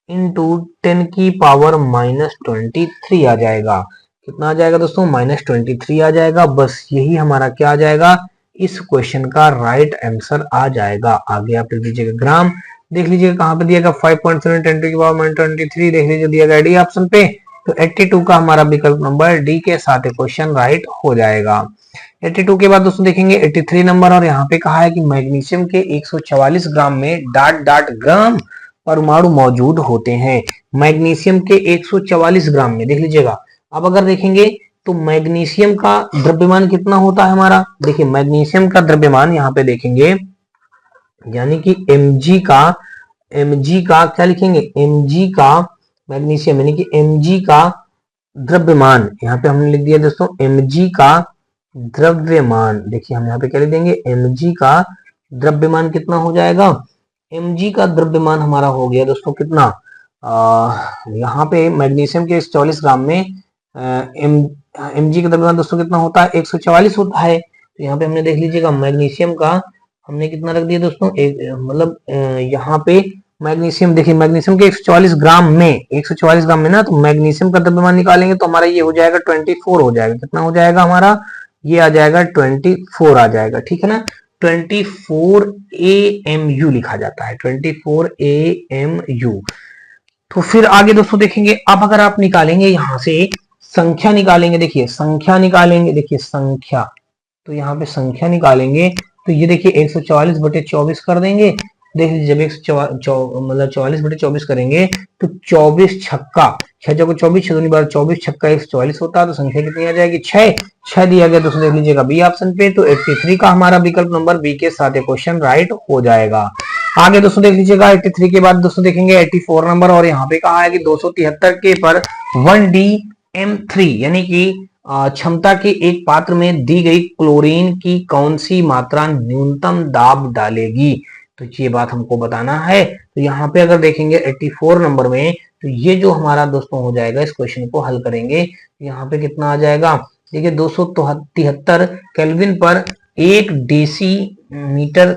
इंटू 10 की पावर -23 आ जाएगा। कितना आ जाएगा दोस्तों, -23 आ जाएगा। बस यही हमारा क्या आ जाएगा, इस क्वेश्चन का राइट आंसर आ जाएगा। आगे आप लिख लीजिएगा ग्राम, देख लीजिएगा कहां पे दिया गया 5.7 10 की पावर -23, देख लीजिए दिया गया डी ऑप्शन पे। तो 82 का हमारा विकल्प नंबर डी के साथ क्वेश्चन राइट हो जाएगा। 82 के बाद दोस्तों देखेंगे 83 नंबर और यहाँ पे कहा है कि मैग्नीशियम के 144 ग्राम में डाट डाट ग्राम परमाणु मौजूद होते हैं। मैग्नीशियम के 144 ग्राम में देख लीजिएगा। अब अगर देखेंगे तो मैग्नीशियम का द्रव्यमान कितना होता है हमारा, देखिए मैग्नीशियम का द्रव्यमान यहाँ पे देखेंगे यानी कि mg का क्या लिखेंगे, mg का मैग्नीशियम यानी कि mg का द्रव्यमान, यहाँ पे हमने लिख दिया दोस्तों mg का द्रव्यमान। देखिए हम यहाँ पे क्या लिख देंगे, mg का द्रव्यमान कितना हो जाएगा, mg का द्रव्यमान हमारा हो गया दोस्तों कितना, यहाँ पे मैग्नीशियम के 44 ग्राम में mg का द्रव्यमान दोस्तों कितना होता है, 144 होता है। तो यहाँ पे हमने देख लीजिएगा मैग्नीशियम का हमने कितना रख दिया दोस्तों, मतलब यहाँ पे मैग्नीशियम, देखिए मैग्नीशियम के 144 ग्राम में ना, तो मैग्नीशियम का द्रव्यमान निकालेंगे तो हमारा ये हो जाएगा 24 हो जाएगा। कितना हो जाएगा हमारा, ये आ जाएगा 24 आ जाएगा, ठीक है ना। 24 AMU लिखा जाता है, 24 AMU। तो फिर आगे दोस्तों देखेंगे, अब अगर आप निकालेंगे यहाँ से संख्या निकालेंगे, देखिए संख्या निकालेंगे, देखिए संख्या, तो यहाँ पे संख्या निकालेंगे तो ये देखिए 144 बटे 24 कर देंगे। देख लीजिए जब 44 बटे 24 करेंगे तो 24 छक्का 6 चौको 24 6 बार 24 छक्का 144 होता है। तो संख्या कितनी आ जाएगी, 6 दिया गया। दोस्तों देख लीजिएगा बी ऑप्शन पे। तो 83 का हमारा विकल्प नंबर बी के साथ क्वेश्चन राइट हो जाएगा। आगे दोस्तों देख लीजिएगा 83 के बाद दोस्तों देखेंगे 84 नंबर और यहाँ पे कहा है कि 273 के पर 1dm3 यानी कि क्षमता के एक पात्र में दी गई क्लोरीन की कौन सी मात्रा न्यूनतम दाब डालेगी, तो ये बात हमको बताना है। तो यहाँ पे अगर देखेंगे 84 नंबर में, तो ये जो हमारा दोस्तों हो जाएगा, इस क्वेश्चन को हल करेंगे यहाँ पे कितना आ जाएगा, देखिए 273 केल्विन पर 1 डेसीमीटर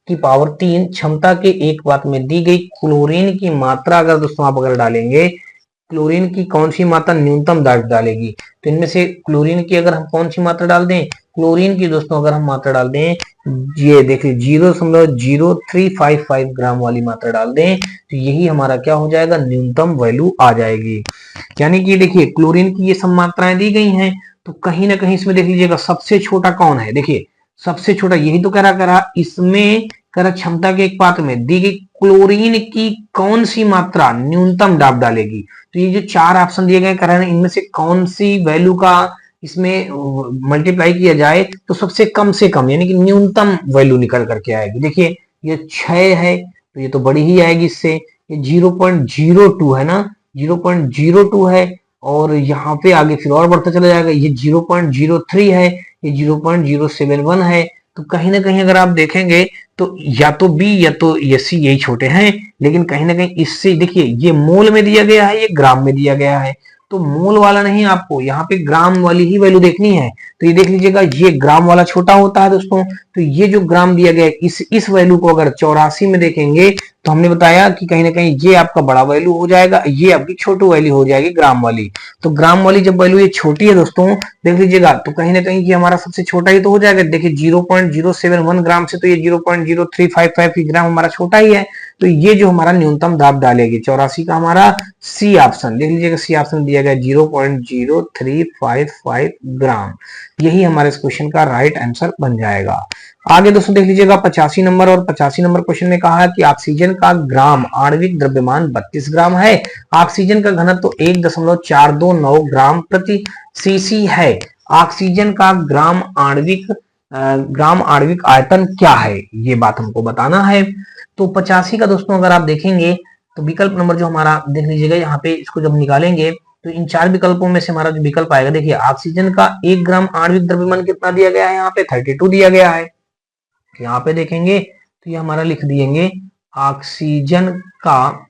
की पावर 3 क्षमता के एक पात्र में दी गई क्लोरीन की मात्रा अगर दोस्तों आप अगर डालेंगे, क्लोरीन की कौन सी मात्रा न्यूनतम डालेगी, तो इनमें से क्लोरीन की अगर हम कौन सी मात्रा डाल दें, क्लोरीन की दोस्तों अगर हम मात्रा डाल दें, ये देखिए 0.0355 ग्राम वाली मात्रा डाल दें तो यही हमारा क्या हो जाएगा, न्यूनतम वैल्यू आ जाएगी। यानी कि देखिए क्लोरीन की ये सब मात्राएं दी गई हैं, तो कहीं ना कहीं इसमें देख लीजिएगा सबसे छोटा कौन है, देखिए सबसे छोटा यही तो करा इसमें करा क्षमता के एक पात्र में दी गई क्लोरीन की कौन सी मात्रा न्यूनतम दाब डालेगी। तो ये जो चार ऑप्शन दिए गए करा इनमें से कौन सी वैल्यू का इसमें मल्टीप्लाई किया जाए तो सबसे कम से कम यानी कि न्यूनतम वैल्यू निकल करके आएगी। देखिए ये 6 है तो ये तो बड़ी ही आएगी इससे, ये 0.02 है ना, 0.02 है, और यहाँ पे आगे फिर और बढ़ता चला जाएगा, ये 0.03 है, ये 0.071 है। तो कहीं ना कहीं अगर आप देखेंगे तो या तो बी या तो ये सी यही छोटे हैं, लेकिन कहीं ना कहीं इससे देखिए ये मोल में दिया गया है, ये ग्राम में दिया गया है, तो मोल वाला नहीं, आपको यहाँ पे ग्राम वाली ही वैल्यू देखनी है। तो ये देख लीजिएगा ये ग्राम वाला छोटा होता है दोस्तों, तो ये जो ग्राम दिया गया है इस वैल्यू को अगर 84 में देखेंगे तो हमने बताया कि कहीं ना कहीं ये आपका बड़ा वैल्यू हो जाएगा, ये आपकी छोटी वैल्यू हो जाएगी ग्राम वाली। तो ग्राम वाली जब वैल्यू ये छोटी है दोस्तों देख लीजिएगा तो कहीं ना कहीं ये हमारा सबसे छोटा ही तो हो जाएगा। देखिए 0.071 ग्राम से तो ये 0.0355 ग्राम हमारा छोटा ही है, तो ये जो हमारा न्यूनतम दाब डालेगी 84 का हमारा सी ऑप्शन देख लीजिएगा, सी ऑप्शन दिया गया 0.0355 ग्राम, यही हमारे इस क्वेश्चन का राइट आंसर बन जाएगा। आगे दोस्तों देख लीजिएगा 85 नंबर, और 85 नंबर क्वेश्चन में कहा है कि ऑक्सीजन का ग्राम आणविक द्रव्यमान 32 ग्राम है, ऑक्सीजन का घनत्व तो 1.429 ग्राम प्रति सीसी है, ऑक्सीजन का ग्राम आणविक आयतन क्या है, ये बात हमको बताना है। तो 85 का दोस्तों अगर आप देखेंगे तो विकल्प नंबर जो हमारा देख लीजिएगा यहाँ पे, इसको जब निकालेंगे तो इन चार विकल्पों में से हमारा जो विकल्प आएगा, देखिए ऑक्सीजन का 1 ग्राम आणविक द्रव्यमान कितना दिया गया है, यहाँ पे 32 दिया गया है। यहाँ पे देखेंगे तो ये हमारा लिख दिएंगे ऑक्सीजन का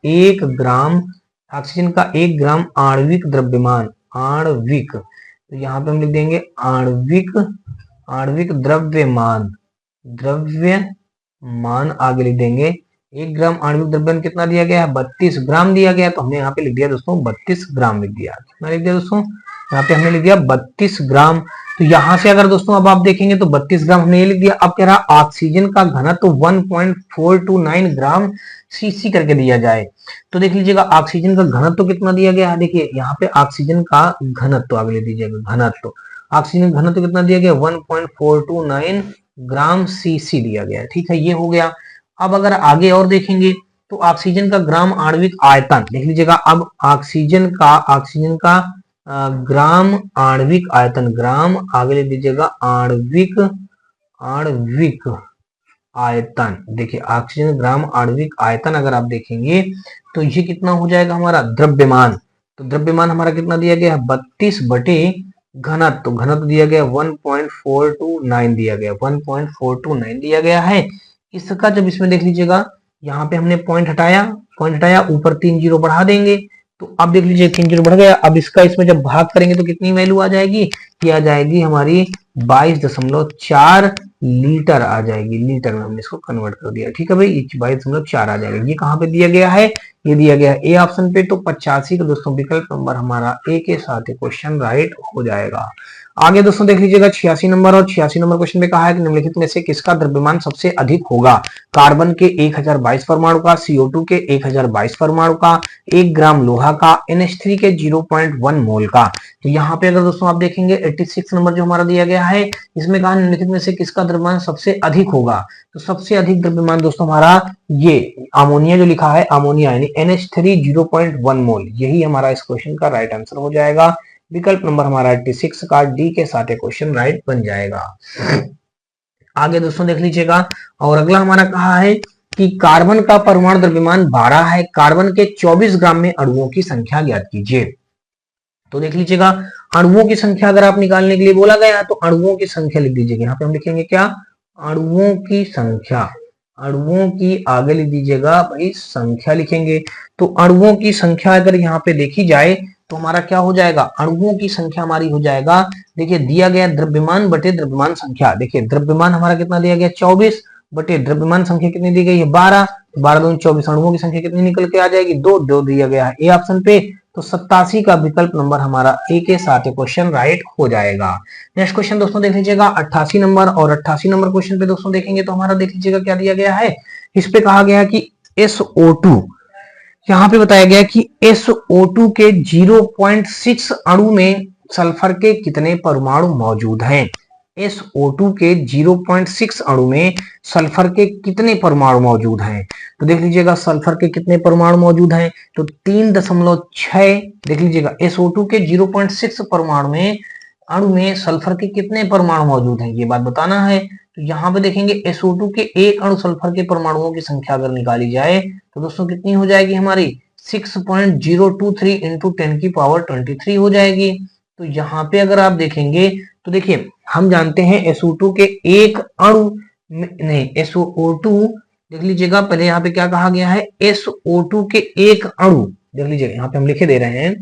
1 ग्राम आणविक द्रव्यमान, आणविक, तो यहाँ पे हम लिख देंगे आणविक द्रव्यमान आगे लिख देंगे। 1 ग्राम आणविक द्रव्यमान कितना दिया गया है, 32 ग्राम दिया गया, तो हमने यहाँ पे लिख दिया दोस्तों 32 ग्राम लिख दिया। कितना लिख दिया दोस्तों, यहाँ पे हमने लिख दिया 32 ग्राम। तो यहाँ से अगर दोस्तों अब आप देखेंगे तो 32 ग्राम हमने ये लिख दिया। अब कह रहा ऑक्सीजन का घनत्व तो 1.429 ग्राम सीसी करके दिया जाए, तो देख लीजिएगा ऑक्सीजन का घनत्व तो कितना दिया गया है, देखिए यहाँ पे ऑक्सीजन का घनत्व आगे ले दीजिएगा, घनत्व ऑक्सीजन घनत्व कितना दिया गया 1.429 ग्राम सीसी दिया गया, ठीक है, ये हो गया। अब अगर आगे और देखेंगे तो ऑक्सीजन का ग्राम आणविक आयतन देख लीजिएगा, अब ऑक्सीजन का ग्राम आणविक आयतन, ग्राम आगे ले दीजिएगा आणविक आयतन, देखिए ऑक्सीजन ग्राम आणविक आयतन अगर आप देखेंगे तो ये कितना हो जाएगा हमारा द्रव्यमान, तो द्रव्यमान हमारा कितना दिया गया है 32 बटे घनत्व, तो घनत्व दिया गया 1.429 दिया गया, 1.429 दिया गया है। इसका जब इसमें देख लीजिएगा यहाँ पे हमने पॉइंट हटाया, ऊपर 3 जीरो बढ़ा देंगे, तो अब देख लीजिए 3 जीरो बढ़ गया। अब इसका इसमें जब भाग करेंगे तो कितनी वैल्यू आ जाएगी, ये आ जाएगी हमारी 22.4 लीटर आ जाएगी, लीटर में हमने इसको कन्वर्ट कर दिया, ठीक है भाई, 22.4 आ जाएगा। ये कहाँ पे दिया गया है, ये दिया गया है ए ऑप्शन पे। तो 85 का दोस्तों विकल्प नंबर हमारा ए के साथ क्वेश्चन राइट हो जाएगा। आगे दोस्तों देख लीजिएगा 86 नंबर, और 86 नंबर क्वेश्चन में कहा है कि निम्नलिखित में से किसका द्रव्यमान सबसे अधिक होगा, कार्बन के 1022 परमाणु का, CO2 के 1022 परमाणु का, 1 ग्राम लोहा का, NH3 के 0.1 मोल का। तो यहाँ पे अगर दोस्तों आप देखेंगे 86 नंबर जो हमारा दिया गया है, इसमें कहा निम्नलिखित में से किसका द्रव्यमान सबसे अधिक होगा, तो सबसे अधिक द्रव्यमान दोस्तों हमारा ये अमोनिया जो लिखा है, अमोनिया यानी NH3 0.1 मोल, यही हमारा इस क्वेश्चन का राइट आंसर हो जाएगा। विकल्प नंबर हमारा 86 का डी के साथ क्वेश्चन राइट बन जाएगा। आगे दोस्तों देख लीजिएगा, और अगला हमारा कहा है कि कार्बन का परमाणु द्रव्यमान 12 है, कार्बन के 24 ग्राम में अणुओं की संख्या ज्ञात कीजिए। तो देख लीजिएगा अणुओं की संख्या अगर आप निकालने के लिए बोला गया तो अणुओं की संख्या लिख दीजिएगा, यहाँ पे हम लिखेंगे क्या, अणुओं की संख्या, अणुओं की आगे लिख दीजिएगा भाई संख्या लिखेंगे। तो अणुओं की संख्या अगर यहाँ पे देखी जाए तो हमारा क्या हो जाएगा, अणुओं की संख्या हमारी हो जाएगा, देखिए दिया गया द्रव्यमान बटे द्रव्यमान संख्या, देखिए द्रव्यमान हमारा कितना दिया गया 24 बटे द्रव्यमान संख्या कितनी दी गई है 12, 12 दूनी 24 अणुओं की संख्या कितनी निकल के आ जाएगी? 2 2 दिया गया है ए ऑप्शन पे। तो 87 का विकल्प नंबर हमारा ए के साथ क्वेश्चन राइट हो जाएगा। नेक्स्ट क्वेश्चन दोस्तों देख लीजिएगा 88 नंबर, और 88 नंबर क्वेश्चन पे दोस्तों देखेंगे तो हमारा देख लीजिएगा क्या दिया गया है। इस पे कहा गया कि SO2, यहाँ पे बताया गया कि SO2 के 0.6 अणु में सल्फर के कितने परमाणु मौजूद हैं? SO2 के 0.6 अणु में सल्फर के कितने परमाणु मौजूद हैं? तो देख लीजिएगा सल्फर के कितने परमाणु मौजूद हैं, तो 3.6। देख लीजिएगा SO2 के 0.6 परमाणु में अणु में सल्फर के कितने परमाणु मौजूद हैं, ये बात बताना है। तो यहाँ पे देखेंगे SO2 के एक अणु सल्फर के परमाणुओं की संख्या अगर निकाली जाए तो दोस्तों कितनी हो जाएगी हमारी? 6.023 इंटू 10 की पावर 23 हो जाएगी। तो यहाँ पे अगर आप देखेंगे तो देखिए हम जानते हैं SO2 के एक अणु नहीं, SO2 देख लीजिएगा पहले यहाँ पे क्या कहा गया है, SO2 के एक अणु, देख लीजिएगा यहाँ पे हम लिखे दे रहे हैं,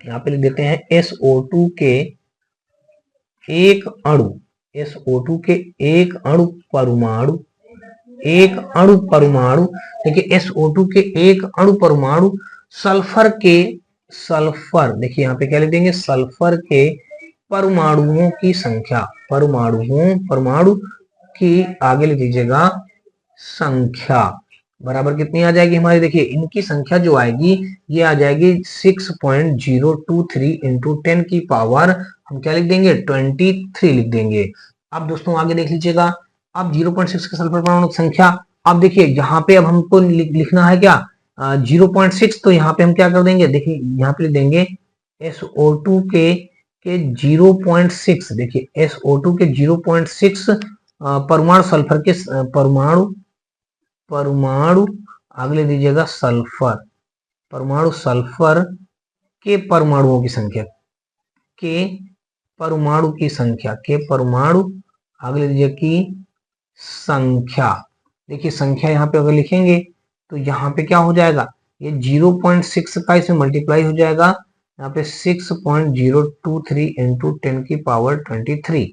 यहाँ पे लिख देते हैं SO2 के एक अणु, SO2 के एक अणु परमाणु, एक अणु परमाणु, देखिए SO2 के एक अणु परमाणु सल्फर के, सल्फर देखिए यहाँ पे क्या लिख देंगे, सल्फर के परमाणुओं की संख्या, परमाणु की आगे लिख दीजिएगा संख्या बराबर कितनी आ जाएगी हमारी? देखिए इनकी संख्या जो आएगी ये आ जाएगी 6.023 इंटू 10 की पावर हम क्या लिख देंगे? 23 लिख देंगे। अब दोस्तों आगे देख लीजिएगा, अब 0.6 के सल्फर परमाणु संख्या, अब देखिए यहाँ पे अब हमको लिखना है क्या 0.6, तो यहाँ पे हम क्या कर देंगे, देखिए यहाँ पे लिख देंगे SO2 के 0.6, देखिए SO2 के 0.6 परमाणु सल्फर के परमाणु आगे ले दीजिएगा सल्फर, परमाणु सल्फर के परमाणुओं की संख्या, के परमाणु की संख्या, के परमाणु आगे ले दीजिए की संख्या। देखिए संख्या यहाँ पे अगर लिखेंगे तो यहाँ पे क्या हो जाएगा, ये 0.6 का इसमें मल्टीप्लाई हो जाएगा, यहाँ पे 6.023 इंटू 10 की पावर 23।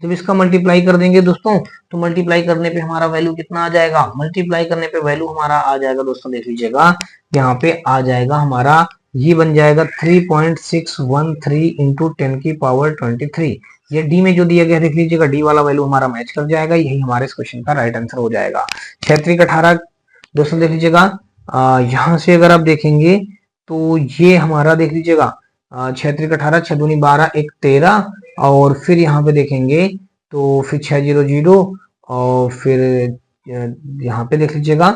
जब इसका मल्टीप्लाई कर देंगे दोस्तों तो मल्टीप्लाई करने पे हमारा वैल्यू कितना आ जाएगा, मल्टीप्लाई करने पे वैल्यू हमारा आ जाएगा दोस्तों देख लीजिएगा यहाँ पे आ जाएगा हमारा, ये बन जाएगा 3.613 इंटू 10 की पावर 23। ये डी में जो दिया गया देख लीजिएगा डी वाला वैल्यू हमारा मैच कर जाएगा, यही हमारे इस क्वेश्चन का राइट आंसर हो जाएगा। 6×18 दोस्तों देख लीजिएगा यहाँ से अगर आप देखेंगे तो ये हमारा देख लीजिएगा 6×18 6 दूनी 12 1 13, और फिर यहाँ पे देखेंगे तो फिर 600 और फिर यहाँ पे देख लीजिएगा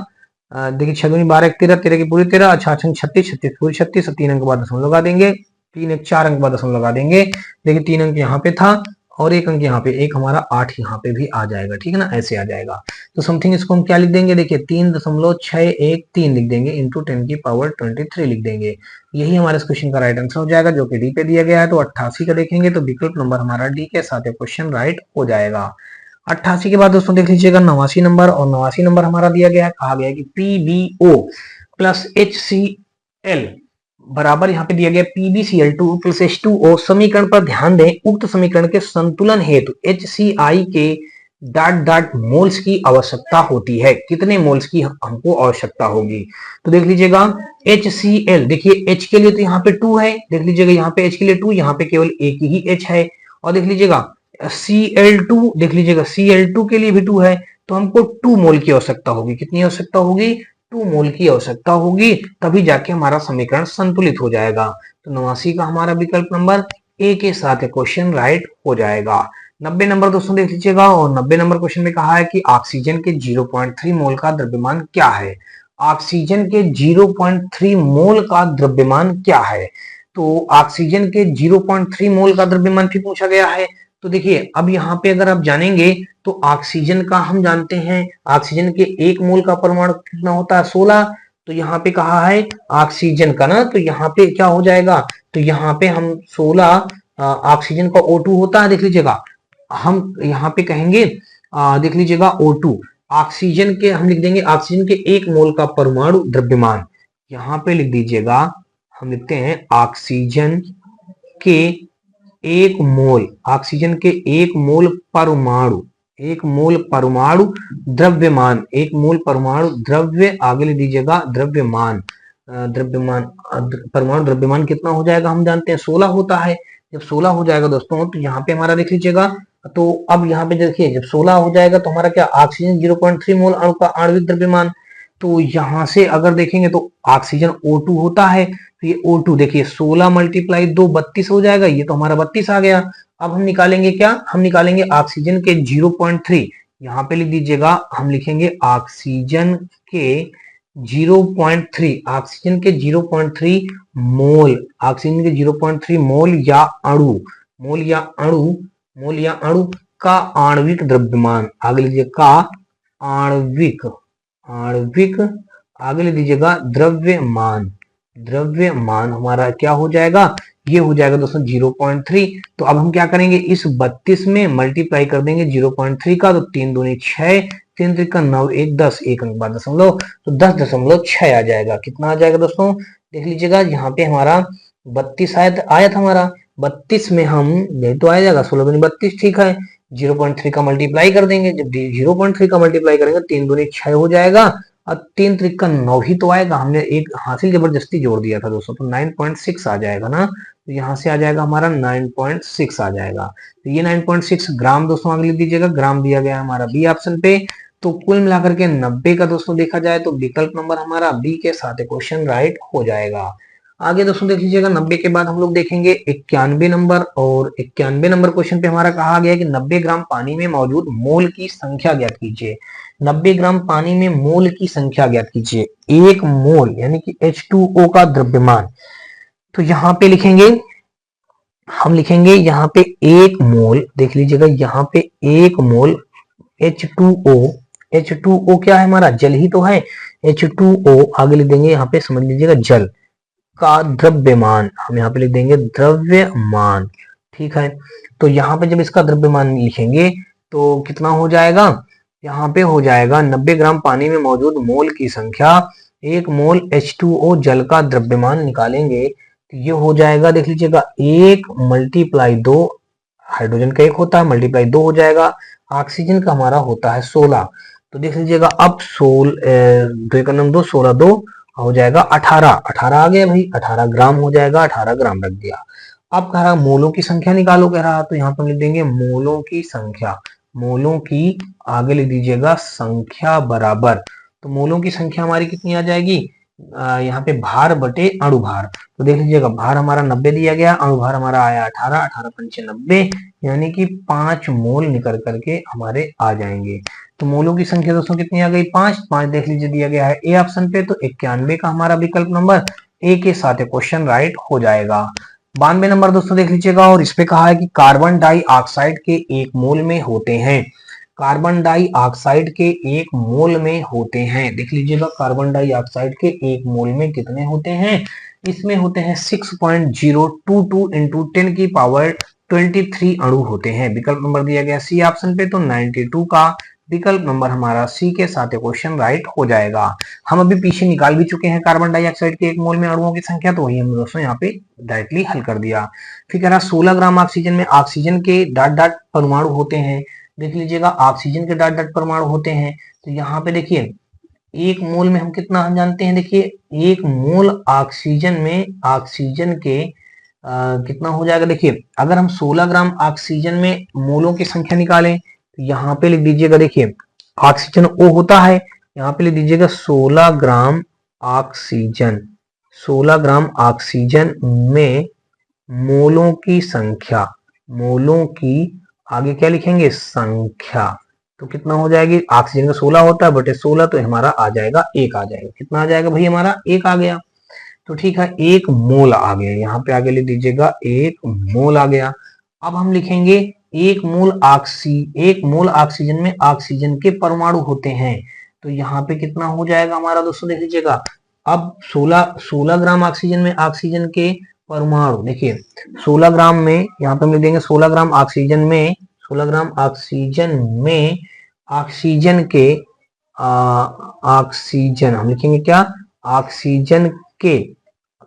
देखिए 6 दूनी 12 1 13 13 की पूरी 13, अच्छा 36 36 पूरी 36, 3 अंक बाद दशमलव लगा देंगे, 3 1 4 अंक बाद दशमलव लगा देंगे। देखिए 3 अंक यहाँ पे था और 1 अंक यहाँ पे, एक हमारा 8 यहाँ पे भी आ जाएगा, ठीक है ना, ऐसे आ जाएगा। तो समथिंग इसको हम क्या लिख देंगे, देखिए 3.613 लिख देंगे इंटू 10 की पावर 23 लिख देंगे, यही हमारे इस क्वेश्चन का राइट आंसर हो जाएगा जो कि डी पे दिया गया है। तो 88 का देखेंगे तो विकल्प नंबर हमारा डी के साथ क्वेश्चन राइट हो जाएगा। 88 के बाद दोस्तों देख लीजिएगा 89 नंबर, और 89 नंबर हमारा दिया गया है, कहा गया है कि PbO प्लस HCl बराबर यहाँ पे दिया गया PbCl2 प्लस H2O समीकरण पर ध्यान दें, उक्त समीकरण के संतुलन हेतु HCl के डॉट डॉट मोल्स की आवश्यकता होती है, कितने मोल्स की हमको आवश्यकता होगी? तो देख लीजिएगा HCl, देखिए H के लिए तो यहाँ पे 2 है, देख लीजिएगा यहाँ पे H के लिए 2, यहाँ पे केवल एक ही H है, और देख लीजिएगा Cl2, देख लीजिएगा Cl2 के लिए भी 2 है, तो हमको 2 मोल की आवश्यकता होगी, कितनी आवश्यकता होगी? 2 मोल की आवश्यकता होगी, तभी जाके हमारा समीकरण संतुलित हो जाएगा। तो 89 का हमारा विकल्प नंबर ए के साथ क्वेश्चन राइट हो जाएगा। 90 नंबर दोस्तों देख लीजिएगा, और 90 नंबर क्वेश्चन में कहा है कि ऑक्सीजन के 0.3 मोल का द्रव्यमान क्या है? ऑक्सीजन के 0.3 मोल का द्रव्यमान क्या है? तो ऑक्सीजन के 0.3 मोल का द्रव्यमान भी पूछा गया है। तो देखिए अब यहाँ पे अगर आप जानेंगे तो ऑक्सीजन का हम जानते हैं, ऑक्सीजन के 1 मोल का परमाणु कितना होता है? 16। तो यहाँ पे कहा है ऑक्सीजन का ना, तो यहाँ पे क्या हो जाएगा, तो यहाँ पे हम 16 ऑक्सीजन का O2 होता है, देख लीजिएगा हम यहाँ पे कहेंगे देख लीजिएगा O2, ऑक्सीजन के हम लिख देंगे ऑक्सीजन के 1 मोल का परमाणु द्रव्यमान, यहाँ पे लिख दीजिएगा हम लिखते हैं ऑक्सीजन के 1 मोल, ऑक्सीजन के 1 मोल परमाणु, एक मोल परमाणु द्रव्यमान, एक मोल परमाणु द्रव्य, आगे लिख दीजिएगा द्रव्यमान, द्रव्यमान, परमाणु द्रव्यमान कितना हो जाएगा हम जानते हैं 16 होता है। जब 16 हो जाएगा दोस्तों तो यहाँ पे हमारा देख लीजिएगा, तो अब यहाँ पे देखिए जब 16 हो जाएगा तो हमारा क्या ऑक्सीजन 0.3 मोल अणु का आणविक द्रव्यमान। तो यहाँ से अगर देखेंगे तो ऑक्सीजन O2 होता है, तो ये O2 देखिए 16 मल्टीप्लाई 2 32 हो जाएगा, ये तो हमारा 32 आ गया। अब हम निकालेंगे क्या, हम निकालेंगे ऑक्सीजन के 0.3, यहाँ पे लिख दीजिएगा, हम लिखेंगे ऑक्सीजन के 0.3, ऑक्सीजन के 0.3 मोल, ऑक्सीजन के 0.3 मोल या अणु, मोल या अणु, मोल या अणु का आणविक द्रव्यमान, आगे लीजिए का आणविक, आणविक, आगे ले दीजिएगा द्रव्यमान, द्रव्यमान हमारा क्या हो जाएगा, ये हो जाएगा दोस्तों 0.3। तो अब हम क्या करेंगे, इस 32 में मल्टीप्लाई कर देंगे 0.3 का, तो 3 दूनी 6, 3 त्रिका 9, 1 10, एक अंक बाद दशमलव, तो 10.6 आ जाएगा। कितना आ जाएगा दोस्तों, देख लीजिएगा यहाँ पे हमारा 32 आया था हमारा, 32 में हम यही तो आ जाएगा 16 दूनी 32, ठीक है 0.3 का मल्टीप्लाई कर देंगे, जब 0.3 का मल्टीप्लाई करेंगे 3 दूनी 6 हो जाएगा, और 3 त्रिका 9 ही तो आएगा, हमने एक हासिल जबरदस्ती जोड़ दिया था दोस्तों, तो 9.6 आ जाएगा ना, तो यहाँ से आ जाएगा हमारा 9.6 आ जाएगा। तो ये 9.6 ग्राम दोस्तों आगे लिख दीजिएगा, ग्राम दिया गया हमारा बी ऑप्शन पे। तो कुल मिलाकर के 90 का दोस्तों देखा जाए तो विकल्प नंबर हमारा बी के साथ क्वेश्चन राइट हो जाएगा। आगे दोस्तों देख लीजिएगा 90 के बाद हम लोग देखेंगे 91 नंबर, और 91 नंबर क्वेश्चन पे हमारा कहा गया कि 90 ग्राम पानी में मौजूद मोल की संख्या ज्ञात कीजिए। 90 ग्राम पानी में मोल की संख्या ज्ञात कीजिए, एक मोल यानी कि H2O का द्रव्यमान। तो यहाँ पे लिखेंगे, हम लिखेंगे यहाँ पे एक मोल, देख लीजिएगा यहाँ पे एक मोल H2O, H2O क्या है हमारा, जल ही तो है, H2O आगे लिख देंगे यहाँ पे, समझ लीजिएगा जल का द्रव्यमान, हम यहाँ पे लिख देंगे द्रव्यमान, ठीक है। तो यहाँ पे जब इसका द्रव्यमान लिखेंगे तो कितना हो जाएगा, यहाँ पे हो जाएगा 90 ग्राम पानी में मौजूद मोल की संख्या, एक मोल H2O जल का द्रव्यमान निकालेंगे, तो ये हो जाएगा देख लीजिएगा 1 मल्टीप्लाई 2, हाइड्रोजन का 1 होता है मल्टीप्लाई 2 हो जाएगा, ऑक्सीजन का हमारा होता है 16। तो देख लीजिएगा अब 2 16 2 हो जाएगा 18, 18 आ गया भाई, 18 ग्राम हो जाएगा, 18 ग्राम रख दिया। अब कह रहा मोलों की संख्या निकालो कह रहा, तो यहाँ पर लिख देंगे मोलों की संख्या, मोलों की आगे लिख दीजिएगा संख्या बराबर, तो मोलों की संख्या हमारी कितनी आ जाएगी, यहाँ पे भार बटे अणु भार, तो देख लीजिएगा भार हमारा 90 दिया गया, अणु भार हमारा आया 18, 18 पंचे 90, यानी कि 5 मोल निकल करके हमारे आ जाएंगे। तो मोलों की संख्या दोस्तों कितनी आ गई, 5, 5 देख लीजिए दिया गया है ए ऑप्शन पे, तो 91 का हमारा विकल्प नंबर ए के साथ क्वेश्चन राइट हो जाएगा। 92 नंबर दोस्तों देख लीजिएगा, और इस पे कहा है कि कार्बन डाइऑक्साइड के 1 मोल में होते हैं, कार्बन डाइऑक्साइड के 1 मोल में होते हैं, देख लीजिएगा कार्बन डाइऑक्साइड के 1 मोल में कितने होते हैं, इसमें होते हैं 6.022 इंटू 10 की पावर 23 अणु होते हैं। विकल्प नंबर दिया गया सी ऑप्शन पे, तो 92 का विकल्प नंबर हमारा सी के साथ क्वेश्चन राइट हो जाएगा। हम अभी पीछे निकाल भी चुके हैं कार्बन डाइऑक्साइड के 1 मोल में अणुओं की संख्या, तो वही हम दोस्तों यहाँ पे डायरेक्टली हल कर दिया। फिर कह रहा 16 ग्राम ऑक्सीजन में ऑक्सीजन के डाट डाट परमाणु होते हैं, देख लीजिएगा ऑक्सीजन के डाट डाट परमाणु होते हैं, तो यहाँ पे देखिए 1 मोल में हम कितना हम जानते हैं, देखिए 1 मोल ऑक्सीजन में ऑक्सीजन के कितना हो जाएगा, देखिए अगर हम 16 ग्राम ऑक्सीजन में मोलों की संख्या निकालें, तो यहाँ पे लिख दीजिएगा, देखिए ऑक्सीजन O होता है, यहाँ पे लिख दीजिएगा 16 ग्राम ऑक्सीजन, 16 ग्राम ऑक्सीजन में मोलों की संख्या, मोलों की आगे क्या लिखेंगे संख्या, तो कितना हो जाएगी, ऑक्सीजन का 16 होता है बटे 16, तो हमारा आ जाएगा 1 आ जाएगा, कितना आ जाएगा भाई हमारा 1 आ गया। तो ठीक है 1 मोल आ गया, यहाँ पे आगे लिख दीजिएगा 1 मोल आ गया। अब हम लिखेंगे 1 मोल ऑक्सीजन में ऑक्सीजन के परमाणु होते हैं, तो यहाँ पे कितना हो जाएगा हमारा दोस्तों देख लीजिएगा, अब 16 ग्राम ऑक्सीजन में ऑक्सीजन के परमाणु, देखिए 16 ग्राम में यहाँ पे हम लिख देंगे 16 ग्राम ऑक्सीजन में, 16 ग्राम ऑक्सीजन में ऑक्सीजन के ऑक्सीजन हम लिखेंगे क्या, ऑक्सीजन के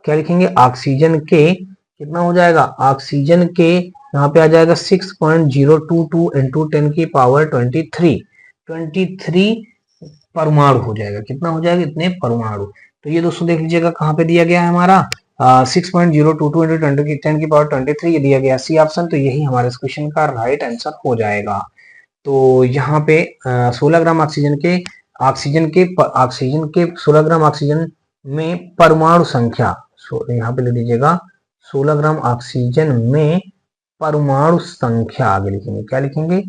क्या लिखेंगे, ऑक्सीजन के कितना हो जाएगा, ऑक्सीजन के यहाँ पे आ जाएगा 6.022 इंटू 10 की पावर 23 परमाणु हो जाएगा। कितना हो जाएगा, इतने परमाणु। तो ये दोस्तों देख लीजिएगा कहाँ पे दिया गया है हमारा 6.022 इंटू 10 की पावर 23 ये दिया गया सी ऑप्शन। तो यही हमारे इस क्वेश्चन का राइट आंसर हो जाएगा। तो यहाँ पे 16 ग्राम ऑक्सीजन के 16 ग्राम ऑक्सीजन में परमाणु संख्या, यहाँ पे ले दीजिएगा 16 ग्राम ऑक्सीजन में परमाणु संख्या, आगे लिखेंगे क्या लिखेंगे,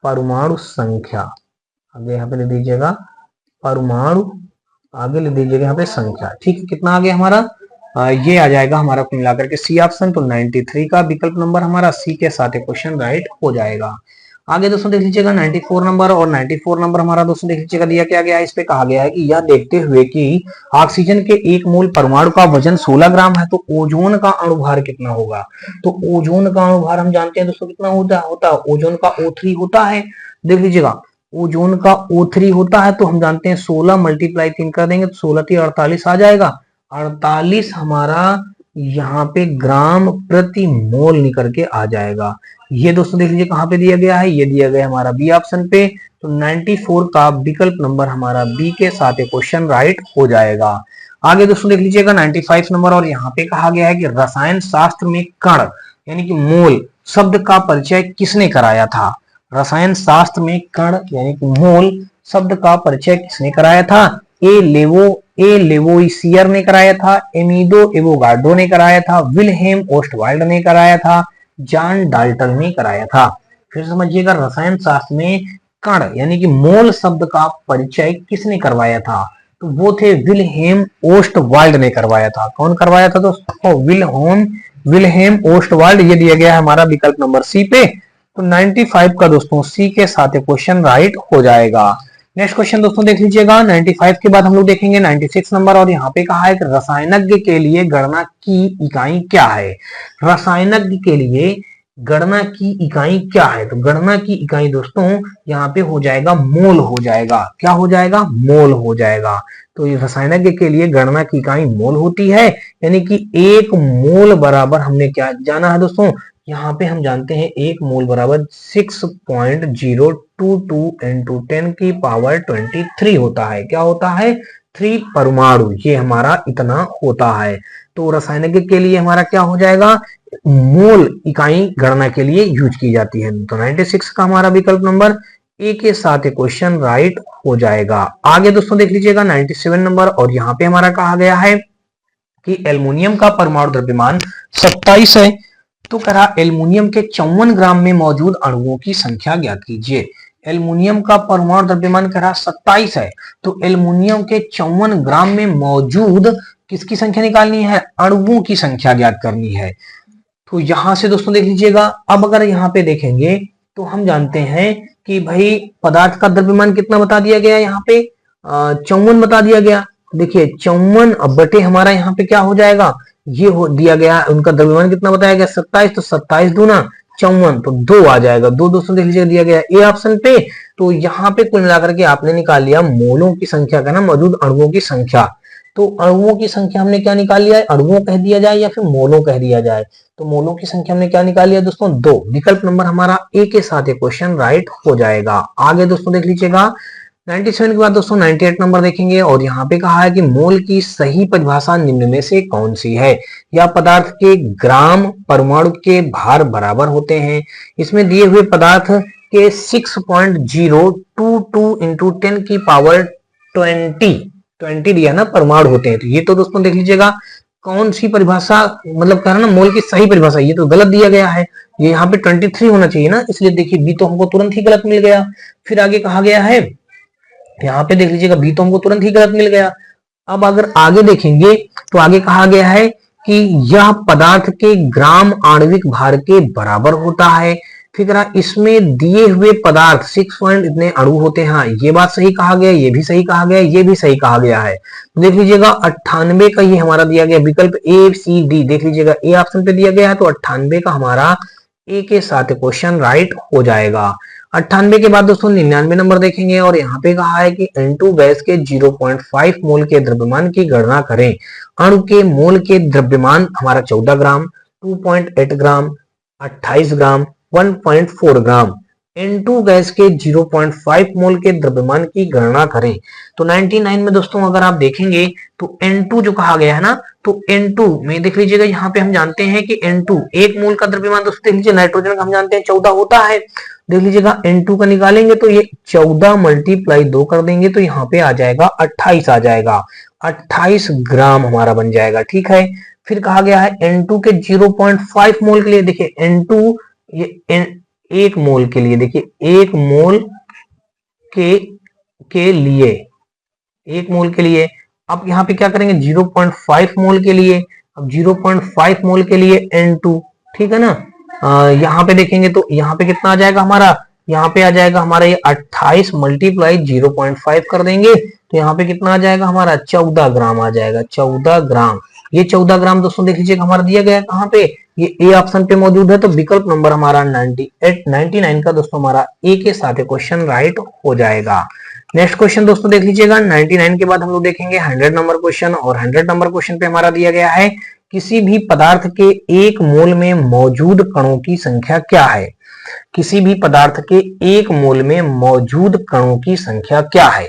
परमाणु संख्या, आगे यहाँ पे ले दीजिएगा परमाणु, आगे ले दीजिएगा यहाँ पे संख्या। ठीक है, कितना आ गया हमारा, ये आ जाएगा हमारा कुल मिलाकर के सी ऑप्शन। तो 93 का विकल्प नंबर हमारा सी के साथ क्वेश्चन राइट हो जाएगा। आगे दोस्तों देख लीजिएगा 94 नंबर, और 94 नंबर हमारा दोस्तों देख लीजिएगा दिया क्या गया है, इस पे कहा गया है कि यह देखते हुए कि ऑक्सीजन के 1 मोल परमाणु का वजन 16 ग्राम है तो ओजोन का अणुभार कितना होगा। तो ओजोन का अणुभार हम जानते हैं दोस्तों कितना होता है, ओजोन का O3 होता है। देख लीजिएगा ओजोन का O3 होता है, तो हम जानते हैं 16 मल्टीप्लाई 3 कर देंगे तो 16 3 48 आ जाएगा। 48 हमारा यहाँ पे ग्राम प्रति मोल निकल के आ जाएगा। ये दोस्तों देख लीजिए कहाँ पे दिया गया है, ये दिया गया हमारा बी ऑप्शन पे। तो 94 का विकल्प नंबर हमारा बी के साथ क्वेश्चन राइट हो जाएगा। आगे दोस्तों देख लीजिएगा 95 नंबर, और यहाँ पे कहा गया है कि रसायन शास्त्र में कण यानी कि मोल शब्द का परिचय किसने कराया था। रसायन शास्त्र में कण यानी कि मोल शब्द का परिचय किसने कराया था। ए लेवोइसियर ने कराया था, एमिदो एवोगार्डो ने कराया था, विल्हेम ओस्टवाल्ड ने कराया था, जॉन डाल्टन ने कराया था। फिर समझिएगा रसायन शास्त्र में कण यानी कि मोल शब्द का परिचय किसने करवाया था, तो वो थे विल्हेम ओस्टवाल्ड ने करवाया था। कौन करवाया था दोस्तों, विल्हेम ओस्टवाल्ड। ये दिया गया है हमारा विकल्प नंबर सी पे। तो 95 का दोस्तों सी के साथ क्वेश्चन राइट हो जाएगा। नेक्स्ट क्वेश्चन दोस्तों देख लीजिएगा 95 के बाद हम लोग देखेंगे 96 नंबर, और यहाँ पे कहा है कि रसायनज्ञ के लिए गणना की इकाई क्या है। रसायनज्ञ के लिए गणना की इकाई क्या है, तो गणना की इकाई दोस्तों यहाँ पे हो जाएगा मोल हो जाएगा। क्या हो जाएगा, मोल हो जाएगा। तो ये रसायनज्ञ के लिए गणना की इकाई मोल होती है, यानी कि 1 मोल बराबर हमने क्या जाना है दोस्तों, यहाँ पे हम जानते हैं 1 मोल बराबर 6.022 इंटू 10 की पावर 23 होता है। क्या होता है, 3 परमाणु, ये हमारा इतना होता है। तो रसायनज्ञ के लिए हमारा क्या हो जाएगा, मोल इकाई गणना के लिए यूज की जाती है। तो 96 का हमारा विकल्प नंबर ए के साथ क्वेश्चन राइट हो जाएगा। आगे दोस्तों देख लीजिएगा 97 नंबर, और यहाँ पे हमारा कहा गया है कि एल्युमिनियम का परमाणु द्रव्यमान 27 है, तो कह रहा एल्युमिनियम के 54 ग्राम में मौजूद अणुओं की संख्या ज्ञात कीजिए। एल्युमिनियम का परमाणु द्रव्यमान कह रहा 27 है, तो एल्युमिनियम के 54 ग्राम में मौजूद किसकी संख्या निकालनी है, अणुओं की संख्या ज्ञात करनी है। तो यहां से दोस्तों देख लीजिएगा, अब अगर यहाँ पे देखेंगे तो हम जानते हैं कि भाई पदार्थ का द्रव्यमान कितना बता दिया गया, यहाँ पे 54 बता दिया गया। देखिए 54 बटे हमारा यहाँ पे क्या हो जाएगा, ये हो दिया गया उनका द्रव्यमान कितना बताया गया 27, तो 27 दूना 54, तो 2 आ जाएगा। 2 दोस्तों देख लीजिए दिया गया ए ऑप्शन पे। तो यहाँ पे कुल मिलाकर के आपने निकाल लिया मोलों की संख्या का ना, मौजूद अणुओं की संख्या। तो अणुओं की संख्या हमने क्या निकाल लिया है, अणुओं कह दिया जाए या फिर मोलों कह दिया जाए, तो मोलों की संख्या हमने क्या निकाल लिया दोस्तों 2। विकल्प नंबर हमारा ए के साथ क्वेश्चन राइट हो जाएगा। आगे दोस्तों देख लीजिएगा 97 के बाद दोस्तों 98 नंबर देखेंगे, और यहाँ पे कहा है कि मोल की सही परिभाषा निम्न में से कौन सी है। या पदार्थ के ग्राम परमाणु के भार बराबर होते हैं। इसमें दिए हुए पदार्थ के 6.022 इंटू 10 की पावर 20 दिया ना परमाणु होते हैं। तो ये तो दोस्तों देख लीजिएगा कौन सी परिभाषा, मतलब कह रहा ना मोल की सही परिभाषा, ये तो गलत दिया गया है। ये यहाँ पे 23 होना चाहिए ना, इसलिए देखिए बी तो हमको तुरंत ही गलत मिल गया। फिर आगे कहा गया है, यहाँ पे देख लीजिएगा बी तो हमको तुरंत ही गलत मिल गया। अब अगर आगे देखेंगे तो आगे कहा गया है कि यह पदार्थ के ग्राम आणविक भार के बराबर होता है। फिर इसमें दिए हुए पदार्थ 6 पॉइंट इतने अणु होते हैं। ये बात सही कहा गया, ये भी सही कहा गया, ये भी सही कहा गया है। तो देख लीजिएगा 98 का ये हमारा दिया गया विकल्प ए सी डी, देख लीजिएगा ए ऑप्शन पे दिया गया है। तो 98 का हमारा ए के साथ क्वेश्चन राइट हो जाएगा। 98 के बाद दोस्तों 99 नंबर देखेंगे, और यहाँ पे कहा है कि N2 गैस के 0.5 मोल के द्रव्यमान की गणना करें। अणु के मोल के द्रव्यमान हमारा 14 ग्राम, 2.8 ग्राम, 28 ग्राम, 1.4 ग्राम। N2 गैस के 0.5 मोल के द्रव्यमान की गणना करें। तो 99 में दोस्तों अगर आप देखेंगे तो N2 जो कहा गया है ना, तो N2 में देख लीजिएगा, यहाँ पे हम जानते हैं कि N2 1 मोल का द्रव्यमान दोस्तों देख लीजिए, नाइट्रोजन का हम जानते हैं 14 होता है। देख लीजिएगा N2 का निकालेंगे तो ये 14 मल्टीप्लाई 2 कर देंगे तो यहाँ पे आ जाएगा 28 आ जाएगा, 28 ग्राम हमारा बन जाएगा। ठीक है, फिर कहा गया है N2 के 0.5 मोल के लिए, देखिए N2 ये 1 मोल के लिए, देखिए 1 मोल के लिए, 1 मोल के लिए अब यहाँ पे क्या करेंगे 0.5 मोल के लिए, अब 0.5 मोल के लिए N2, ठीक है ना। यहाँ पे देखेंगे तो यहाँ पे कितना आ जाएगा हमारा, यहाँ पे आ जाएगा हमारा ये 28 मल्टीप्लाई 0.5 कर देंगे तो यहाँ पे कितना आ जाएगा हमारा 14 ग्राम आ जाएगा, 14 ग्राम। ये 14 ग्राम दोस्तों देख लीजिए हमारा दिया गया है कहाँ पे, ये ए ऑप्शन पे मौजूद है। तो विकल्प नंबर हमारा 99 का दोस्तों हमारा ए के साथ क्वेश्चन राइट हो जाएगा। नेक्स्ट क्वेश्चन दोस्तों देख लीजिएगा, 99 के बाद हम लोग देखेंगे 100 नंबर क्वेश्चन, और 100 नंबर क्वेश्चन पे हमारा दिया गया है किसी भी पदार्थ के 1 मोल में मौजूद कणों की संख्या क्या है। किसी भी पदार्थ के 1 मोल में मौजूद कणों की संख्या क्या है।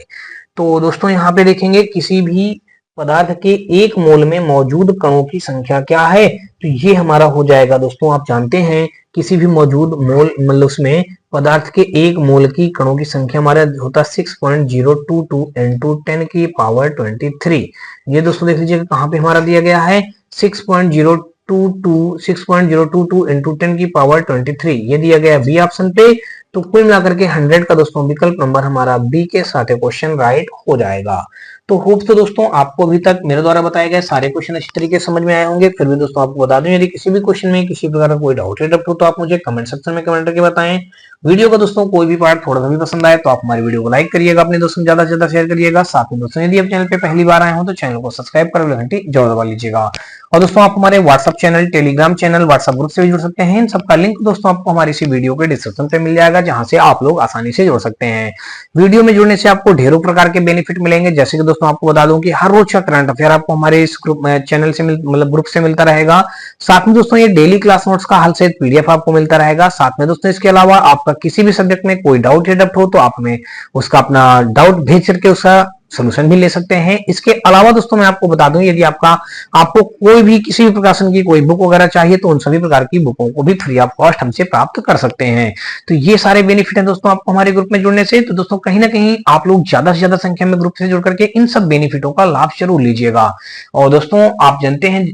तो दोस्तों यहाँ पे देखेंगे किसी भी पदार्थ के 1 मोल में मौजूद कणों की संख्या क्या है, तो ये हमारा हो जाएगा दोस्तों, आप जानते हैं किसी भी मौजूद मोल मतलब उसमें पदार्थ के 1 मोल की कणों की संख्या हमारा होता है 6.022 into 10 की पावर 23। ये दोस्तों देख लीजिए कहाँ पे हमारा दिया गया है 6.022 into 10 की पावर 23, ये दिया गया बी ऑप्शन पे। तो कुल मिलाकर के 100 का दोस्तों विकल्प नंबर हमारा बी के साथ क्वेश्चन राइट हो जाएगा। तो होप तो दोस्तों आपको अभी तक मेरे द्वारा बताए गए सारे क्वेश्चन अच्छी तरीके से समझ में आए होंगे। फिर भी दोस्तों आपको बता दूं, यदि किसी भी क्वेश्चन में किसी प्रकार का कोई डाउट हो तो आप मुझे कमेंट सेक्शन में कमेंट करके बताएं। वीडियो का दोस्तों कोई भी पार्ट थोड़ा सा भी पसंद आए तो आप हमारी वीडियो को लाइक करिएगा, अपने दोस्तों ज्यादा से ज्यादा शेयर करिएगा। साथ में दोस्तों यदि आप चैनल पे पहली बार आए हो तो चैनल को सब्सक्राइब कर घंटी जरूर दबा लीजिएगा। और दोस्तों आप हमारे WhatsApp channel, Telegram channel, WhatsApp group से भी जुड़ सकते हैं। इन सबका लिंक दोस्तों आपको हमारी इसी वीडियो के डिस्क्रिप्शन पे मिल जाएगा, जहां से आप लोग आसानी से जुड़ सकते हैं। वीडियो में जुड़ने से आपको ढेरों प्रकार के बेनिफिट मिलेंगे, जैसे कि दोस्तों आपको बता दूं कि हर रोज का करंट अफेयर आपको हमारे इस ग्रुप चैनल से मतलब ग्रुप से मिलता रहेगा। साथ में दोस्तों ये डेली क्लास नोट्स का हल सहित पीडीएफ आपको मिलता रहेगा। साथ में दोस्तों इसके अलावा आपका किसी भी सब्जेक्ट में कोई डाउट या डप्ट हो तो आप हमें उसका अपना डाउट भेज करके उसका सोल्यूशन भी ले सकते हैं। इसके अलावा दोस्तों मैं आपको बता दूं, यदि आपको कोई भी किसी भी प्रकाशन की कोई बुक वगैरह चाहिए तो उन सभी प्रकार की बुकों को भी फ्री ऑफ कॉस्ट हमसे प्राप्त कर सकते हैं। तो ये सारे बेनिफिट हैं दोस्तों आपको हमारे ग्रुप में जुड़ने से। तो दोस्तों कहीं ना कहीं आप लोग ज्यादा से ज्यादा संख्या में ग्रुप से जुड़ करके इन सब बेनिफिटों का लाभ जरूर लीजिएगा। और दोस्तों आप जानते हैं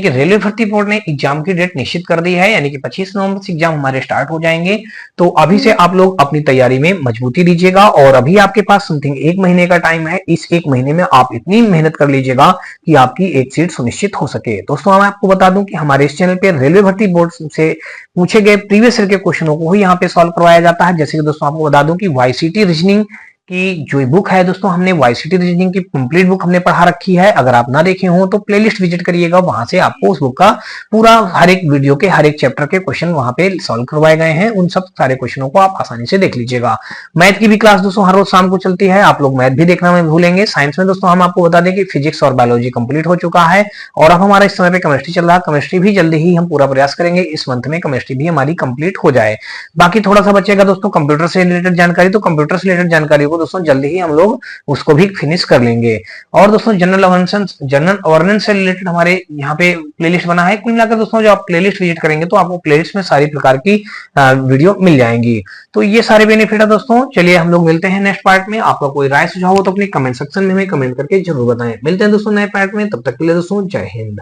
कि रेलवे भर्ती बोर्ड ने एग्जाम की डेट निश्चित कर दी है, यानी कि 25 नवंबर से एग्जाम हमारे स्टार्ट हो जाएंगे। तो अभी से आप लोग अपनी तैयारी में मजबूती दीजिएगा, और अभी आपके पास समथिंग 1 महीने का टाइम है। इस 1 महीने में आप इतनी मेहनत कर लीजिएगा कि आपकी एक सीट सुनिश्चित हो सके। दोस्तों मैं आपको बता दूं कि हमारे इस चैनल पे रेलवे भर्ती बोर्ड से पूछे गए प्रीवियस ईयर के क्वेश्चनों को ही यहाँ पे सॉल्व करवाया जाता है। जैसे कि दोस्तों आपको बता दूं कि वाईसीटी रीजनिंग की जो बुक है दोस्तों, हमने वाईसीटी रीजनिंग की कंप्लीट बुक हमने पढ़ा रखी है। अगर आप ना देखे हो तो प्लेलिस्ट विजिट करिएगा, वहां से आपको उस बुक का पूरा हर एक वीडियो के हर एक चैप्टर के क्वेश्चन वहां पे सॉल्व करवाए गए हैं। उन सब सारे क्वेश्चनों को आप आसानी से देख लीजिएगा। मैथ की भी क्लास दोस्तों हर रोज शाम को चलती है, आप लोग मैथ भी देखना में भूलेंगे। साइंस में दोस्तों हम आपको बता दें कि फिजिक्स और बायोलॉजी कंप्लीट हो चुका है, और अब हमारा इस समय पे केमिस्ट्री चल रहा है। केमिस्ट्री भी जल्दी ही हम पूरा प्रयास करेंगे इस मंथ में केमिस्ट्री भी हमारी कंप्लीट हो जाए। बाकी थोड़ा सा बचेगा दोस्तों कंप्यूटर से रिलेटेड जानकारी, तो कंप्यूटर से रिलेटेड जानकारी को दोस्तों जल्दी ही हम लोग उसको भी फिनिश कर लेंगे। और दोस्तों जनरल अवेयरनेस से रिलेटेड हमारे यहाँ पे प्लेलिस्ट बना है। कुल मिलाकर दोस्तों जो आप प्लेलिस्ट विजिट करेंगे तो आपको प्लेलिस्ट में सारी प्रकार की वीडियो मिल जाएंगी। तो ये सारे बेनिफिट है दोस्तों। चलिए हम लोग मिलते हैं नेक्स्ट पार्ट में। आपका कोई राय सुझाव हो तो अपने कमेंट सेक्शन में हमें कमेंट करके जरूर बताएं। मिलते हैं दोस्तों नए पार्ट में, तब तक के लिए दोस्तों जय हिंद।